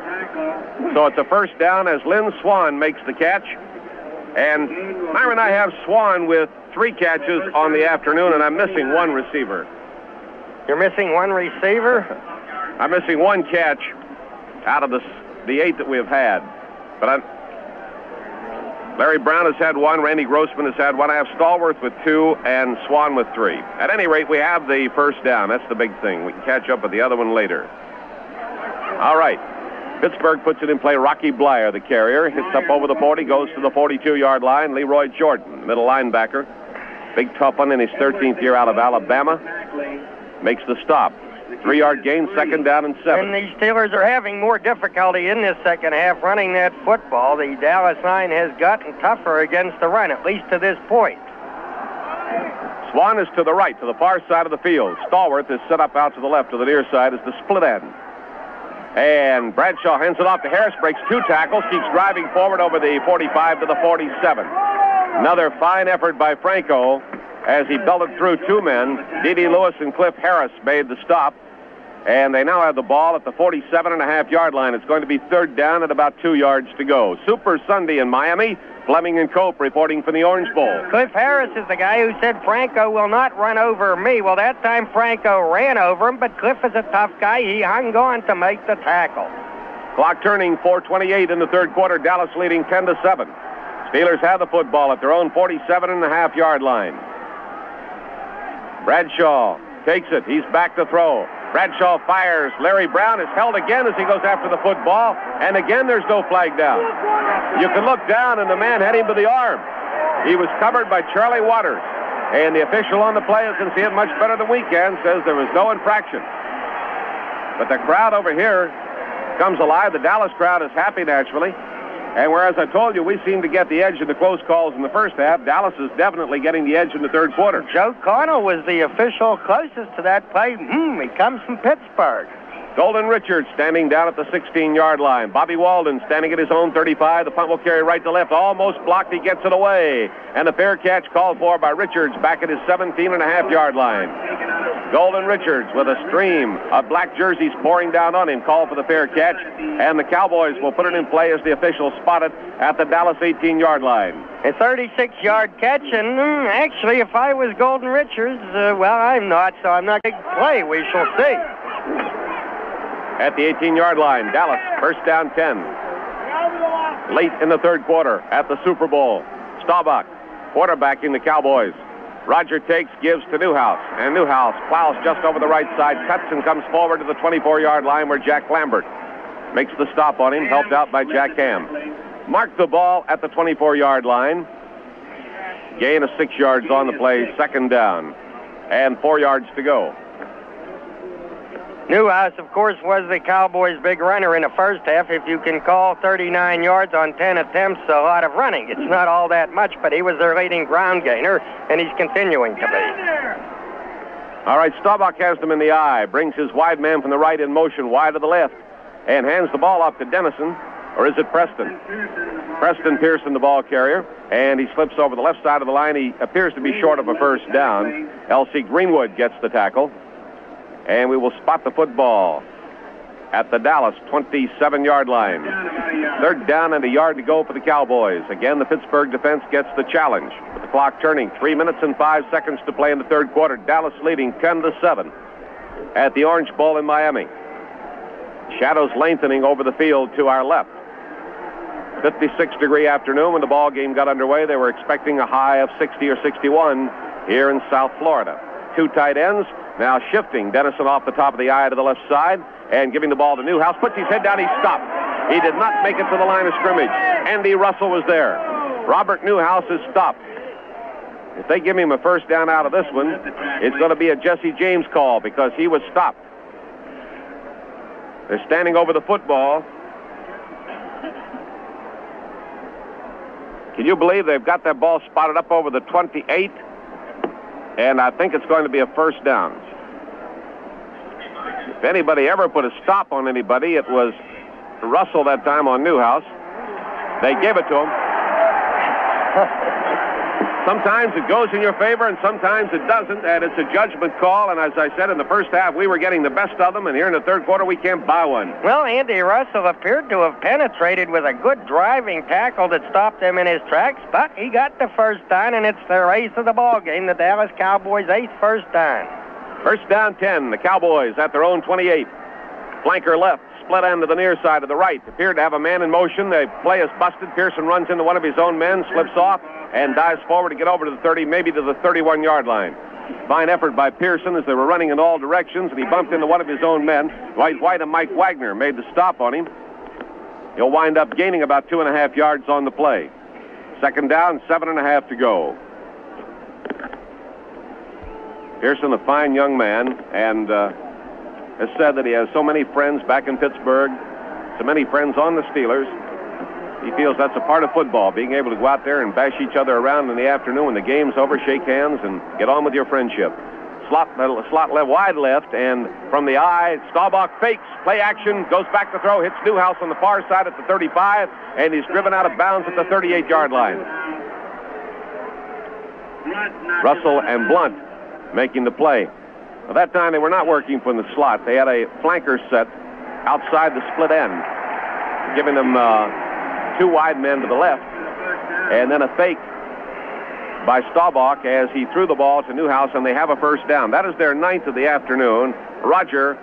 So it's a first down as Lynn Swan makes the catch. And Myron, I have Swan with 3 catches on the afternoon, and I'm missing 1 receiver. You're missing 1 receiver? I'm missing 1 catch out of the 8 that we have had. But Larry Brown has had 1. Randy Grossman has had 1. I have Stallworth with 2 and Swan with 3. At any rate, we have the first down. That's the big thing. We can catch up with the other one later. All right. Pittsburgh puts it in play. Rocky Blyer, the carrier, hits up over the 40, goes to the 42-yard line. Leroy Jordan, middle linebacker. Big tough one in his 13th year out of Alabama. makes the stop. 3-yard gain, second down and 7. And the Steelers are having more difficulty in this second half running that football. The Dallas line has gotten tougher against the run, at least to this point. Swan is to the right, to the far side of the field. Stallworth is set up out to the left, to the near side is the split end. And Bradshaw hands it off to Harris, breaks 2 tackles, keeps driving forward over the 45 to the 47. Another fine effort by Franco as he belted through 2 men. D.D. Lewis and Cliff Harris made the stop. And they now have the ball at the 47.5-yard line. It's going to be third down at about 2 yards to go. Super Sunday in Miami. Fleming and Cope reporting from the Orange Bowl. Cliff Harris is the guy who said Franco will not run over me. Well, that time Franco ran over him, but Cliff is a tough guy. He hung on to make the tackle. Clock turning, 4:28 in the third quarter. Dallas leading 10-7. Steelers have the football at their own 47.5-yard line. Bradshaw takes it. He's back to throw. Bradshaw fires. Larry Brown is held again as he goes after the football. And again, there's no flag down. You can look down, and the man had him to the arm. He was covered by Charlie Waters. And the official on the play, who can see it much better than we can, says there was no infraction. But the crowd over here comes alive. The Dallas crowd is happy, naturally. And whereas I told you we seem to get the edge in the close calls in the first half, Dallas is definitely getting the edge in the third quarter. Joe Connell was the official closest to that play. He comes from Pittsburgh. Golden Richards standing down at the 16-yard line. Bobby Walden standing at his own 35. The punt will carry right to left. Almost blocked. He gets it away. And the fair catch called for by Richards back at his 17.5-yard line. Golden Richards with a stream of black jerseys pouring down on him called for the fair catch. And the Cowboys will put it in play as the officials spot it at the Dallas 18-yard line. A 36-yard catch, and actually, if I was Golden Richards, well, I'm not, so I'm not going to play. We shall see. At the 18-yard line, Dallas, first down 10. Late in the third quarter at the Super Bowl. Staubach quarterbacking the Cowboys. Roger takes, gives to Newhouse, and Newhouse plows just over the right side, cuts and comes forward to the 24-yard line where Jack Lambert makes the stop on him, helped out by Jack Ham. Marked the ball at the 24-yard line. Gain of 6 yards on the play, second down, and 4 yards to go. Newhouse, of course, was the Cowboys' big runner in the first half. If you can call 39 yards on 10 attempts a lot of running, it's not all that much, but he was their leading ground gainer, and he's continuing to be. All right, Staubach has them in the eye, brings his wide man from the right in motion wide to the left, and hands the ball off to Dennison, or is it Preston? Preston Pearson, the ball carrier, and he slips over the left side of the line. He appears to be short of a first down. L.C. Greenwood gets the tackle. And we will spot the football at the Dallas 27-yard line. Third down and a yard to go for the Cowboys. Again, the Pittsburgh defense gets the challenge. With the clock turning, 3 minutes and 5 seconds to play in the third quarter. Dallas leading 10-7 at the Orange Bowl in Miami. Shadows lengthening over the field to our left. 56-degree afternoon when the ball game got underway. They were expecting a high of 60 or 61 here in South Florida. 2 tight ends. Now shifting Dennison off the top of the eye to the left side and giving the ball to Newhouse. Puts his head down. He stopped. He did not make it to the line of scrimmage. Andy Russell was there. Robert Newhouse is stopped. If they give him a first down out of this one, it's going to be a Jesse James call because he was stopped. They're standing over the football. Can you believe they've got that ball spotted up over the 28? And I think it's going to be a first down. If anybody ever put a stop on anybody, it was Russell that time on Newhouse. They gave it to him. Sometimes it goes in your favor and sometimes it doesn't, and it's a judgment call. And as I said, in the first half, we were getting the best of them, and here in the third quarter, we can't buy one. Well, Andy Russell appeared to have penetrated with a good driving tackle that stopped him in his tracks, but he got the first down, and it's their ace of the ball game, the Dallas Cowboys' 8th first down. First down 10, the Cowboys at their own 28. Flanker left, split end to the near side to the right. Appeared to have a man in motion. The play is busted. Pearson runs into one of his own men, slips off, and dives forward to get over to the 30, maybe to the 31-yard line. Fine effort by Pearson as they were running in all directions, and he bumped into one of his own men. Dwight White and Mike Wagner made the stop on him. He'll wind up gaining about 2.5 yards on the play. Second down, 7.5 to go. Pearson, a fine young man, and has said that he has so many friends back in Pittsburgh, so many friends on the Steelers. He feels that's a part of football, being able to go out there and bash each other around in the afternoon when the game's over, shake hands, and get on with your friendship. Slot left, wide left, and from the eye, Staubach fakes, play action, goes back to throw, hits Newhouse on the far side at the 35, and he's driven out of bounds at the 38-yard line. Russell and Blunt making the play. At that time, they were not working from the slot. They had a flanker set outside the split end, giving them two wide men to the left, and then a fake by Staubach as he threw the ball to Newhouse, and they have a first down. That is their 9th of the afternoon. Roger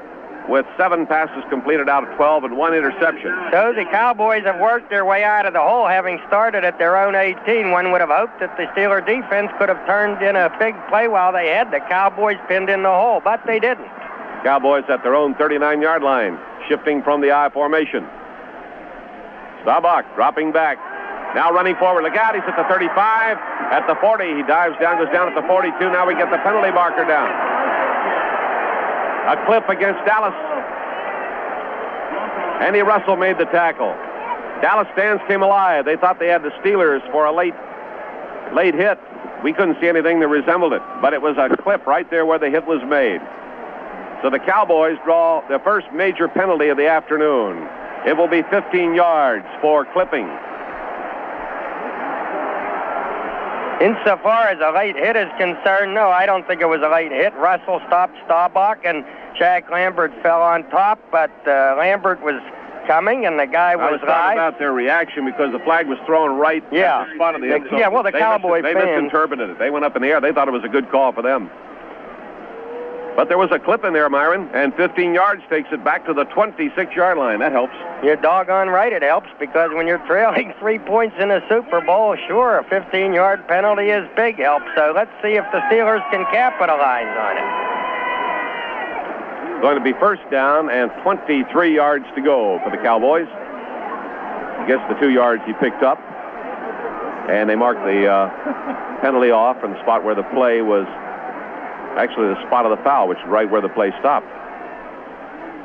with 7 passes completed out of 12 and 1 interception. So the Cowboys have worked their way out of the hole, having started at their own 18. One would have hoped that the Steeler defense could have turned in a big play while they had the Cowboys pinned in the hole, but they didn't. Cowboys at their own 39-yard line, shifting from the I formation. Staubach dropping back. Now running forward. Look out, he's at the 35. At the 40, he dives down, goes down at the 42. Now we get the penalty marker down. A clip against Dallas. Andy Russell made the tackle. Dallas fans came alive. They thought they had the Steelers for a late hit. We couldn't see anything that resembled it, but it was a clip right there where the hit was made. So the Cowboys draw the first major penalty of the afternoon. It will be 15 yards for clipping. Insofar as a late hit is concerned, no, I don't think it was a late hit. Russell stopped Staubach, and Jack Lambert fell on top, but Lambert was coming, and the guy was live. I was talking about their reaction because the flag was thrown right at the spot of the end zone. Yeah, well, the Cowboy fans... They misinterpreted it. They went up in the air. They thought it was a good call for them. But there was a clip in there, Myron, and 15 yards takes it back to the 26-yard line. That helps. You're doggone right it helps, because when you're trailing 3 points in a Super Bowl, sure, a 15-yard penalty is big help. So let's see if the Steelers can capitalize on it. Going to be first down and 23 yards to go for the Cowboys. He gets the 2 yards he picked up, and they mark the penalty off from the spot where the play was. Actually, the spot of the foul, which is right where the play stopped.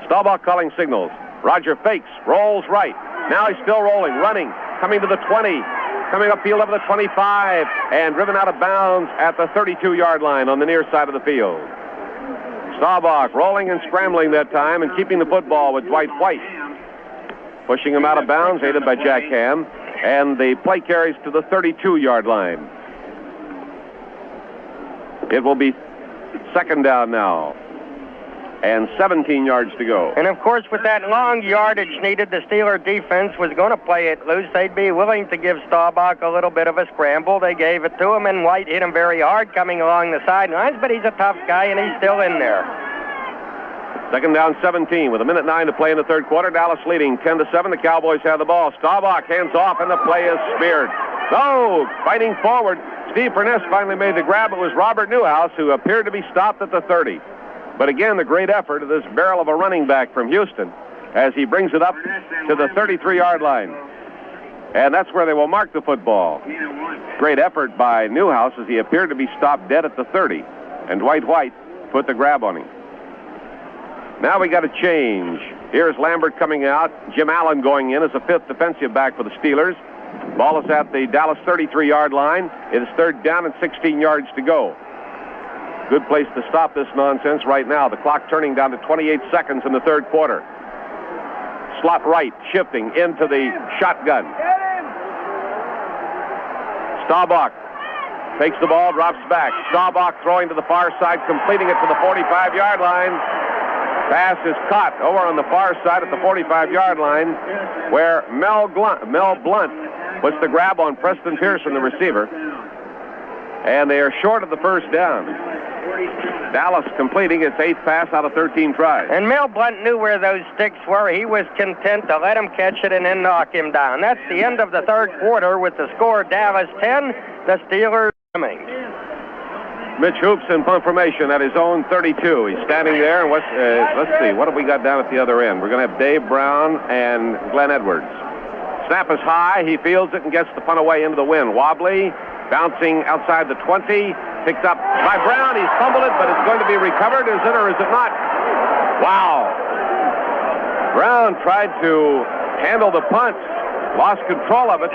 Staubach calling signals. Roger fakes, rolls right. Now he's still rolling, running, coming to the 20, coming upfield over the 25, and driven out of bounds at the 32-yard line on the near side of the field. Staubach rolling and scrambling that time and keeping the football with Dwight White. Pushing him out of bounds, aided by Jack Ham, and the play carries to the 32-yard line. It will be second down now, and 17 yards to go. And, of course, with that long yardage needed, the Steeler defense was going to play it loose. They'd be willing to give Staubach a little bit of a scramble. They gave it to him, and White hit him very hard coming along the sidelines, but he's a tough guy, and he's still in there. Second down, 17, with 1:09 to play in the third quarter. Dallas leading 10-7. The Cowboys have the ball. Staubach hands off, and the play is speared. No, fighting forward. Steve Furness finally made the grab. It was Robert Newhouse, who appeared to be stopped at the 30. But again, the great effort of this barrel of a running back from Houston as he brings it up to the 33-yard line. And that's where they will mark the football. Great effort by Newhouse as he appeared to be stopped dead at the 30. And Dwight White put the grab on him. Now we got a change. Here's Lambert coming out. Jim Allen going in as a fifth defensive back for the Steelers. Ball is at the Dallas 33-yard line. It is third down and 16 yards to go. Good place to stop this nonsense right now. The clock turning down to 28 seconds in the third quarter. Slot right, shifting into the shotgun. Staubach takes the ball, drops back. Staubach throwing to the far side, completing it to the 45-yard line. Pass is caught over on the far side at the 45-yard line, where Mel Blunt puts the grab on Preston Pearson, the receiver. And they are short of the first down. Dallas completing its 8th pass out of 13 tries. And Mel Blunt knew where those sticks were. He was content to let him catch it and then knock him down. That's the end of the third quarter with the score Dallas 10, the Steelers coming. Mitch Hoops in punt formation at his own 32. He's standing there, and let's see, what have we got down at the other end? We're going to have Dave Brown and Glenn Edwards. Snap is high. He fields it and gets the punt away into the wind. Wobbly, bouncing outside the 20, Picked up by Brown. He's fumbled it, but it's going to be recovered. Is it or is it not? Wow. Brown tried to handle the punt. Lost control of it.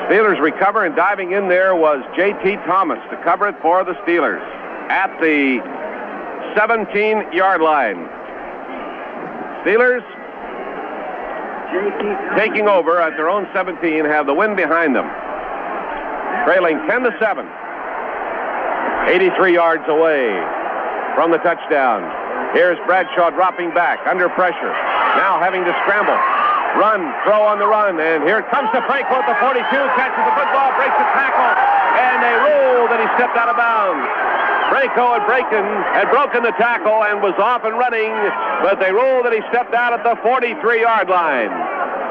Steelers recover, and diving in there was J.T. Thomas to cover it for the Steelers at the 17-yard line. Steelers taking over at their own 17, have the wind behind them. Trailing 10-7. 83 yards away from the touchdown. Here's Bradshaw dropping back under pressure. Now having to scramble. Run, throw on the run, and here it comes to Franco at the 42, catches the football, breaks the tackle, and they rule that he stepped out of bounds. Franco had broken the tackle and was off and running, but they ruled that he stepped out at the 43-yard line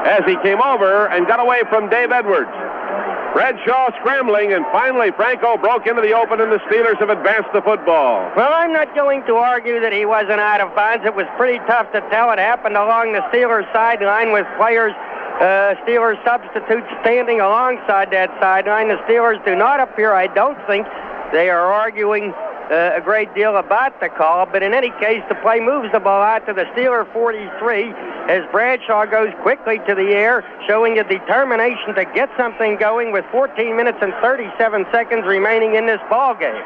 as he came over and got away from Dave Edwards. Bradshaw scrambling, and finally Franco broke into the open, and the Steelers have advanced the football. Well, I'm not going to argue that he wasn't out of bounds. It was pretty tough to tell. It happened along the Steelers sideline with players, Steelers substitutes standing alongside that sideline. The Steelers do not appear, I don't think, they are arguing a great deal about the call, but in any case, the play moves the ball out to the Steeler 43 as Bradshaw goes quickly to the air, showing a determination to get something going with 14 minutes and 37 seconds remaining in this ball game.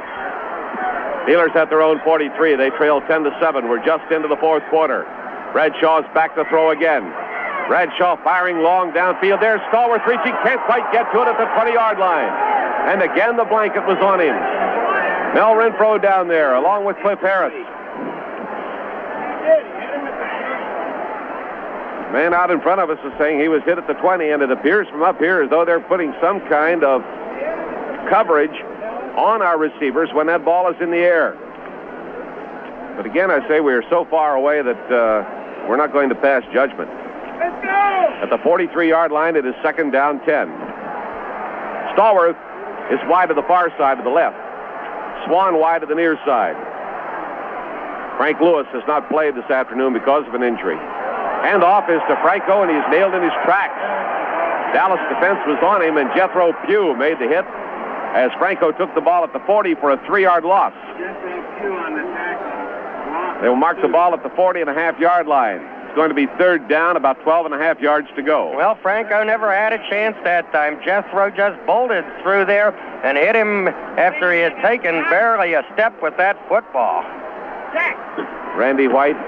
Steelers at their own 43. They trail 10-7. We're just into the fourth quarter. Bradshaw's back to throw again. Bradshaw firing long downfield. There's Stallworth reaching, can't quite get to it at the 20-yard line. And again, the blanket was on him. Mel Renfro down there, along with Cliff Harris. Man out in front of us is saying he was hit at the 20, and it appears from up here as though they're putting some kind of coverage on our receivers when that ball is in the air. But again, I say we are so far away that we're not going to pass judgment. At the 43-yard line, it is second down 10. Stallworth is wide to the far side to the left. Swan wide to the near side. Frank Lewis has not played this afternoon because of an injury. Handoff is to Franco, and he's nailed in his tracks. Dallas defense was on him, and Jethro Pugh made the hit as Franco took the ball at the 40 for a 3-yard loss. They will mark the ball at the 40.5-yard line. It's going to be third down, about 12.5 yards to go. Well, Franco never had a chance that time. Jethro just bolted through there and hit him after he had taken barely a step with that football. Randy White,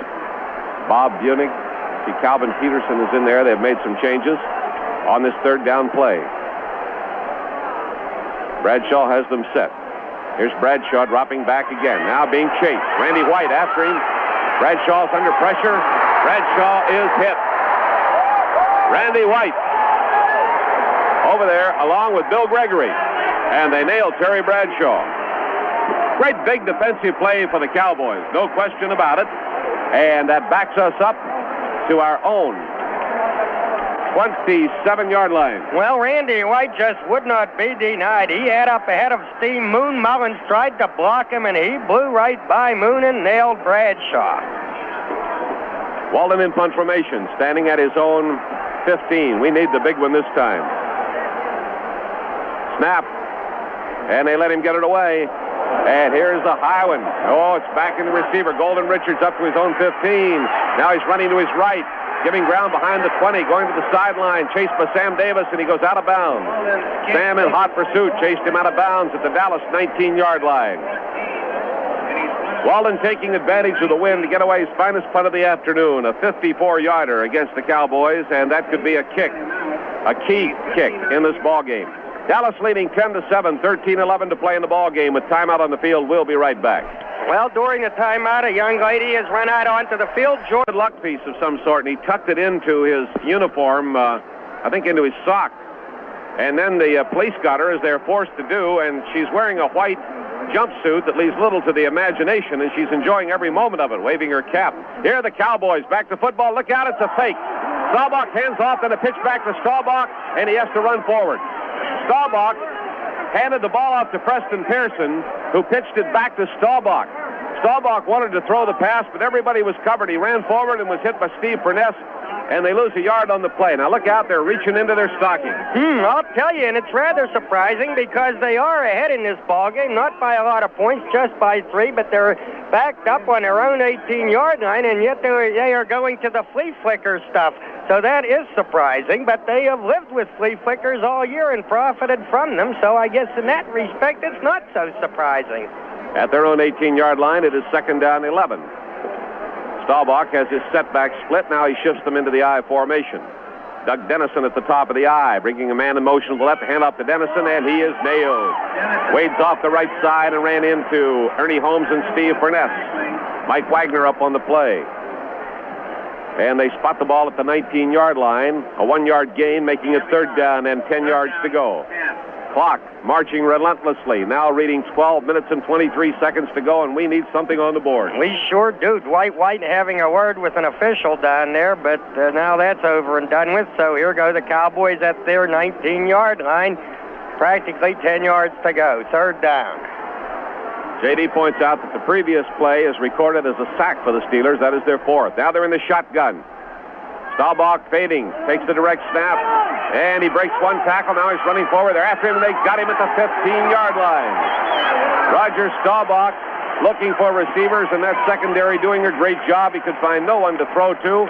Bob Bunig, see Calvin Peterson is in there. They've made some changes on this third down play. Bradshaw has them set. Here's Bradshaw dropping back again. Now being chased. Randy White after him. Bradshaw's under pressure. Bradshaw is hit. Randy White over there along with Bill Gregory. And they nailed Terry Bradshaw. Great big defensive play for the Cowboys. No question about it. And that backs us up to our own 27-yard line. Well, Randy White just would not be denied. He had up ahead of Steve Moon. Mullins tried to block him, and he blew right by Moon and nailed Bradshaw. Walden in punt formation, standing at his own 15. We need the big one this time. Snap. And they let him get it away. And here's the high one. Oh, it's back in the receiver. Golden Richards up to his own 15. Now he's running to his right, giving ground behind the 20, going to the sideline, chased by Sam Davis, and he goes out of bounds. Sam in hot pursuit chased him out of bounds at the Dallas 19-yard line. Walden taking advantage of the wind to get away his finest punt of the afternoon, a 54-yarder against the Cowboys, and that could be a kick, a key kick in this ball game. Dallas leading 10-7, 13-11 to play in the ball game with timeout on the field. We'll be right back. Well, during the timeout, a young lady has run out onto the field. Good luck piece of some sort, and he tucked it into his uniform, I think into his sock. And then the police got her, as they're forced to do, and she's wearing a white jumpsuit that leaves little to the imagination, and she's enjoying every moment of it, waving her cap. Here are the Cowboys. Back to football. Look out, it's a fake. Staubach hands off, then a pitch back to Staubach, and he has to run forward. Staubach handed the ball off to Preston Pearson, who pitched it back to Staubach. Staubach wanted to throw the pass, but everybody was covered. He ran forward and was hit by Steve Furness, and they lose a yard on the play. Now look out, they're reaching into their stockings. I'll tell you, and it's rather surprising because they are ahead in this ballgame, not by a lot of points, just by 3, but they're backed up on their own 18-yard line, and yet they are going to the flea flicker stuff. So that is surprising, but they have lived with flea flickers all year and profited from them, so I guess in that respect it's not so surprising. At their own 18-yard line, it is 2nd down 11. Staubach has his setback split. Now he shifts them into the I formation. Doug Dennison at the top of the I, bringing a man in motion to the left, hand off to Dennison, and he is nailed. Wades off the right side and ran into Ernie Holmes and Steve Furness. Mike Wagner up on the play. And they spot the ball at the 19-yard line. A 1-yard gain, making it 3rd down and 10 yards to go. Clock marching relentlessly. Now reading 12 minutes and 23 seconds to go, and we need something on the board. We sure do. Dwight White having a word with an official down there, but now that's over and done with. So here go the Cowboys at their 19-yard line. Practically 10 yards to go. 3rd down. J.D. points out that the previous play is recorded as a sack for the Steelers. That is their 4th. Now they're in the shotgun. Staubach fading, takes the direct snap, and he breaks one tackle. Now he's running forward. They're after him, and they got him at the 15-yard line. Roger Staubach looking for receivers, and that secondary doing a great job. He could find no one to throw to,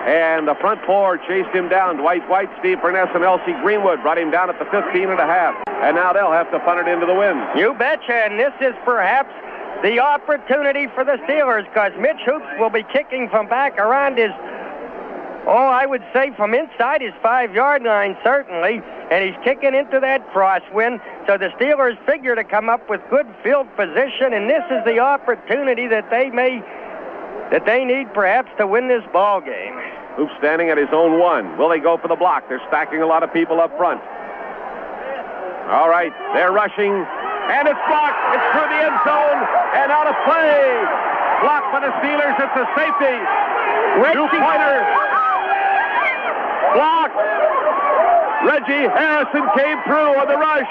and the front 4 chased him down. Dwight White, Steve Furness, and L.C. Greenwood brought him down at the 15.5, and now they'll have to punt it into the wind. You betcha, and this is perhaps the opportunity for the Steelers, because Mitch Hoops will be kicking from back around his, I would say from inside his 5-yard line, certainly, and he's kicking into that crosswind, so the Steelers figure to come up with good field position, and this is the opportunity that they need perhaps to win this ball game. Hoops standing at his own 1. Will they go for the block? They're stacking a lot of people up front. All right, they're rushing, and it's blocked. It's through the end zone, and out of play. Blocked by the Steelers. It's a safety. Two-pointer. Blocked. Reggie Harrison came through on the rush.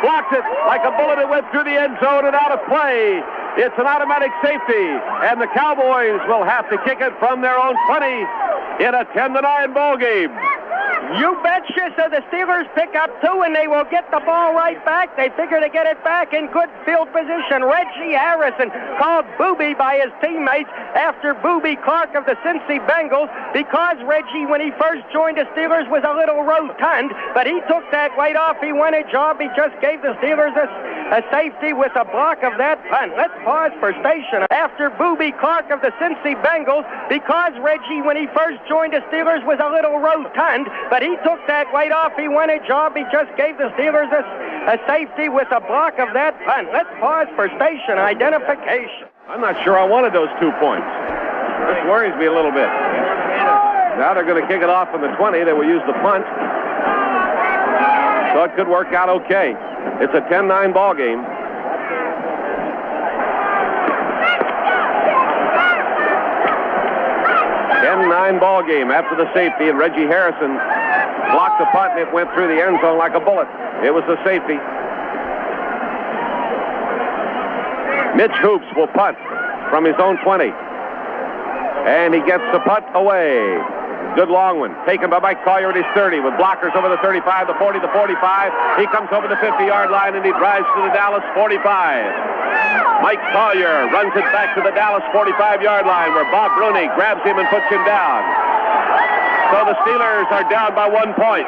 Blocked it like a bullet. It went through the end zone and out of play. It's an automatic safety, and the Cowboys will have to kick it from their own 20 in a 10-9 ball game. You betcha. So the Steelers pick up 2, and they will get the ball right back. They figure to get it back in good field position. Reggie Harrison, called Booby by his teammates after Booby Clark of the Cincy Bengals, because Reggie, when he first joined the Steelers, was a little rotund, but he took that weight off. He won a job. He just gave the Steelers a safety with a block of that punt. Let's pause for station. After Booby Clark of the Cincy Bengals, because Reggie, when he first joined the Steelers, was a little rotund, but he took that weight off. He won a job. He just gave the Steelers a safety with a block of that punt. Let's pause for station identification. I'm not sure I wanted those 2 points. This worries me a little bit. Now they're going to kick it off from the 20. They will use the punt. So it could work out okay. It's a 10-9 ball game. Ball game after the safety, and Reggie Harrison blocked the punt, and it went through the end zone like a bullet. It was a safety. Mitch Hoops will punt from his own 20, and he gets the punt away. Good long one, taken by Mike Collier at his 30, with blockers over the 35, the 40, the 45. He comes over the 50-yard line, and he drives to the Dallas 45. Mike Collier runs it back to the Dallas 45-yard line, where Bob Rooney grabs him and puts him down. So the Steelers are down by 1 point.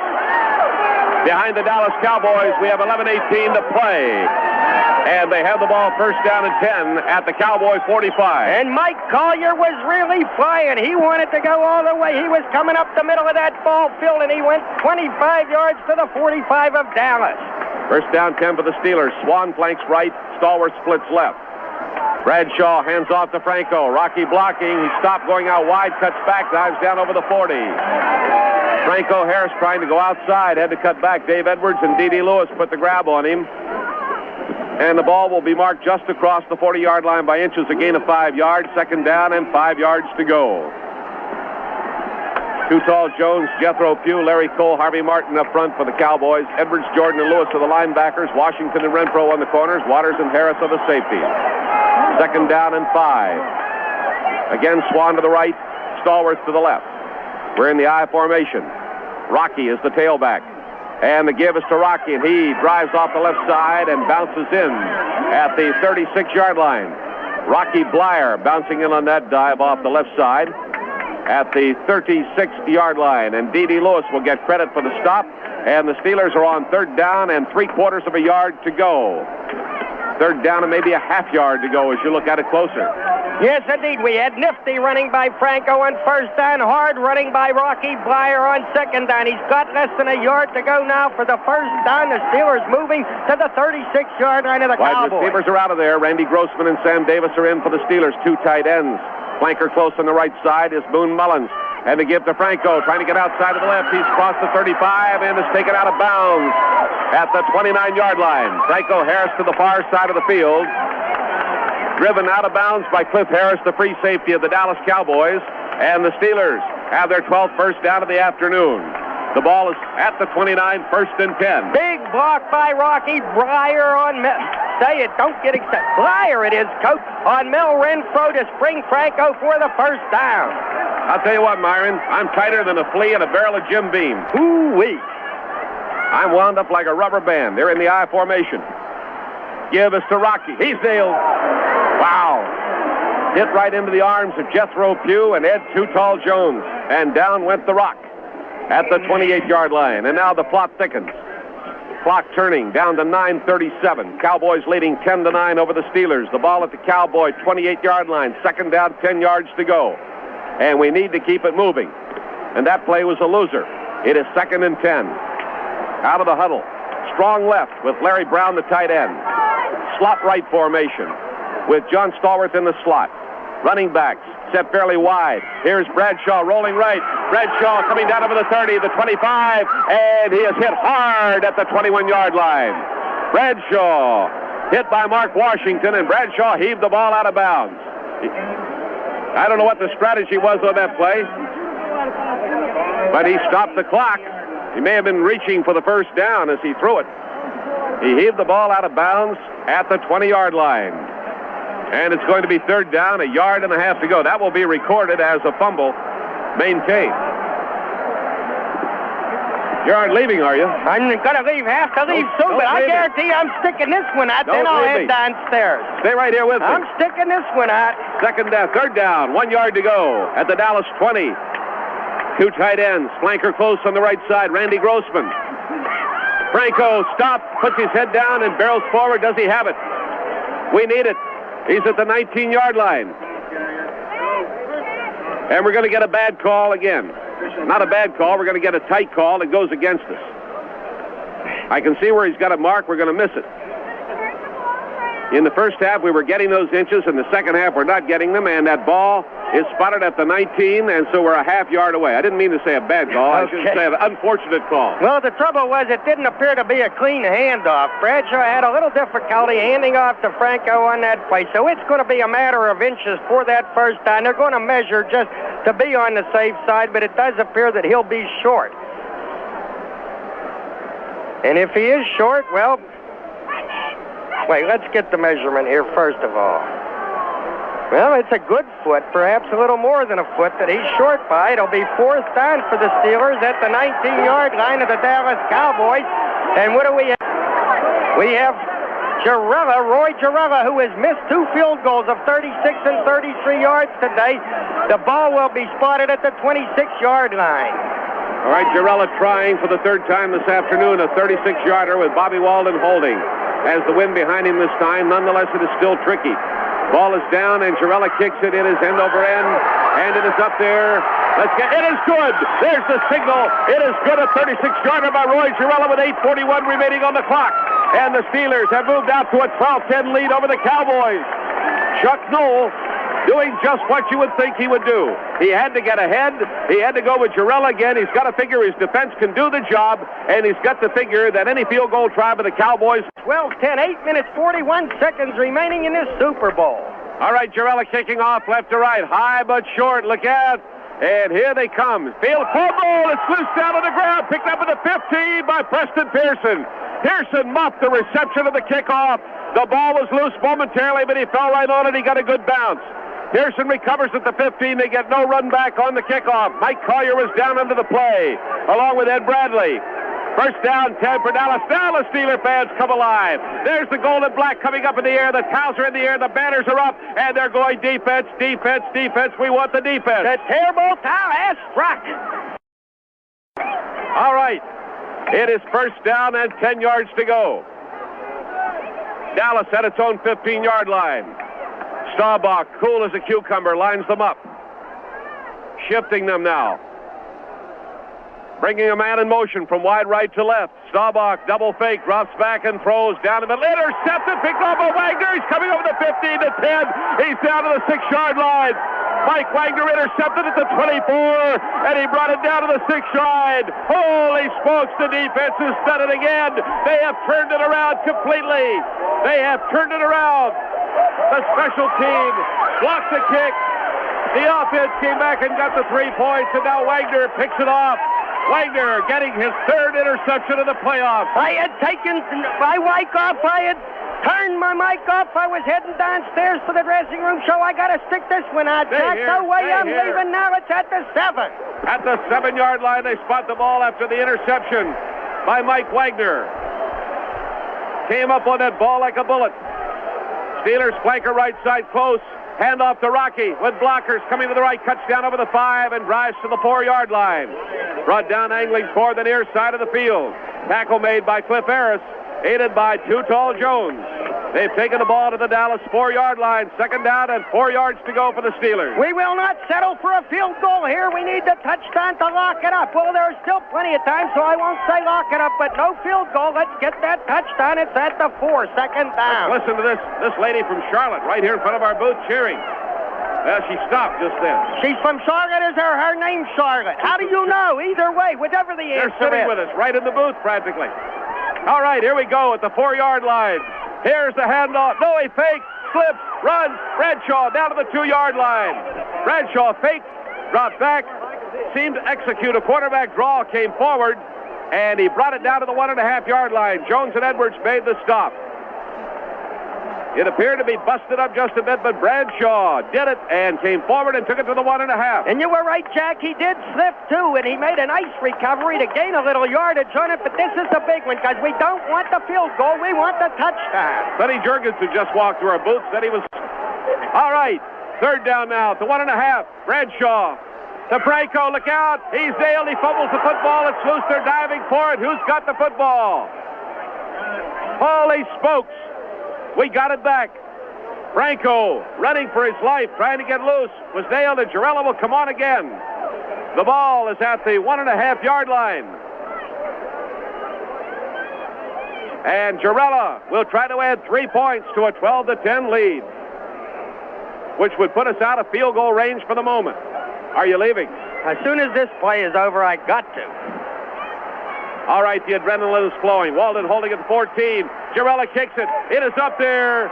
Behind the Dallas Cowboys, we have 11:18 to play. And they have the ball 1st down and 10 at the Cowboy 45. And Mike Collier was really flying. He wanted to go all the way. He was coming up the middle of that ball field, and he went 25 yards to the 45 of Dallas. 1st down 10 for the Steelers. Swan flanks right, Stallworth splits left. Bradshaw hands off to Franco. Rocky blocking. He stopped going out wide, cuts back, dives down over the 40. Franco Harris trying to go outside, had to cut back. Dave Edwards and D.D. Lewis put the grab on him. And the ball will be marked just across the 40-yard line by inches, a gain of 5 yards. 2nd down and 5 yards to go. Too Tall Jones, Jethro Pugh, Larry Cole, Harvey Martin up front for the Cowboys. Edwards, Jordan, and Lewis are the linebackers. Washington and Renfro on the corners. Waters and Harris are the safeties. Second down and 5. Again, Swan to the right, Stallworth to the left. We're in the I formation. Rocky is the tailback. And the give is to Rocky, and he drives off the left side and bounces in at the 36-yard line. Rocky Blyer bouncing in on that dive off the left side at the 36-yard line. And D.D. Lewis will get credit for the stop. And the Steelers are on third down and 3/4 of a yard to go. Third down and maybe a half yard to go as you look at it closer. Yes, indeed. We had nifty running by Franco on first down, hard running by Rocky Blyer on second down. He's got less than a yard to go now for the first down. The Steelers moving to the 36-yard line of the Wide Cowboys. receivers are out of there. Randy Grossman and Sam Davis are in for the Steelers. 2 tight ends. Flanker close on the right side is Boone Mullins. And to give to Franco, trying to get outside to the left. He's crossed the 35 and is taken out of bounds at the 29-yard line. Franco Harris to the far side of the field. Driven out of bounds by Cliff Harris, the free safety of the Dallas Cowboys. And the Steelers have their 12th first down of the afternoon. The ball is at the 29, first and 10. Big block by Rocky Blyer on... Say it, don't get excited. Blyer it is, Coach, on Mel Renfro to spring Franco for the first down. I'll tell you what, Myron, I'm tighter than a flea in a barrel of Jim Beam. Ooh-wee. I'm wound up like a rubber band. They're in the I formation. Give us to Rocky. He's nailed. Wow. Hit right into the arms of Jethro Pugh and Ed Too Tall Jones. And down went the rock at the 28-yard line. And now the plot thickens. Clock turning down to 9:37. Cowboys leading 10-9 over the Steelers. The ball at the Cowboy 28-yard line. Second down, 10 yards to go. And we need to keep it moving. And that play was a loser. It is second and 10. Out of the huddle. Strong left with Larry Brown, the tight end. Slot right formation with John Stallworth in the slot. Running backs set fairly wide. Here's Bradshaw rolling right. Bradshaw coming down over the 30, the 25, and he is hit hard at the 21-yard line. Bradshaw hit by Mark Washington, and Bradshaw heaved the ball out of bounds. I don't know what the strategy was on that play, but he stopped the clock. He may have been reaching for the first down as he threw it. He heaved the ball out of bounds at the 20-yard line. And it's going to be third down, a yard and a half to go. That will be recorded as a fumble maintained. You aren't leaving, are you? I'm going to leave, have to leave soon, but I guarantee I'm sticking this one out, then I'll head downstairs. Stay right here with me. I'm sticking this one out. Third down, 1 yard to go at the Dallas 20. 2 tight ends, flanker close on the right side, Randy Grossman. Franco stops, puts his head down, and barrels forward. Does he have it? We need it. He's at the 19-yard line. And we're going to get a bad call again. Not a bad call. We're going to get a tight call that goes against us. I can see where he's got it marked. We're going to miss it. In the first half, we were getting those inches. In the second half, we're not getting them. And that ball is spotted at the 19, and so we're a half yard away. I didn't mean to say a bad call. I should say an unfortunate call. Well, the trouble was it didn't appear to be a clean handoff. Bradshaw had a little difficulty handing off to Franco on that play, so it's going to be a matter of inches for that first down. They're going to measure just to be on the safe side, but it does appear that he'll be short. And if he is short, well, wait, let's get the measurement here first of all. Well, it's a good foot, perhaps a little more than a foot that he's short by. It'll be fourth down for the Steelers at the 19-yard line of the Dallas Cowboys. And what do we have? We have Roy Girella, who has missed 2 field goals of 36 and 33 yards today. The ball will be spotted at the 26-yard line. All right, Girella trying for the third time this afternoon, a 36-yarder with Bobby Walden holding. Has the wind behind him this time. Nonetheless, it is still tricky. Ball is down, and Girella kicks it. It is end over end, and it is up there. It is good. There's the signal. It is good. A 36-yarder by Roy Girella with 8:41 remaining on the clock. And the Steelers have moved out to a 12-10 lead over the Cowboys. Chuck Noll doing just what you would think he would do. He had to get ahead. He had to go with Girella again. He's got to figure his defense can do the job, and he's got to figure that any field goal try by the Cowboys. 12-10, 8 minutes, 41 seconds remaining in this Super Bowl. All right, Girella kicking off left to right. High but short. Look out. And here they come. Field fumble. It's loose down on the ground. Picked up at the 15 by Preston Pearson. Pearson muffed the reception of the kickoff. The ball was loose momentarily, but he fell right on it. He got a good bounce. Pearson recovers at the 15. They get no run back on the kickoff. Mike Collier was down under the play, along with Ed Bradley. First down, 10 for Dallas. Now the Steeler fans come alive. There's the gold and black coming up in the air. The towels are in the air. The banners are up, and they're going defense, defense, defense. We want the defense. The terrible towel has struck. All right. It is first down and 10 yards to go. Dallas at its own 15-yard line. Staubach, cool as a cucumber, lines them up. Shifting them now. Bringing a man in motion from wide right to left. Staubach, double fake, drops back and throws down the middle. Intercepted, picked off by Wagner. He's coming over the 15 to 10. He's down to the 6-yard line. Mike Wagner intercepted at the 24, and he brought it down to the 6-yard. Holy smokes, the defense has done it again. They have turned it around completely. They have turned it around. The special team blocked the kick. The offense came back and got the 3 points, and now Wagner picks it off. Wagner getting his third interception of the playoffs. I had taken my mic off. I had turned my mic off. I was heading downstairs to the dressing room, so I got to stick this one out. Jack, no way I'm leaving now. It's at the 7. At the 7-yard line, they spot the ball after the interception by Mike Wagner. Came up on that ball like a bullet. Steelers flanker right side close. Hand off to Rocky with blockers coming to the right, cuts down over the 5 and drives to the 4-yard line. Brought down angling toward the near side of the field. Tackle made by Cliff Harris, aided by Too Tall Jones. They've taken the ball to the Dallas 4-yard line. Second down and 4 yards to go for the Steelers. We will not settle for a field goal here. We need the touchdown to lock it up. Well, there's still plenty of time, so I won't say lock it up, but no field goal. Let's get that touchdown. It's at the 4, second down. Listen to this lady from Charlotte right here in front of our booth cheering. Well, she stopped just then. She's from Charlotte. Is her name Charlotte? How do you know? Either way, whatever the answer is. They're sitting with us right in the booth practically. All right, here we go at the 4-yard line. Here's the handoff. No, he fakes, slips, runs. Bradshaw down to the 2-yard line. Bradshaw faked, dropped back, seemed to execute a quarterback draw, came forward, and he brought it down to the 1.5-yard line. Jones and Edwards made the stop. It appeared to be busted up just a bit, but Bradshaw did it and came forward and took it to the 1.5. And you were right, Jack. He did slip, too, and he made a nice recovery to gain a little yardage on it, but this is the big one, because we don't want the field goal. We want the touchdown. Benny Jurgens, who just walked through our booth, said he was... All right, third down now, the 1.5. Bradshaw to Franco. Look out. He's nailed. He fumbles the football. It's loose. They're diving for it. Who's got the football? Holy smokes. We got it back. Franco running for his life, trying to get loose. Was nailed, and Jarella will come on again. The ball is at the 1.5-yard line. And Jarella will try to add 3 points to a 12-10 lead, which would put us out of field goal range for the moment. Are you leaving? As soon as this play is over, I got to. All right, the adrenaline is flowing. Walden holding at the 14. Jarella kicks it. It is up there.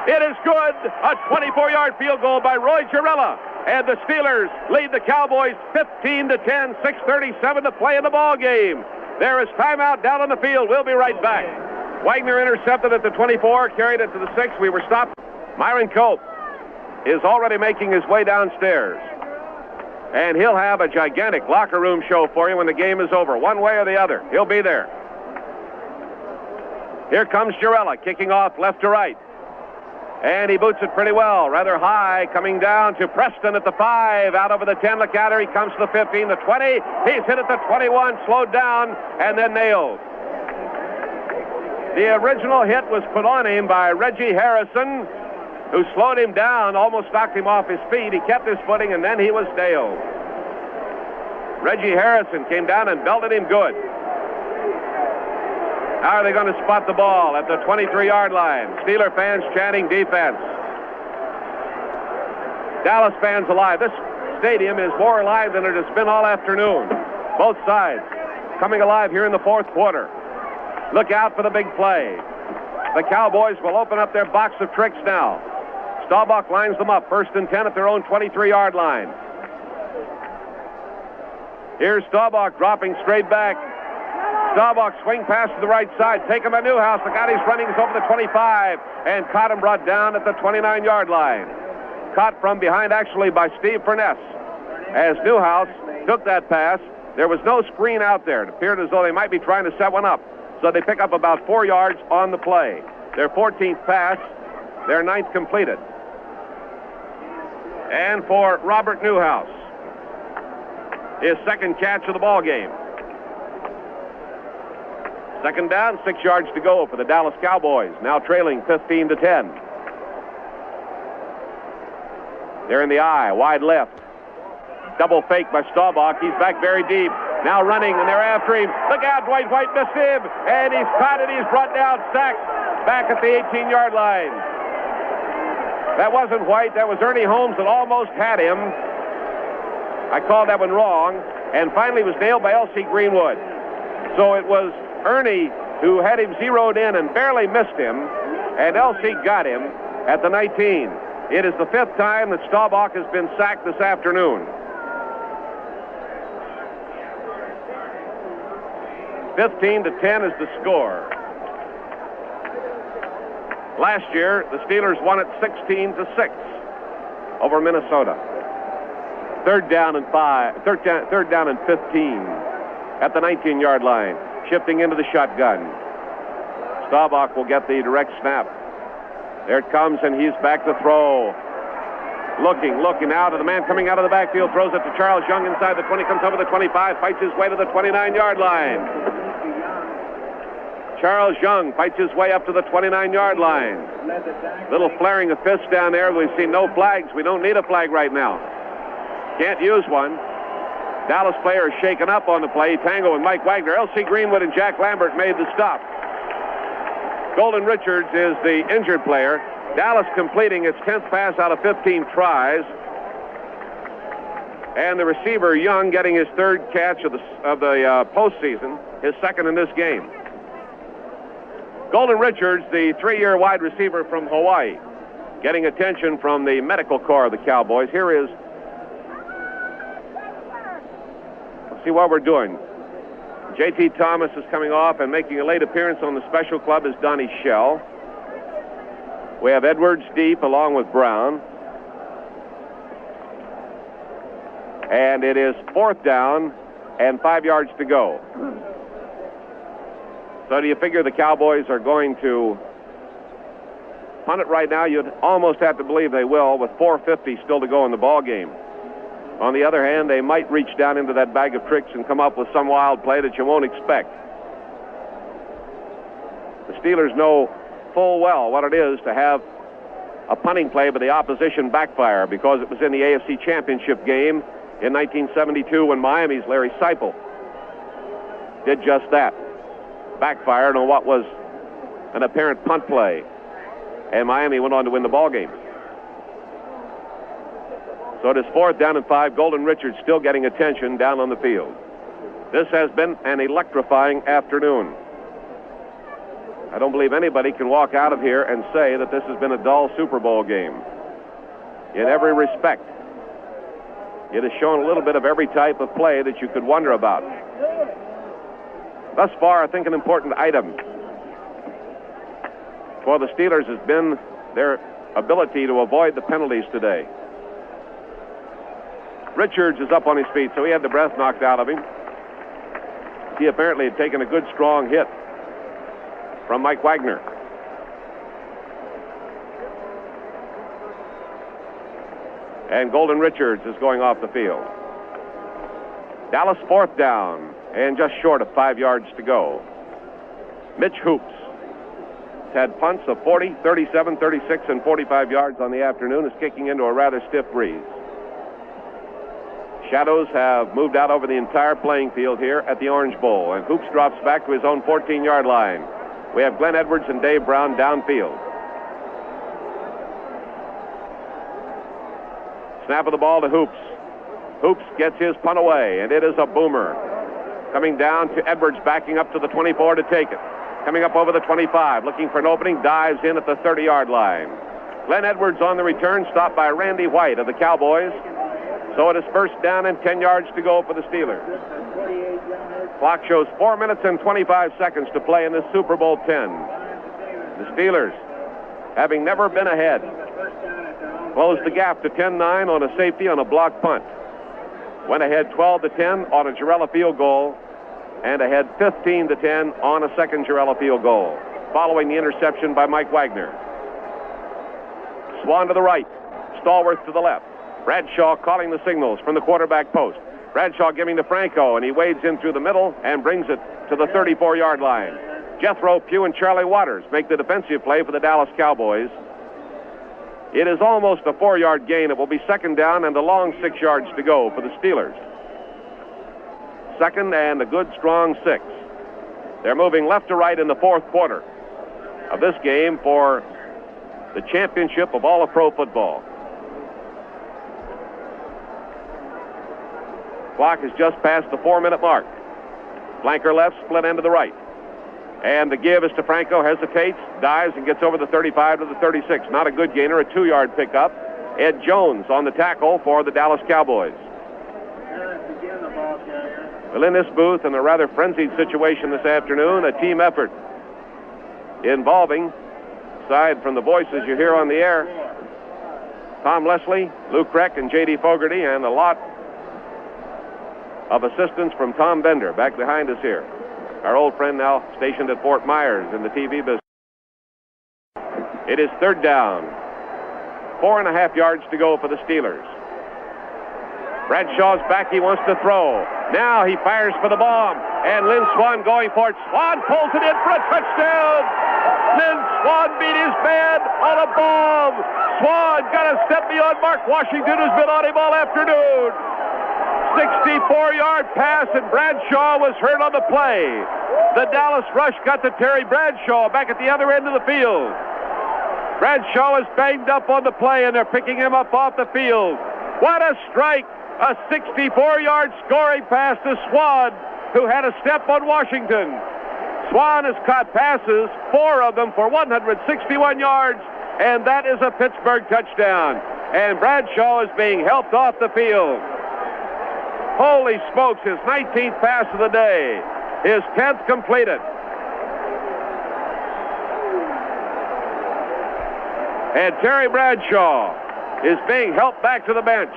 It is good. A 24-yard field goal by Roy Jarella. And the Steelers lead the Cowboys 15-10, 6:37 to play in the ball game. There is timeout down on the field. We'll be right back. Wagner intercepted at the 24, carried it to the 6. We were stopped. Myron Cope is already making his way downstairs. And he'll have a gigantic locker room show for you when the game is over, one way or the other. He'll be there. Here comes Jarella, kicking off left to right. And he boots it pretty well, rather high, coming down to Preston at the 5, out over the 10. Look at her, he comes to the 15, the 20. He's hit at the 21, slowed down, and then nailed. The original hit was put on him by Reggie Harrison, who slowed him down, almost knocked him off his feet. He kept his footing, and then he was nailed. Reggie Harrison came down and belted him good. How are they going to spot the ball at the 23-yard line? Steeler fans chanting defense. Dallas fans alive. This stadium is more alive than it has been all afternoon. Both sides coming alive here in the fourth quarter. Look out for the big play. The Cowboys will open up their box of tricks now. Staubach lines them up, 1st and 10 at their own 23-yard line. Here's Staubach dropping straight back. Staubach swing pass to the right side, taken by Newhouse. The guy he's running is over the 25, and caught and brought down at the 29-yard line. Caught from behind, actually, by Steve Furness. As Newhouse took that pass, there was no screen out there. It appeared as though they might be trying to set one up. So they pick up about 4 yards on the play. Their 14th pass, their 9th completed. And for Robert Newhouse, his second catch of the ball game. Second down, 6 yards to go for the Dallas Cowboys, now trailing 15-10. They're in the eye, wide left. Double fake by Staubach. He's back very deep. Now running, and they're after him. Look out, Dwight White missed him. And he's caught it. He's brought down, sacked back at the 18-yard line. That wasn't White. That was Ernie Holmes that almost had him. I called that one wrong. And finally was nailed by L.C. Greenwood. So it was Ernie who had him zeroed in and barely missed him. And L.C. got him at the 19. It is the 5th time that Staubach has been sacked this afternoon. 15-10 is the score. Last year, the Steelers won it 16-6 over Minnesota. Third down and 15 at the 19-yard line. Shifting into the shotgun. Staubach will get the direct snap. There it comes, and he's back to throw. Looking out, and the man coming out of the backfield throws it to Charles Young inside the 20, comes over the 25, fights his way to the 29-yard line. Charles Young fights his way up to the 29-yard line. Little flaring of fists down there. We've seen no flags. We don't need a flag right now. Can't use one. Dallas player is shaken up on the play. Tango and Mike Wagner. L.C. Greenwood and Jack Lambert made the stop. Golden Richards is the injured player. Dallas completing its 10th pass out of 15 tries. And the receiver, Young, getting his 3rd catch of the postseason, his 2nd in this game. Golden Richards, the 3-year wide receiver from Hawaii, getting attention from the medical corps of the Cowboys. Here is, let's see what we're doing. J.T. Thomas is coming off, and making a late appearance on the special club is Donnie Shell. We have Edwards deep along with Brown. And it is 4th down and 5 yards to go. So do you figure the Cowboys are going to punt it right now? You'd almost have to believe they will, with 4:50 still to go in the ball game. On the other hand, they might reach down into that bag of tricks and come up with some wild play that you won't expect. The Steelers know full well what it is to have a punting play by the opposition backfire, because it was in the AFC Championship game in 1972 when Miami's Larry Seipel did just that. Backfired on what was an apparent punt play, and Miami went on to win the ball game. So it is 4th down and 5. Golden Richards still getting attention down on the field. This has been an electrifying afternoon. I don't believe anybody can walk out of here and say that this has been a dull Super Bowl game. In every respect, it has shown a little bit of every type of play that you could wonder about. Thus far, I think an important item for the Steelers has been their ability to avoid the penalties today. Richards is up on his feet, so he had the breath knocked out of him. He apparently had taken a good, strong hit from Mike Wagner. And Golden Richards is going off the field. Dallas 4th down and just short of 5 yards to go. Mitch Hoops has had punts of 40, 37, 36, and 45 yards on the afternoon, is kicking into a rather stiff breeze. Shadows have moved out over the entire playing field here at the Orange Bowl, and Hoops drops back to his own 14-yard line. We have Glenn Edwards and Dave Brown downfield. Snap of the ball to Hoops. Hoops gets his punt away, and it is a boomer. Coming down to Edwards, backing up to the 24 to take it. Coming up over the 25, looking for an opening, dives in at the 30-yard line. Glenn Edwards on the return, stopped by Randy White of the Cowboys. So it is first down and 10 yards to go for the Steelers. Clock shows 4 minutes and 25 seconds to play in this Super Bowl 10. The Steelers, having never been ahead, closed the gap to 10-9 on a safety on a block punt. Went ahead 12-10 on a Jarrella field goal, and ahead 15-10 on a second Jarrella field goal, following the interception by Mike Wagner. Swan to the right, Stallworth to the left. Bradshaw calling the signals from the quarterback post. Bradshaw giving to Franco, and he wades in through the middle and brings it to the 34-yard line. Jethro Pugh and Charlie Waters make the defensive play for the Dallas Cowboys. It is almost a 4-yard gain. It will be second down and a long 6 yards to go for the Steelers. Second and a good strong 6. They're moving left to right in the fourth quarter of this game for the championship of all of pro football. Clock has just passed the 4-minute mark. Flanker left, split end to the right. And the give is to Franco, hesitates, dives, and gets over the 35 to the 36. Not a good gainer, a 2-yard pickup. Ed Jones on the tackle for the Dallas Cowboys. Well, in this booth, in a rather frenzied situation this afternoon, a team effort involving, aside from the voices you hear on the air, Tom Leslie, Lou Kreck, and J.D. Fogarty, and a lot of assistance from Tom Bender back behind us here. Our old friend now stationed at Fort Myers in the TV business. It is third down. 4.5 yards to go for the Steelers. Bradshaw's back. He wants to throw. Now he fires for the bomb. And Lynn Swan going for it. Swan pulls it in for a touchdown. Lynn Swan beat his man on a bomb. Swan got a step beyond Mark Washington, who's been on him all afternoon. 64-yard pass, and Bradshaw was hurt on the play. The Dallas rush got to Terry Bradshaw back at the other end of the field. Bradshaw is banged up on the play, and they're picking him up off the field. What a strike! A 64-yard scoring pass to Swan, who had a step on Washington. Swan has caught passes, 4 of them for 161 yards, and that is a Pittsburgh touchdown. And Bradshaw is being helped off the field. Holy smokes, his 19th pass of the day. His 10th completed. And Terry Bradshaw is being helped back to the bench.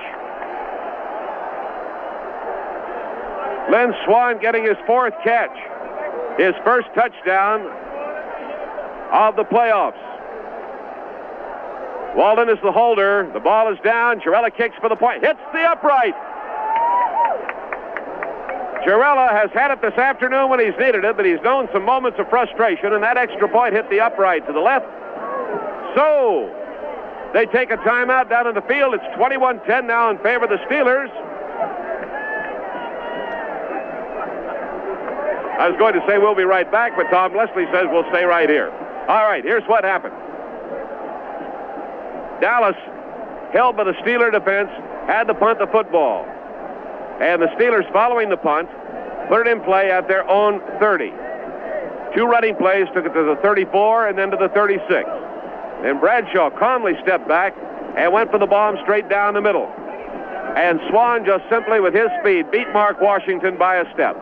Lynn Swan getting his 4th catch. His first touchdown of the playoffs. Walden is the holder. The ball is down. Jarrella kicks for the point. Hits the upright. Jarrella has had it this afternoon when he's needed it, but he's known some moments of frustration, and that extra point hit the upright to the left. So, they take a timeout down in the field. It's 21-10 now in favor of the Steelers. I was going to say we'll be right back, but Tom Leslie says we'll stay right here. All right, here's what happened. Dallas, held by the Steeler defense, had to punt the football. And the Steelers, following the punt, put it in play at their own 30. 2 running plays took it to the 34 and then to the 36. And Bradshaw calmly stepped back and went for the bomb straight down the middle. And Swan just simply, with his speed, beat Mark Washington by a step.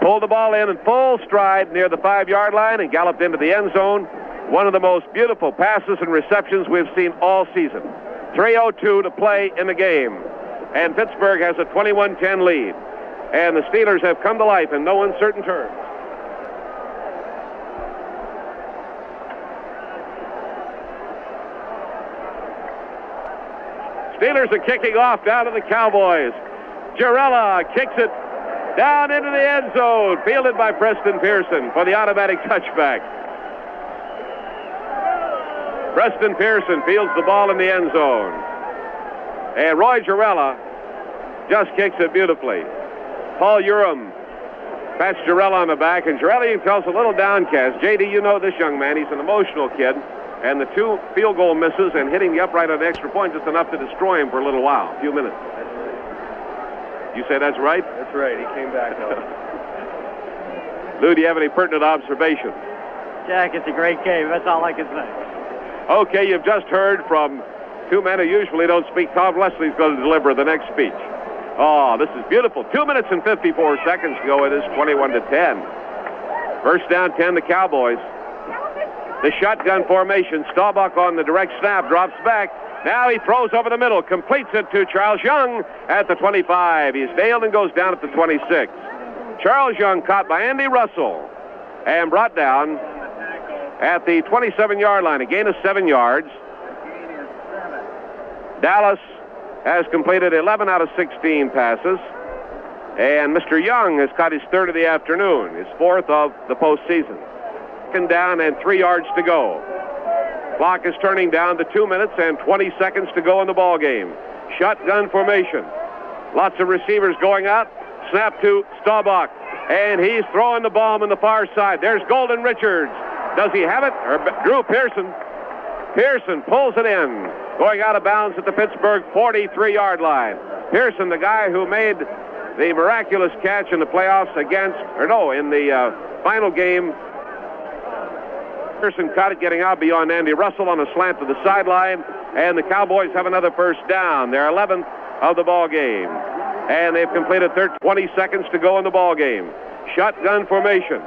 Pulled the ball in full stride near the 5-yard line and galloped into the end zone. One of the most beautiful passes and receptions we've seen all season. 3:02 to play in the game. And Pittsburgh has a 21-10 lead. And the Steelers have come to life in no uncertain terms. Steelers are kicking off down to the Cowboys. Jarrella kicks it down into the end zone, fielded by Preston Pearson for the automatic touchback. Preston Pearson fields the ball in the end zone. And Roy Jarrella just kicks it beautifully. Paul Urim pats Jarrella on the back, and Jarrella, you can tell, is a little downcast. J.D., you know this young man. He's an emotional kid. And the 2 field goal misses and hitting the upright on the extra point just enough to destroy him for a little while, a few minutes. You say that's right? That's right. He came back. Lou, do you have any pertinent observations? Jack, it's a great game. That's all I can say. Okay, you've just heard from Two men who usually don't speak. Tom Leslie's going to deliver the next speech. Oh, this is beautiful. 2 minutes and 54 seconds to go. It is 21-10. First down, 10, the Cowboys. The shotgun formation. Staubach on the direct snap, drops back. Now he throws over the middle, completes it to Charles Young at the 25. He's nailed and goes down at the 26. Charles Young caught by Andy Russell and brought down at the 27-yard line, a gain of 7 yards. Dallas has completed 11 out of 16 passes, and Mr. Young has caught his third of the afternoon, his fourth of the postseason. Second down and 3 yards to go. Clock is turning down to 2 minutes and 20 seconds to go in the ball game. Shotgun formation. Lots of receivers going out. Snap to Staubach, and he's throwing the bomb on the far side. There's Golden Richards. Does he have it? Or Drew Pearson. Pearson pulls it in, going out of bounds at the Pittsburgh 43-yard line. Pearson, the guy who made the miraculous catch in the playoffs in the final game. Pearson caught it getting out beyond Andy Russell on a slant to the sideline, and the Cowboys have another first down. Their 11th of the ball game. And they've completed 20 seconds to go in the ball game. Shotgun formation.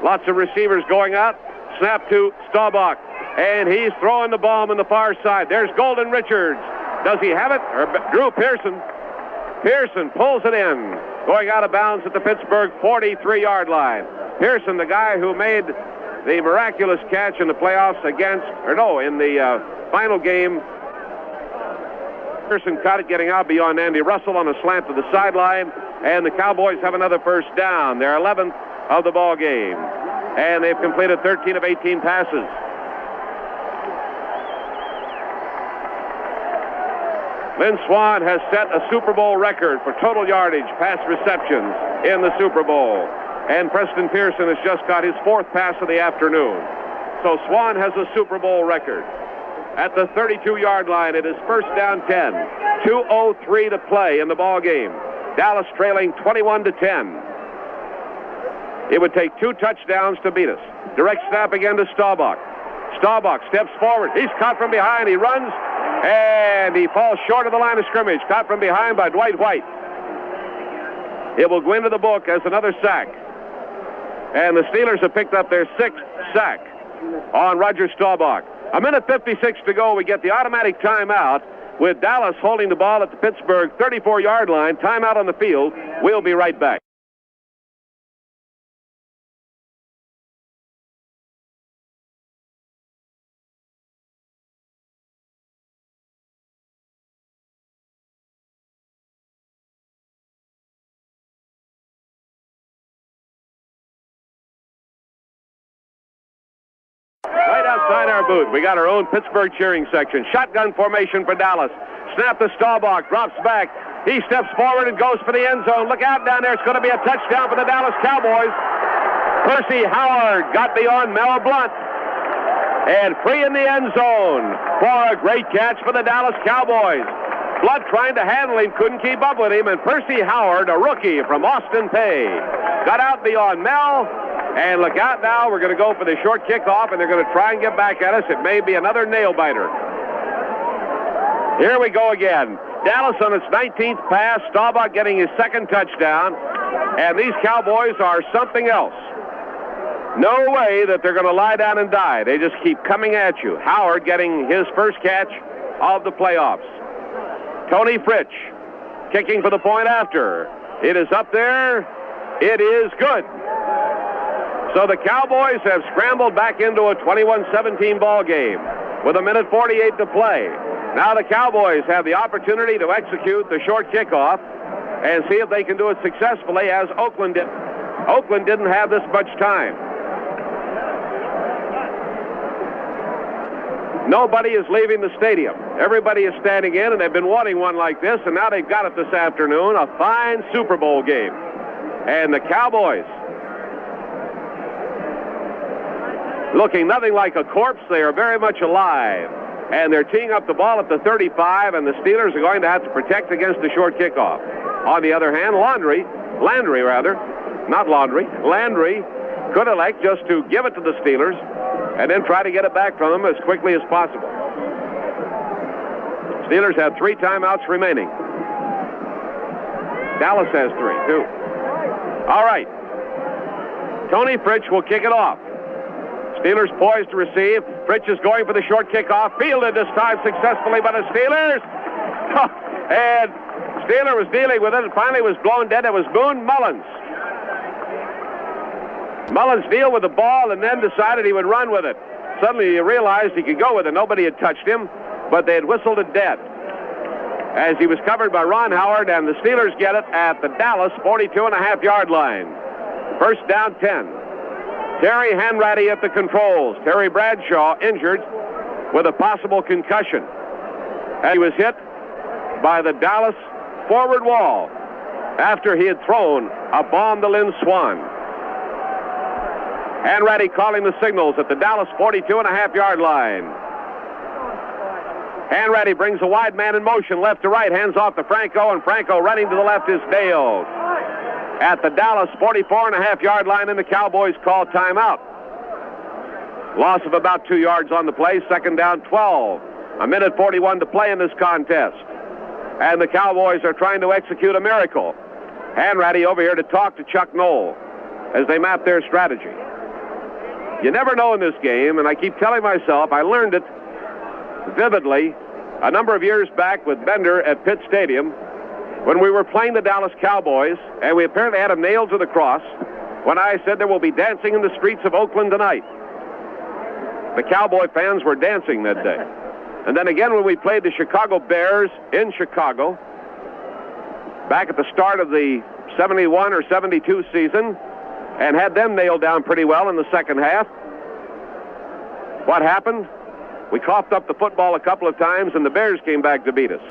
Lots of receivers going out. Snap to Staubach, and he's throwing the bomb on the far side. There's Golden Richards. Does he have it? Or Drew Pearson. Pearson pulls it in, going out of bounds at the Pittsburgh 43-yard line. Pearson, the guy who made the miraculous catch in the playoffs in the final game. Pearson caught it getting out beyond Andy Russell on a slant to the sideline, and the Cowboys have another first down. Their 11th of the ball game. And they've completed 13 of 18 passes. Lynn Swann has set a Super Bowl record for total yardage, pass receptions in the Super Bowl. And Preston Pearson has just got his fourth pass of the afternoon. So Swann has a Super Bowl record. At the 32-yard line, it is first down 10. 2:03 to play in the ball game. Dallas trailing 21-10. It would take 2 touchdowns to beat us. Direct snap again to Staubach. Staubach steps forward. He's caught from behind. He runs, and he falls short of the line of scrimmage. Caught from behind by Dwight White. It will go into the book as another sack. And the Steelers have picked up their 6th sack on Roger Staubach. 1:56 to go. We get the automatic timeout with Dallas holding the ball at the Pittsburgh 34-yard line. Timeout on the field. We'll be right back. Right outside our booth, we got our own Pittsburgh cheering section. Shotgun formation for Dallas. Snap to Staubach, drops back. He steps forward and goes for the end zone. Look out down there. It's going to be a touchdown for the Dallas Cowboys. Percy Howard got beyond Mel Blount and free in the end zone for a great catch for the Dallas Cowboys. Blount trying to handle him, couldn't keep up with him, and Percy Howard, a rookie from Austin Peay, got out beyond Mel. And look out now, we're going to go for the short kickoff, and they're going to try and get back at us. It may be another nail-biter. Here we go again. Dallas on its 19th pass, Staubach getting his 2nd touchdown, and these Cowboys are something else. No way that they're going to lie down and die. They just keep coming at you. Howard getting his first catch of the playoffs. Tony Fritsch kicking for the point after. It is up there. It is good. So the Cowboys have scrambled back into a 21-17 ball game with 1:48 to play. Now the Cowboys have the opportunity to execute the short kickoff and see if they can do it successfully, as Oakland did. Oakland didn't have this much time. Nobody is leaving the stadium. Everybody is standing in, and they've been wanting one like this, and now they've got it this afternoon, a fine Super Bowl game. And the Cowboys, looking nothing like a corpse, they are very much alive. And they're teeing up the ball at the 35, and the Steelers are going to have to protect against the short kickoff. On the other hand, Landry could elect just to give it to the Steelers and then try to get it back from them as quickly as possible. Steelers have 3 timeouts remaining. Dallas has 3, too. All right. Tony Fritsch will kick it off. Steelers poised to receive. Fritsch is going for the short kickoff. Fielded this time successfully by the Steelers. And Steeler was dealing with it and finally was blown dead. It was Boone Mullins. Mullins dealt with the ball and then decided he would run with it. Suddenly he realized he could go with it. Nobody had touched him, but they had whistled it dead. As he was covered by Ron Howard, and the Steelers get it at the Dallas 42.5-yard line. First down 10. Terry Hanratty at the controls. Terry Bradshaw injured with a possible concussion. And he was hit by the Dallas forward wall after he had thrown a bomb to Lynn Swan. Hanratty calling the signals at the Dallas 42.5-yard line. Hanratty brings a wide man in motion, left to right, hands off to Franco, and Franco running to the left is nailed. At the Dallas 44.5-yard line, and the Cowboys call timeout. Loss of about 2 yards on the play, second down 12. A minute 41 to play in this contest. And the Cowboys are trying to execute a miracle. Hanratty over here to talk to Chuck Knoll as they map their strategy. You never know in this game, and I keep telling myself, I learned it vividly a number of years back with Bender at Pitt Stadium when we were playing the Dallas Cowboys, and we apparently had them nailed to the cross when I said there will be dancing in the streets of Oakland tonight. The Cowboy fans were dancing that day. And then again when we played the Chicago Bears in Chicago back at the start of the 71 or 72 season and had them nailed down pretty well in the second half. What happened? We coughed up the football a couple of times and the Bears came back to beat us.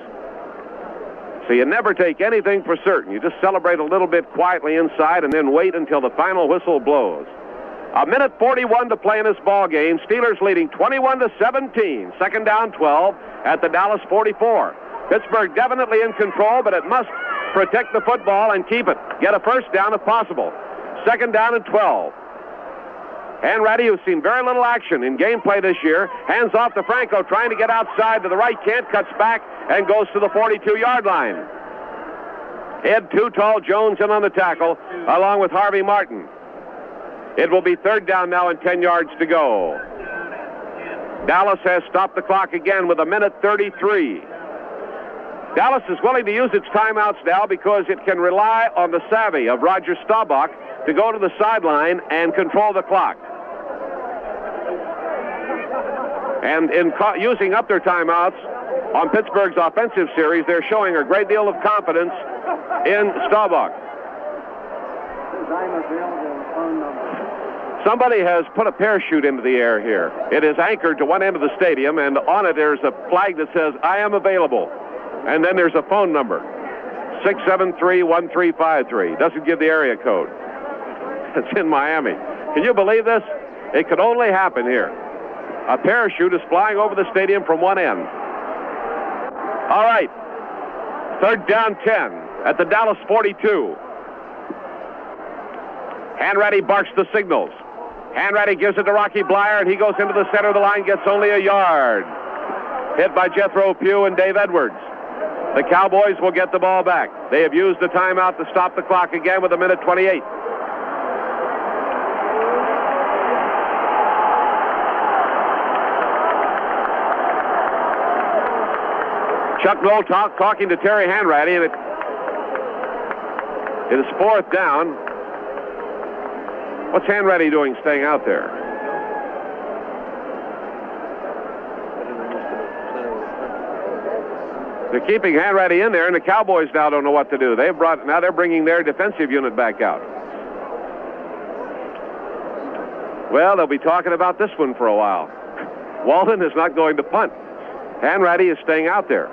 So you never take anything for certain. You just celebrate a little bit quietly inside and then wait until the final whistle blows. A minute 41 to play in this ball game. Steelers leading 21-17. Second down 12 at the Dallas 44. Pittsburgh definitely in control, but it must protect the football and keep it. Get a first down if possible. Second down and 12. Hanratty, who's seen very little action in gameplay this year, hands off to Franco, trying to get outside to the right, can't, cuts back, and goes to the 42-yard line. Ed Too Tall Jones in on the tackle, along with Harvey Martin. It will be third down now and 10 yards to go. Dallas has stopped the clock again with a minute 33. Dallas is willing to use its timeouts now because it can rely on the savvy of Roger Staubach to go to the sideline and control the clock. And in using up their timeouts on Pittsburgh's offensive series, they're showing a great deal of confidence in Staubach. Somebody has put a parachute into the air here. It is anchored to one end of the stadium, and on it there's a flag that says, "I am available." And then there's a phone number, 673-1353. Doesn't give the area code. It's in Miami. Can you believe this? It could only happen here. A parachute is flying over the stadium from one end. All right. Third down 10 at the Dallas 42. Hanratty barks the signals. Hanratty gives it to Rocky Blyer, and he goes into the center of the line, gets only a yard. Hit by Jethro Pugh and Dave Edwards. The Cowboys will get the ball back. They have used the timeout to stop the clock again with a minute 28. Chuck Knoll talking to Terry Hanratty, and it is fourth down. What's Hanratty doing staying out there? They're keeping Hanratty in there, and the Cowboys now don't know what to do. Now they're bringing their defensive unit back out. Well, they'll be talking about this one for a while. Walden is not going to punt. Hanratty is staying out there.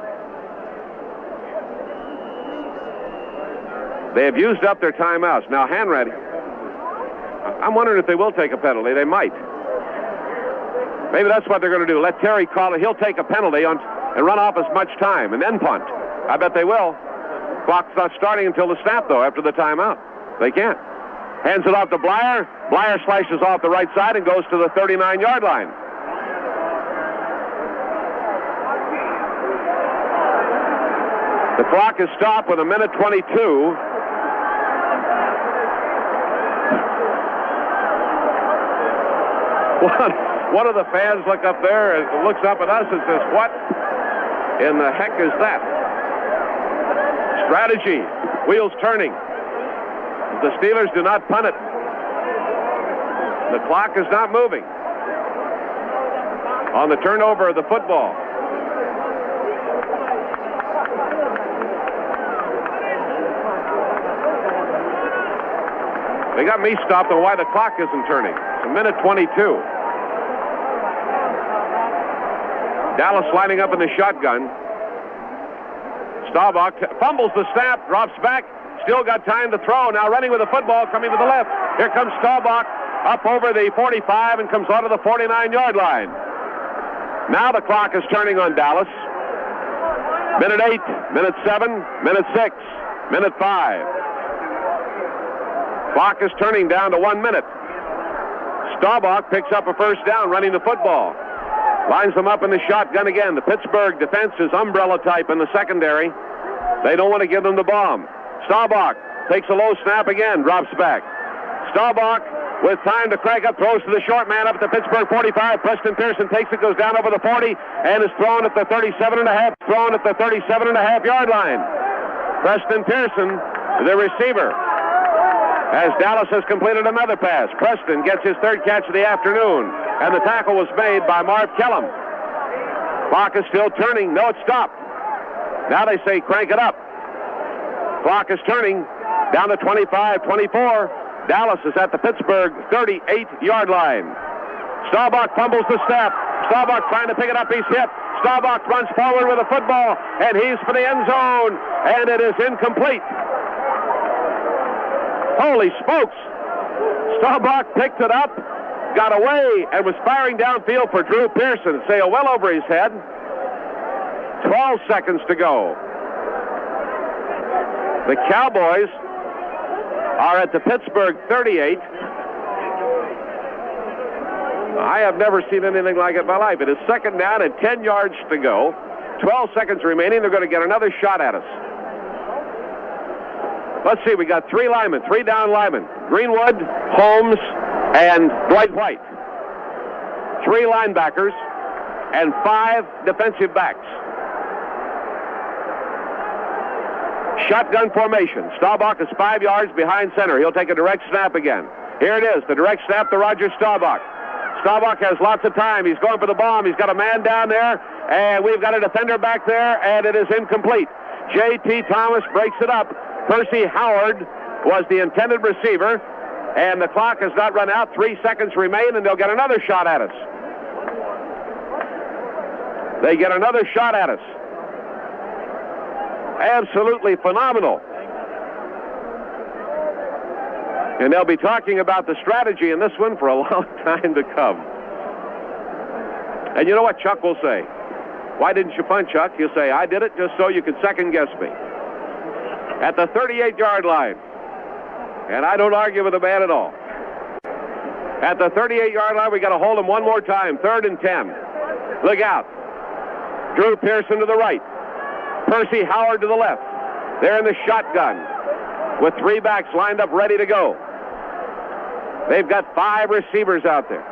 They have used up their timeouts. Now Hanratty, I'm wondering if they will take a penalty. They might. Maybe that's what they're going to do. Let Terry call it. He'll take a penalty and run off as much time and then punt. I bet they will. Clock's not starting until the snap, though, after the timeout. They can't. Hands it off to Blyer. Blyer slices off the right side and goes to the 39-yard line. The clock is stopped with 1:22. One of the fans looks up at us and says, "What in the heck is that?" Strategy. Wheels turning. The Steelers do not punt it. The clock is not moving on the turnover of the football. They got me stopped on why the clock isn't turning. It's 1:22. Dallas lining up in the shotgun. Staubach fumbles the snap, drops back. Still got time to throw. Now running with the football, coming to the left. Here comes Staubach up over the 45 and comes onto the 49-yard line. Now the clock is turning on Dallas. Minute 8, minute 7, minute 6, minute 5. Clock is turning down to 1 minute. Staubach picks up a first down running the football. Lines them up in the shotgun again. The Pittsburgh defense is umbrella type in the secondary. They don't want to give them the bomb. Staubach takes a low snap again, drops back. Staubach with time to crank up, throws to the short man up at the Pittsburgh 45. Preston Pearson takes it, goes down over the 40, and is thrown at the 37.5 yard line. Preston Pearson, the receiver, as Dallas has completed another pass. Preston gets his third catch of the afternoon, and the tackle was made by Marv Kellum. Clock is still turning. No, it stopped. Now they say crank it up. Clock is turning down to 25-24. Dallas is at the Pittsburgh 38-yard line. Staubach fumbles the snap. Staubach trying to pick it up. He's hit. Staubach runs forward with the football, and he's for the end zone, and it is incomplete. Holy smokes. Staubach picked it up, got away, and was firing downfield for Drew Pearson. Sailed well over his head. 12 seconds to go. The Cowboys are at the Pittsburgh 38. I have never seen anything like it in my life. It is second down and 10 yards to go. 12 seconds remaining. They're going to get another shot at us. Let's see, we got three down linemen. Greenwood, Holmes, and Dwight White. 3 linebackers and 5 defensive backs. Shotgun formation. Staubach is 5 yards behind center. He'll take a direct snap again. Here it is, the direct snap to Roger Staubach. Staubach has lots of time. He's going for the bomb. He's got a man down there, and we've got a defender back there, and it is incomplete. J.T. Thomas breaks it up. Percy Howard was the intended receiver, and the clock has not run out. 3 seconds remain, and they'll get another shot at us. They get another shot at us. Absolutely phenomenal. And they'll be talking about the strategy in this one for a long time to come. And you know what Chuck will say? Why didn't you punt, Chuck? He'll say, I did it just so you could second guess me. At the 38-yard line. And I don't argue with the man at all. At the 38-yard line, we got to hold him one more time. 3rd and 10. Look out. Drew Pearson to the right. Percy Howard to the left. They're in the shotgun with 3 backs lined up ready to go. They've got 5 receivers out there.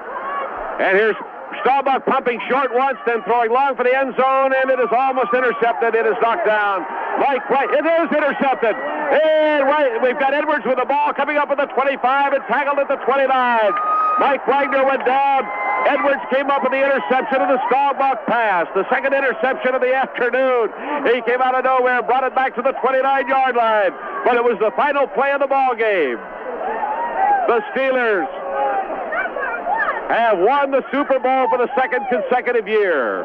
And here's Staubach pumping short once, then throwing long for the end zone, and it is almost intercepted. It is knocked down. Mike White, it is intercepted. And we've got Edwards with the ball coming up at the 25 and tackled at the 29. Mike Wagner went down. Edwards came up with the interception of the Staubach pass, the second interception of the afternoon. He came out of nowhere, brought it back to the 29-yard line, but it was the final play of the ball game. The Steelers have won the Super Bowl for the 2nd consecutive year.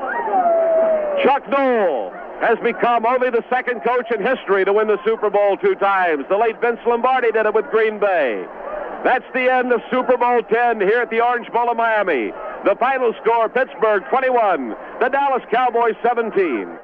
Chuck Noll has become only the 2nd coach in history to win the Super Bowl 2 times. The late Vince Lombardi did it with Green Bay. That's the end of Super Bowl 10 here at the Orange Bowl of Miami. The final score, Pittsburgh 21, the Dallas Cowboys 17.